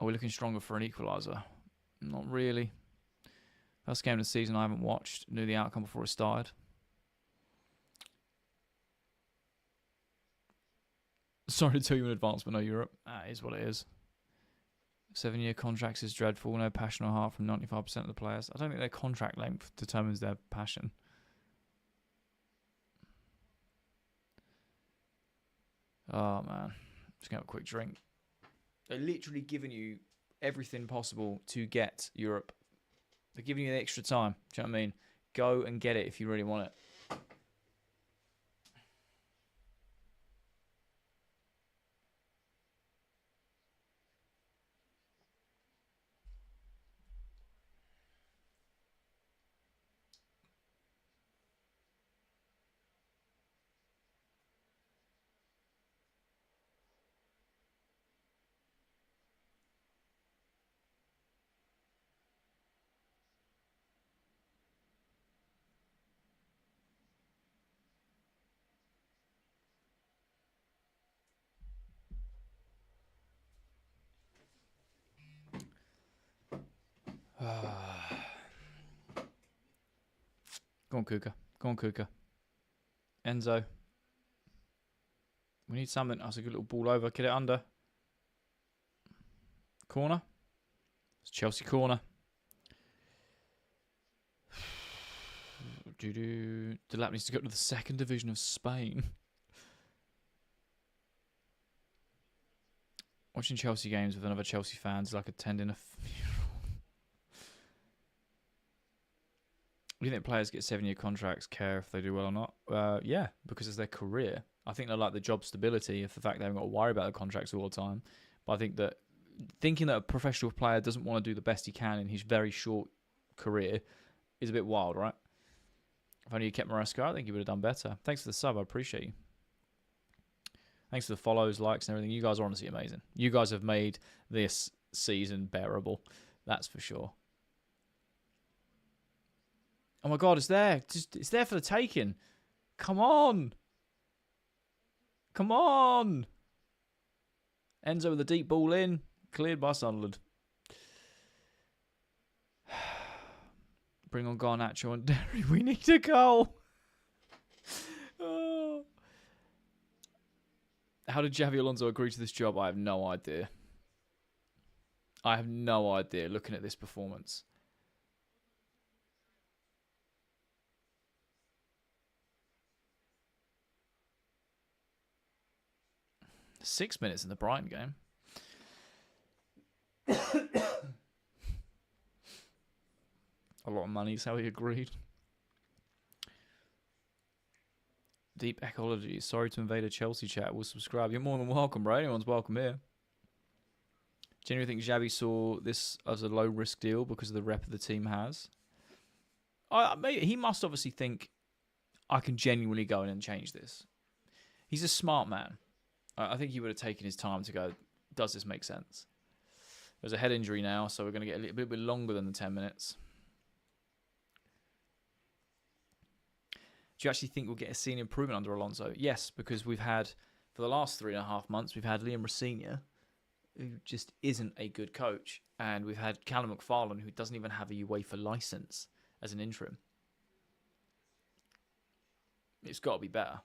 Are we looking stronger for an equaliser? Not really. First game of the season I haven't watched. Knew the outcome before it started. Sorry to tell you in advance, but no Europe. That is what it is. 7-year contracts is dreadful. No passion or heart from 95% of the players. I don't think their contract length determines their passion. Oh, man. Just going to have a quick drink. They're literally giving you everything possible to get Europe. They're giving you the extra time. Do you know what I mean? Go and get it if you really want it. Go on, Kuka. Go on, Kuka. Enzo. We need something. That's a good little ball over. Get it under. Corner. It's Chelsea corner. Delap needs to go to the second division of Spain. Watching Chelsea games with another Chelsea fan is like attending a funeral. Do you think players get 7-year contracts care if they do well or not? Yeah, because it's their career. I think they like the job stability of the fact they haven't got to worry about the contracts all the time. But I think that thinking that a professional player doesn't want to do the best he can in his very short career is a bit wild, right? If only you kept Maresca, I think he would have done better. Thanks for the sub. I appreciate you. Thanks for the follows, likes, and everything. You guys are honestly amazing. You guys have made this season bearable. That's for sure. Oh my God, it's there. It's there for the taking. Come on. Come on. Enzo with the deep ball in. Cleared by Sunderland. Bring on Garnacho and Derry. We need a goal. Oh. How did Xavi Alonso agree to this job? I have no idea. I have no idea looking at this performance. 6 minutes in the Brighton game. A lot of money is how he agreed. Deep ecology. Sorry to invade a Chelsea chat. We'll subscribe. You're more than welcome, bro. Anyone's welcome here. Genuinely think Xavi saw this as a low-risk deal because of the rep the team has. He must obviously think, I can genuinely go in and change this. He's a smart man. I think he would have taken his time to go, does this make sense? There's a head injury now, so we're going to get a little bit longer than the 10 minutes. Do you actually think we'll get a scene improvement under Alonso? Yes, because we've had, for the last 3.5 months, we've had Liam Rosenior, who just isn't a good coach. And we've had Callum McFarlane, who doesn't even have a UEFA licence as an interim. It's got to be better.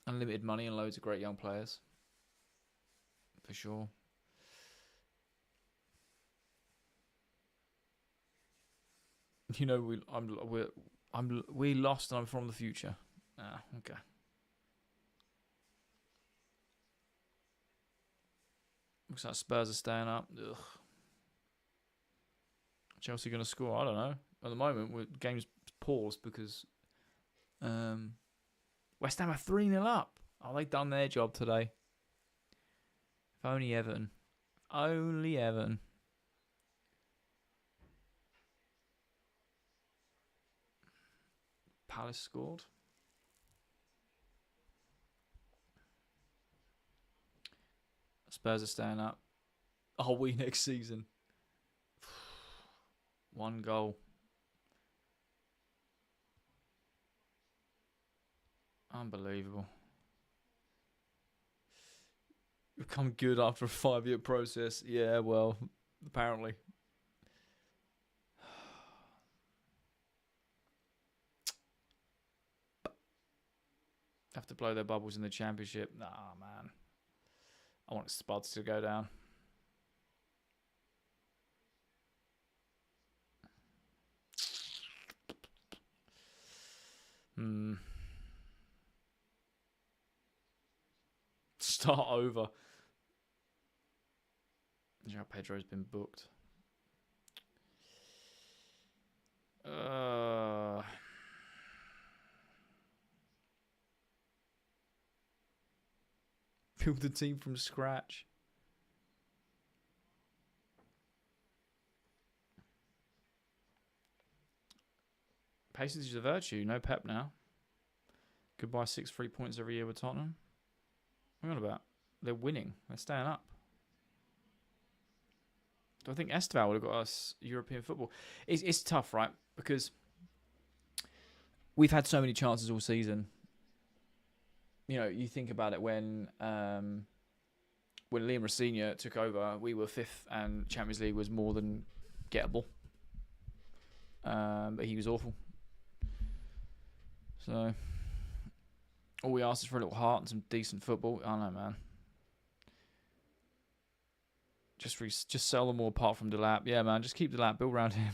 Unlimited money and loads of great young players. For sure. You know, we lost and I'm from the future. Ah, okay. Looks like Spurs are staying up. Ugh. Chelsea going to score? I don't know. At the moment, game's paused because West Ham are 3-0 up. Oh, they done their job today. If only Everton. Only Everton. Palace scored. Spurs are staying up. Are we next season? 1 goal. Unbelievable. Become good after a 5-year process. Yeah, well, apparently. Have to blow their bubbles in the championship. Nah, man. I want Spuds to go down. Start over. João Pedro's been booked. Build the team from scratch. Patience is a virtue. No Pep now. Goodbye 6 free points every year with Tottenham. What are you on about? They're winning. They're staying up. Do I think Esteval would have got us European football? It's tough, right? Because we've had so many chances all season. You know, you think about it when Liam Rosenior took over, we were 5th and Champions League was more than gettable. But he was awful. So all we asked is for a little heart and some decent football. I don't know, man. Just sell them all apart from Delap. Yeah, man. Just keep Delap. Build around him.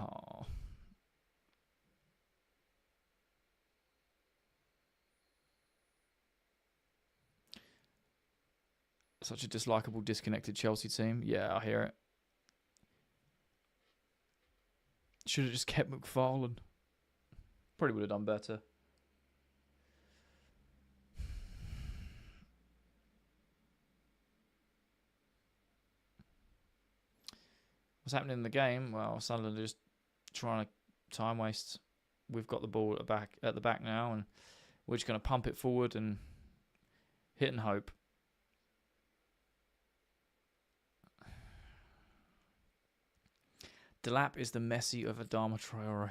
Oh. Such a dislikable, disconnected Chelsea team. Yeah, I hear it. Should have just kept McFarlane. Probably would have done better. What's happening in the game? Well, Sunderland are just trying to time waste. We've got the ball at the back now, and we're just going to pump it forward and hit and hope. Delap is the Messi of Adama Traore.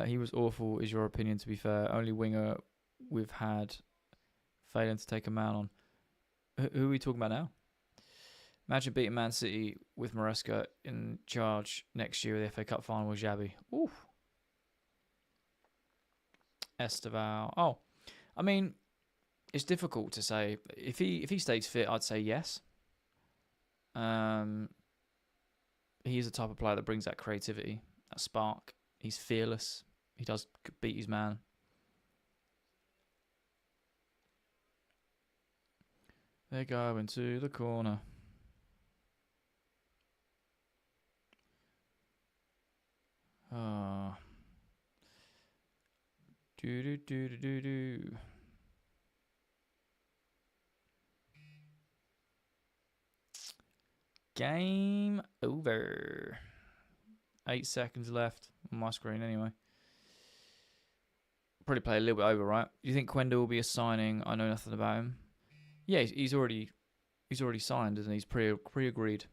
He was awful, is your opinion, to be fair. Only winger we've had failing to take a man on. Who are we talking about now? Imagine beating Man City with Maresca in charge next year of the FA Cup final with Xabi. Ooh. Esteval. Oh, I mean, it's difficult to say. If he stays fit, I'd say yes. He is the type of player that brings that creativity, that spark. He's fearless. He does beat his man. They go into the corner. Ah. Do. Game over. 8 seconds left on my screen anyway. Probably play a little bit over, right? Do you think Quenda will be a signing? I know nothing about him. Yeah, he's already signed, and he's pre-agreed.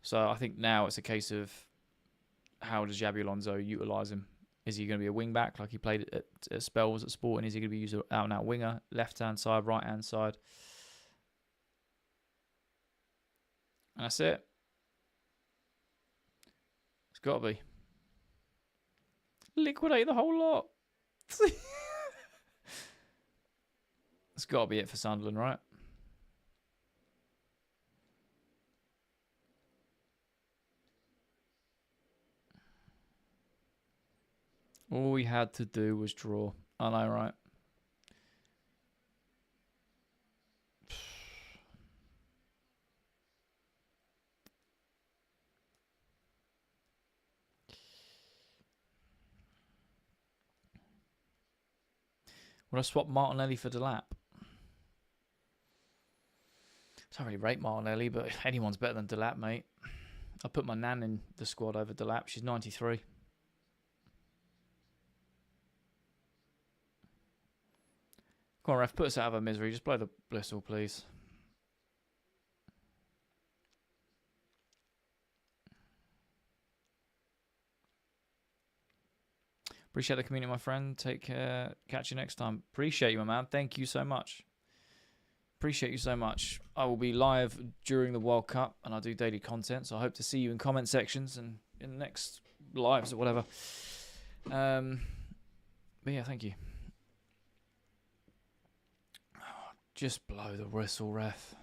So I think now it's a case of how does Xabi Alonso utilise him? Is he going to be a wing back like he played at spells at Sporting? Is he going to be used out and out winger, left hand side, right hand side? And that's it. It's got to be. Liquidate the whole lot. It's got to be it for Sunderland, right? All we had to do was draw. I know, right? Would I swap Martinelli for Delap? I don't really rate Martinelli, but anyone's better than Delap, mate. I put my nan in the squad over Delap. She's 93. Come on, ref, put us out of our misery. Just blow the whistle, please. Appreciate the community, my friend. Take care. Catch you next time. Appreciate you, my man. Thank you so much. Appreciate you so much. I will be live during the World Cup, and I do daily content, so I hope to see you in comment sections and in the next lives or whatever. But yeah, thank you. Just blow the whistle, ref.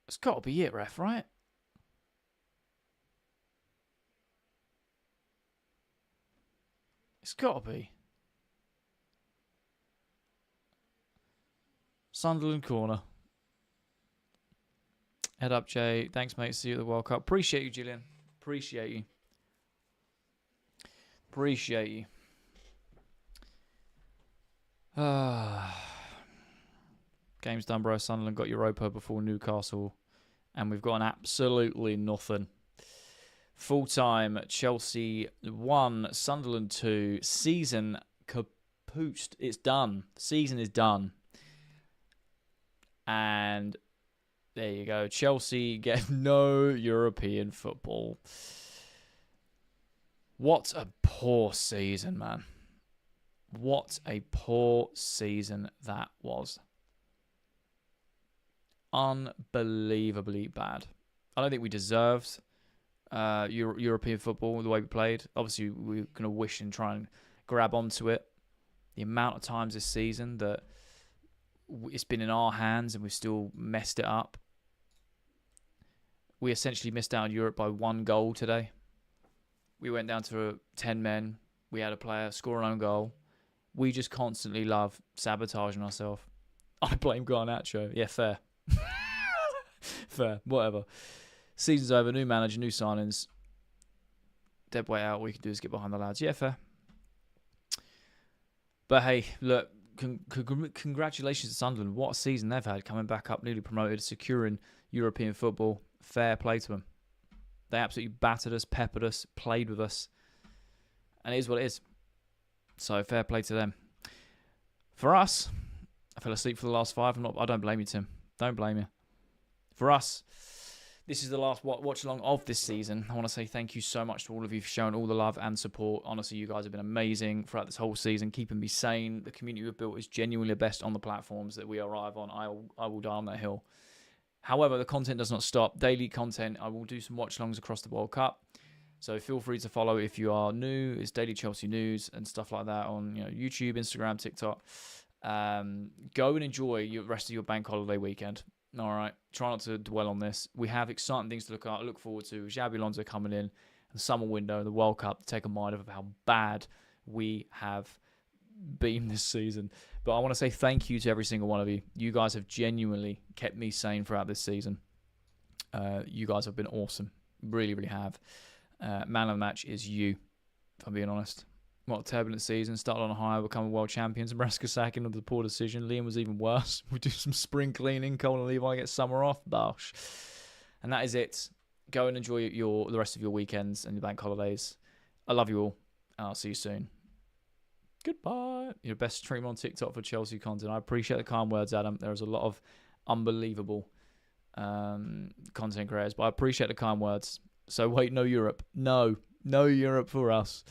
It's got to be it, ref, right? It's got to be. Sunderland corner. Head up, Jay. Thanks, mate. See you at the World Cup. Appreciate you, Gillian. Appreciate you. Appreciate you. Game's done, bro. Sunderland got Europa before Newcastle. And we've got an absolutely nothing. Full-time, Chelsea 1, Sunderland 2. Season capooched. It's done. Season is done. And there you go. Chelsea get no European football. What a poor season, man. What a poor season that was. Unbelievably bad. I don't think we deserved European football the way we played. Obviously, we're going to wish and try and grab onto it. The amount of times this season that it's been in our hands and we've still messed it up. We essentially missed out on Europe by 1 goal today. We went down to 10 men. We had a player score an own goal. We just constantly love sabotaging ourselves. I blame Garnacho. Yeah, fair. Fair. Whatever. Season's over. New manager, new signings. Dead weight out. All we can do is get behind the lads. Yeah, fair. But hey, look, congratulations to Sunderland. What a season they've had, coming back up, newly promoted, securing European football. Fair play to them. They absolutely battered us, peppered us, played with us. And it is what it is. So fair play to them. For us, I fell asleep for the last 5. I don't blame you, Tim. Don't blame you. For us, this is the last watch along of this season. I want to say thank you so much to all of you for showing all the love and support. Honestly, you guys have been amazing throughout this whole season, keeping me sane. The community we've built is genuinely the best on the platforms that we arrive on. I will die on that hill. However, the content does not stop. Daily content. I will do some watch-alongs across the World Cup. So feel free to follow if you are new. It's Daily Chelsea News and stuff like that on YouTube, Instagram, TikTok. Go and enjoy the rest of your bank holiday weekend. All right. Try not to dwell on this. We have exciting things to look forward to. Xabi Alonso coming in, the summer window, the World Cup, to take a mind of how bad we have been this season. But I want to say thank you to every single one of you. You guys have genuinely kept me sane throughout this season. You guys have been awesome. Really, really have. Man of the match is you, if I'm being honest. What a turbulent season. Started on a high, becoming world champions. Nebraska sacking under the poor decision. Liam was even worse. We do some spring cleaning. Cole and Levi get summer off. Bosh. And that is it. Go and enjoy the rest of your weekends and your bank holidays. I love you all. And I'll see you soon. Goodbye. Your best stream on TikTok for Chelsea content. I appreciate the kind words, Adam. There's a lot of unbelievable content creators, but I appreciate the kind words. So wait, no Europe. No Europe for us.